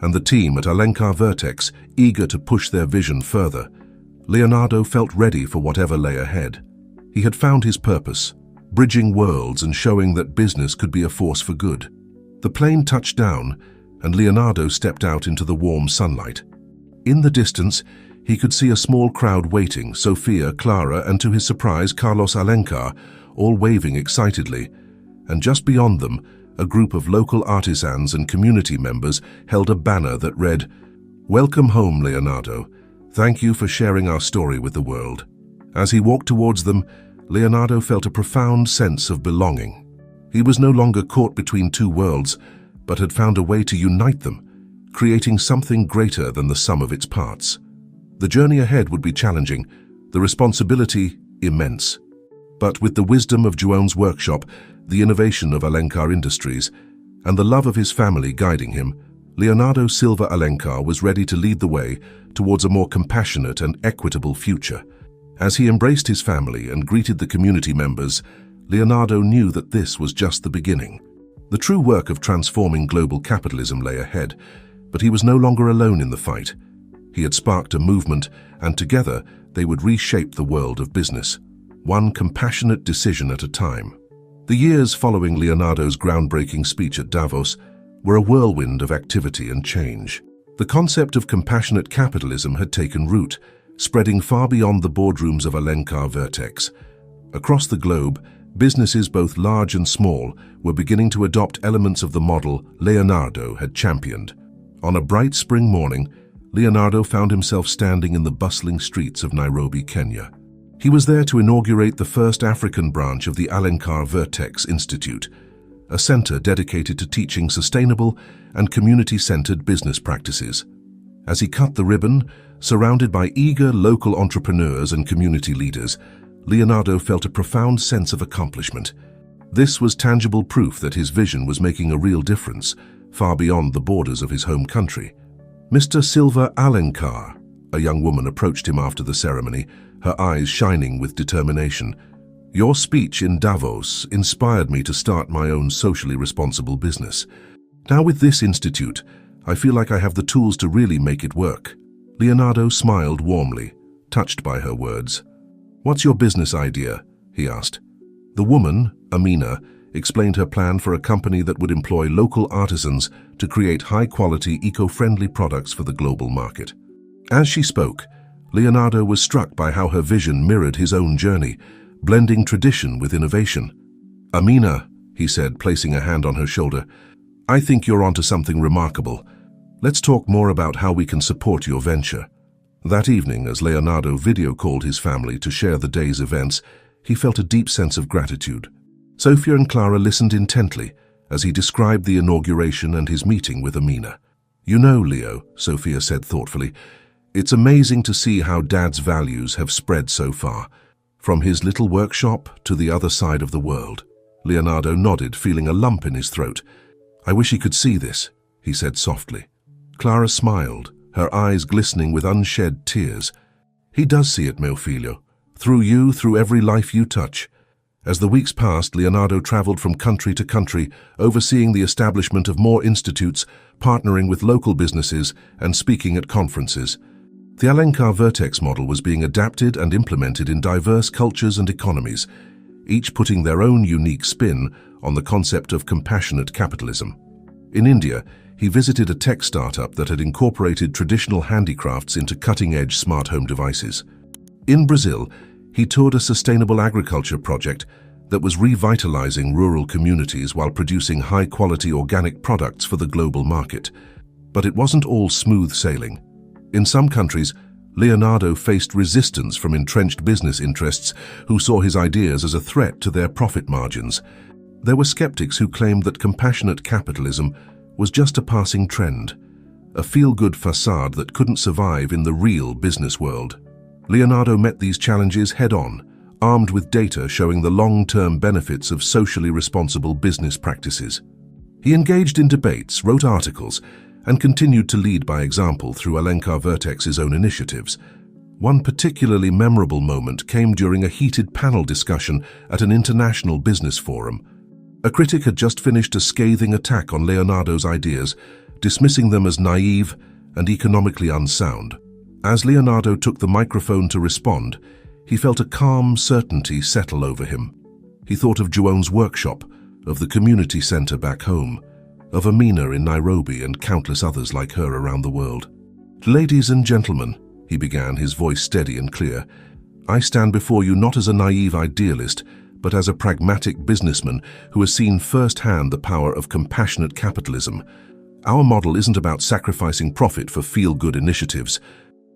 and the team at Alencar Vertex eager to push their vision further, Leonardo felt ready for whatever lay ahead. He had found his purpose, bridging worlds and showing that business could be a force for good. The plane touched down, and Leonardo stepped out into the warm sunlight. In the distance, he could see a small crowd waiting, Sofia, Clara, and to his surprise, Carlos Alencar, all waving excitedly. And just beyond them, a group of local artisans and community members held a banner that read, "Welcome home, Leonardo. Thank you for sharing our story with the world." As he walked towards them, Leonardo felt a profound sense of belonging. He was no longer caught between two worlds, but had found a way to unite them, creating something greater than the sum of its parts. The journey ahead would be challenging, the responsibility immense. But with the wisdom of João's workshop, the innovation of Alencar Industries, and the love of his family guiding him, Leonardo Silva Alencar was ready to lead the way towards a more compassionate and equitable future. As he embraced his family and greeted the community members, Leonardo knew that this was just the beginning. The true work of transforming global capitalism lay ahead, but he was no longer alone in the fight. He had sparked a movement, and together they would reshape the world of business, one compassionate decision at a time. The years following Leonardo's groundbreaking speech at Davos were a whirlwind of activity and change. The concept of compassionate capitalism had taken root, spreading far beyond the boardrooms of Alencar Vertex. Across the globe, businesses both large and small were beginning to adopt elements of the model Leonardo had championed. On a bright spring morning, Leonardo found himself standing in the bustling streets of Nairobi, Kenya. He was there to inaugurate the first African branch of the Alencar Vertex Institute, a center dedicated to teaching sustainable and community-centered business practices. As he cut the ribbon, surrounded by eager local entrepreneurs and community leaders, Leonardo felt a profound sense of accomplishment. This was tangible proof that his vision was making a real difference, far beyond the borders of his home country. Mr. Silva Alencar, a young woman approached him after the ceremony, her eyes shining with determination. Your speech in Davos inspired me to start my own socially responsible business. Now with this institute, I feel like I have the tools to really make it work." Leonardo smiled warmly, touched by her words. "What's your business idea?" he asked. The woman, Amina, explained her plan for a company that would employ local artisans to create high-quality, eco-friendly products for the global market. As she spoke, Leonardo was struck by how her vision mirrored his own journey, blending tradition with innovation. "Amina," he said, placing a hand on her shoulder, "I think you're onto something remarkable. Let's talk more about how we can support your venture." That evening, as Leonardo video-called his family to share the day's events, he felt a deep sense of gratitude. Sofia and Clara listened intently as he described the inauguration and his meeting with Amina. "You know, Leo," Sofia said thoughtfully, "it's amazing to see how Dad's values have spread so far, from his little workshop to the other side of the world." Leonardo nodded, feeling a lump in his throat. "I wish he could see this," he said softly. Clara smiled, her eyes glistening with unshed tears. "He does see it, mio figlio. Through you, through every life you touch." As the weeks passed, Leonardo traveled from country to country, overseeing the establishment of more institutes, partnering with local businesses, and speaking at conferences. The Alencar Vertex model was being adapted and implemented in diverse cultures and economies, each putting their own unique spin on the concept of compassionate capitalism. In India, he visited a tech startup that had incorporated traditional handicrafts into cutting-edge smart home devices. In Brazil, he toured a sustainable agriculture project that was revitalizing rural communities while producing high-quality organic products for the global market. But it wasn't all smooth sailing. In some countries, Leonardo faced resistance from entrenched business interests who saw his ideas as a threat to their profit margins. There were skeptics who claimed that compassionate capitalism was just a passing trend, a feel-good facade that couldn't survive in the real business world. Leonardo met these challenges head-on, armed with data showing the long-term benefits of socially responsible business practices. He engaged in debates, wrote articles, and continued to lead by example through Alencar Vertex's own initiatives. One particularly memorable moment came during a heated panel discussion at an international business forum. A critic had just finished a scathing attack on Leonardo's ideas, dismissing them as naive and economically unsound. As Leonardo took the microphone to respond, he felt a calm certainty settle over him. He thought of Juon's workshop, of the community center back home, of Amina in Nairobi and countless others like her around the world. "Ladies and gentlemen," he began, his voice steady and clear, "I stand before you not as a naive idealist, but as a pragmatic businessman who has seen firsthand the power of compassionate capitalism. Our model isn't about sacrificing profit for feel-good initiatives.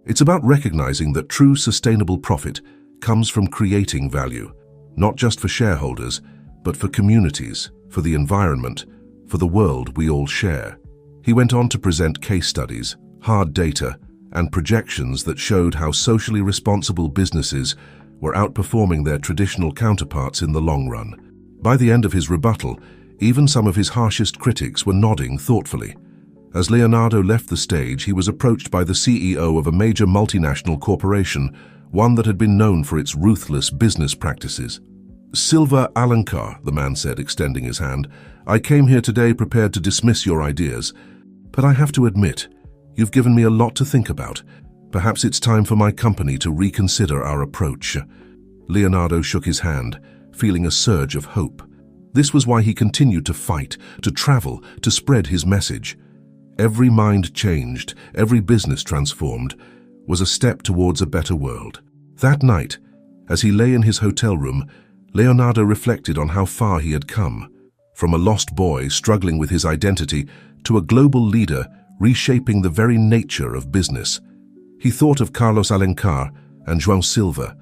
It's about recognizing that true sustainable profit comes from creating value, not just for shareholders, but for communities, for the environment, for the world we all share." He went on to present case studies, hard data, and projections that showed how socially responsible businesses were outperforming their traditional counterparts in the long run. By the end of his rebuttal, even some of his harshest critics were nodding thoughtfully. As Leonardo left the stage, he was approached by the CEO of a major multinational corporation, one that had been known for its ruthless business practices. "Silva Alencar," the man said, extending his hand, "I came here today prepared to dismiss your ideas, but I have to admit, you've given me a lot to think about. Perhaps it's time for my company to reconsider our approach." Leonardo shook his hand, feeling a surge of hope. This was why he continued to fight, to travel, to spread his message. Every mind changed, every business transformed, was a step towards a better world. That night, as he lay in his hotel room, Leonardo reflected on how far he had come, from a lost boy struggling with his identity to a global leader reshaping the very nature of business. He thought of Carlos Alencar and João Silva,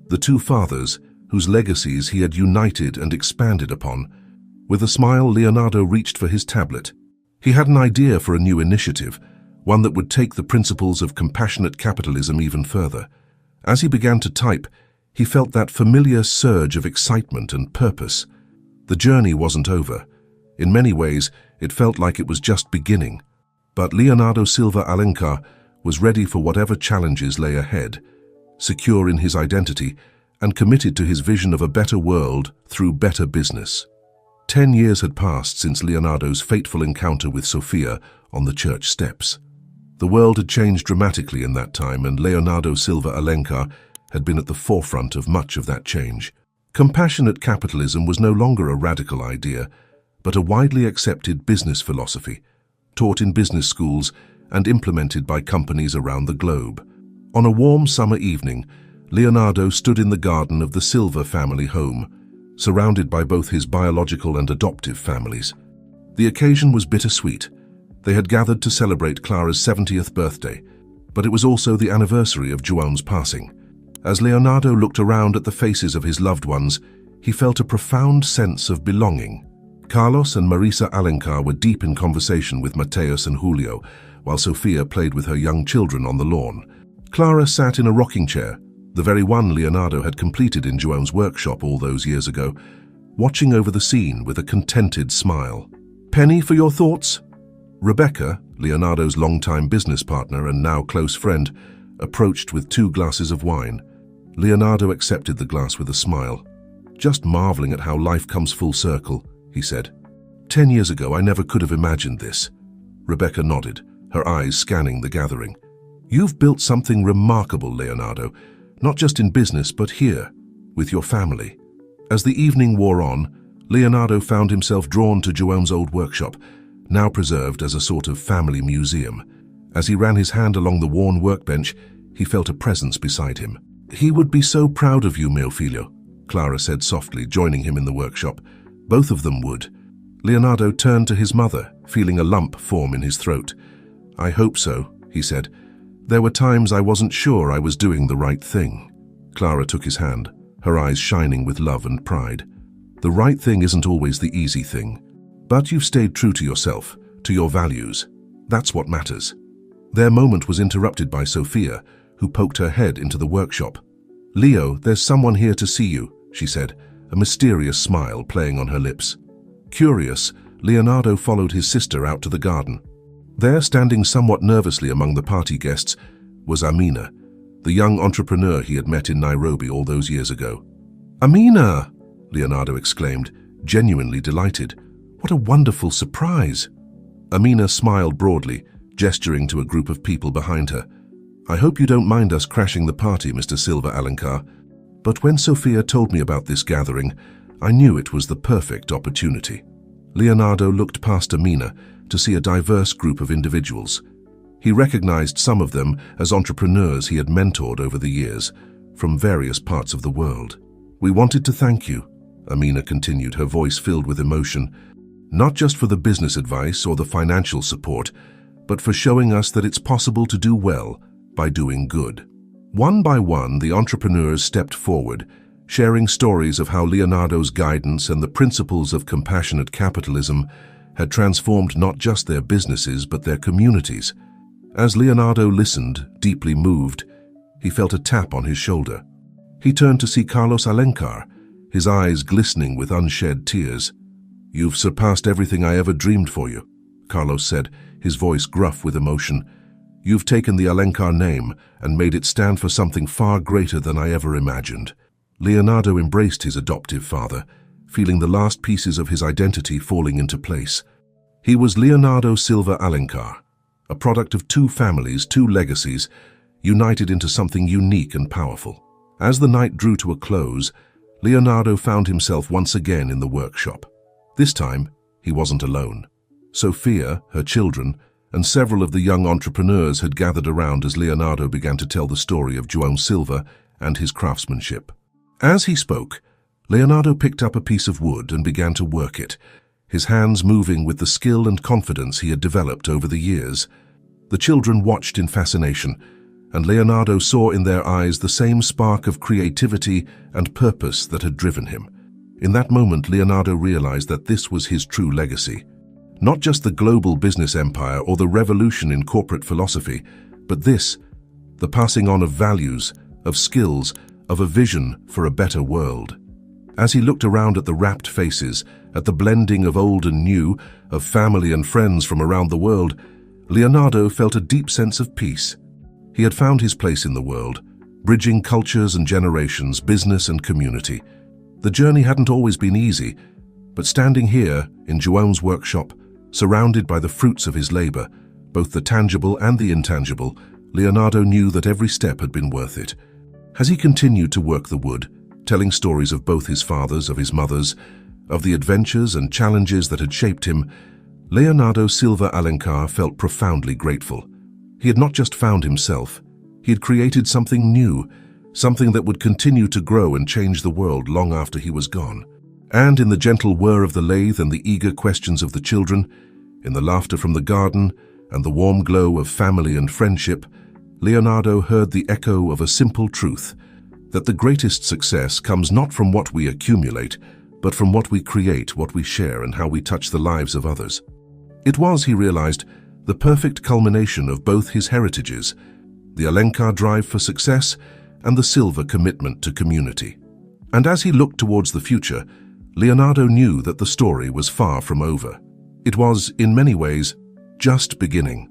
the two fathers whose legacies he had united and expanded upon. With a smile, Leonardo reached for his tablet. He had an idea for a new initiative, one that would take the principles of compassionate capitalism even further. As he began to type, he felt that familiar surge of excitement and purpose. The journey wasn't over. In many ways, it felt like it was just beginning. But Leonardo Silva Alencar was ready for whatever challenges lay ahead. Secure in his identity, and committed to his vision of a better world through better business. 10 years had passed since Leonardo's fateful encounter with Sofia on the church steps. The world had changed dramatically in that time, and Leonardo Silva Alencar had been at the forefront of much of that change. Compassionate capitalism was no longer a radical idea, but a widely accepted business philosophy, taught in business schools and implemented by companies around the globe. On a warm summer evening, Leonardo stood in the garden of the Silva family home, surrounded by both his biological and adoptive families. The occasion was bittersweet. They had gathered to celebrate Clara's 70th birthday, but it was also the anniversary of João's passing. As Leonardo looked around at the faces of his loved ones, he felt a profound sense of belonging. Carlos and Marisa Alencar were deep in conversation with Mateus and Julio, while Sofia played with her young children on the lawn. Clara sat in a rocking chair, the very one Leonardo had completed in João's workshop all those years ago, watching over the scene with a contented smile. "Penny, for your thoughts?" Rebecca, Leonardo's longtime business partner and now close friend, approached with 2 glasses of wine. Leonardo accepted the glass with a smile. "Just marveling at how life comes full circle," he said. 10 years ago, I never could have imagined this." Rebecca nodded, her eyes scanning the gathering. "You've built something remarkable, Leonardo, not just in business but here, with your family." As the evening wore on, Leonardo found himself drawn to João's old workshop, now preserved as a sort of family museum. As he ran his hand along the worn workbench, he felt a presence beside him. "He would be so proud of you, meu filho," Clara said softly, joining him in the workshop. Both of them would. Leonardo turned to his mother, feeling a lump form in his throat. "I hope so," he said. "There were times I wasn't sure I was doing the right thing." Clara took his hand, her eyes shining with love and pride. "The right thing isn't always the easy thing. But you've stayed true to yourself, to your values. That's what matters." Their moment was interrupted by Sofia, who poked her head into the workshop. "Leo, there's someone here to see you," she said, a mysterious smile playing on her lips. Curious, Leonardo followed his sister out to the garden. There, standing somewhat nervously among the party guests, was Amina, the young entrepreneur he had met in Nairobi all those years ago. "Amina!" Leonardo exclaimed, genuinely delighted. "What a wonderful surprise!" Amina smiled broadly, gesturing to a group of people behind her. "I hope you don't mind us crashing the party, Mr. Silva Alencar. But when Sofia told me about this gathering, I knew it was the perfect opportunity." Leonardo looked past Amina to see a diverse group of individuals. He recognized some of them as entrepreneurs he had mentored over the years, from various parts of the world. "We wanted to thank you," Amina continued, her voice filled with emotion, "not just for the business advice or the financial support, but for showing us that it's possible to do well by doing good." One by one, the entrepreneurs stepped forward, sharing stories of how Leonardo's guidance and the principles of compassionate capitalism had transformed not just their businesses but their communities. As Leonardo listened, deeply moved, he felt a tap on his shoulder. He turned to see Carlos Alencar, his eyes glistening with unshed tears. "You've surpassed everything I ever dreamed for you," Carlos said, his voice gruff with emotion. "You've taken the Alencar name and made it stand for something far greater than I ever imagined." Leonardo embraced his adoptive father, feeling the last pieces of his identity falling into place. He was Leonardo Silva Alencar, a product of 2 families, 2 legacies, united into something unique and powerful. As the night drew to a close, Leonardo found himself once again in the workshop. This time, he wasn't alone. Sofia, her children, and several of the young entrepreneurs had gathered around as Leonardo began to tell the story of João Silva and his craftsmanship. As he spoke, Leonardo picked up a piece of wood and began to work it, his hands moving with the skill and confidence he had developed over the years. The children watched in fascination, and Leonardo saw in their eyes the same spark of creativity and purpose that had driven him. In that moment, Leonardo realized that this was his true legacy. Not just the global business empire or the revolution in corporate philosophy, but this, the passing on of values, of skills, of a vision for a better world. As he looked around at the rapt faces, at the blending of old and new, of family and friends from around the world, Leonardo felt a deep sense of peace. He had found his place in the world, bridging cultures and generations, business and community. The journey hadn't always been easy, but standing here in João's workshop, surrounded by the fruits of his labor, both the tangible and the intangible, Leonardo knew that every step had been worth it. As he continued to work the wood, telling stories of both his father's, of his mother's, of the adventures and challenges that had shaped him, Leonardo Silva Alencar felt profoundly grateful. He had not just found himself, he had created something new, something that would continue to grow and change the world long after he was gone. And in the gentle whir of the lathe and the eager questions of the children, in the laughter from the garden and the warm glow of family and friendship, Leonardo heard the echo of a simple truth, that the greatest success comes not from what we accumulate, but from what we create, what we share, and how we touch the lives of others. It was, he realized, the perfect culmination of both his heritages, the Alencar drive for success and the Silva commitment to community. And as he looked towards the future, Leonardo knew that the story was far from over. It was, in many ways, just beginning.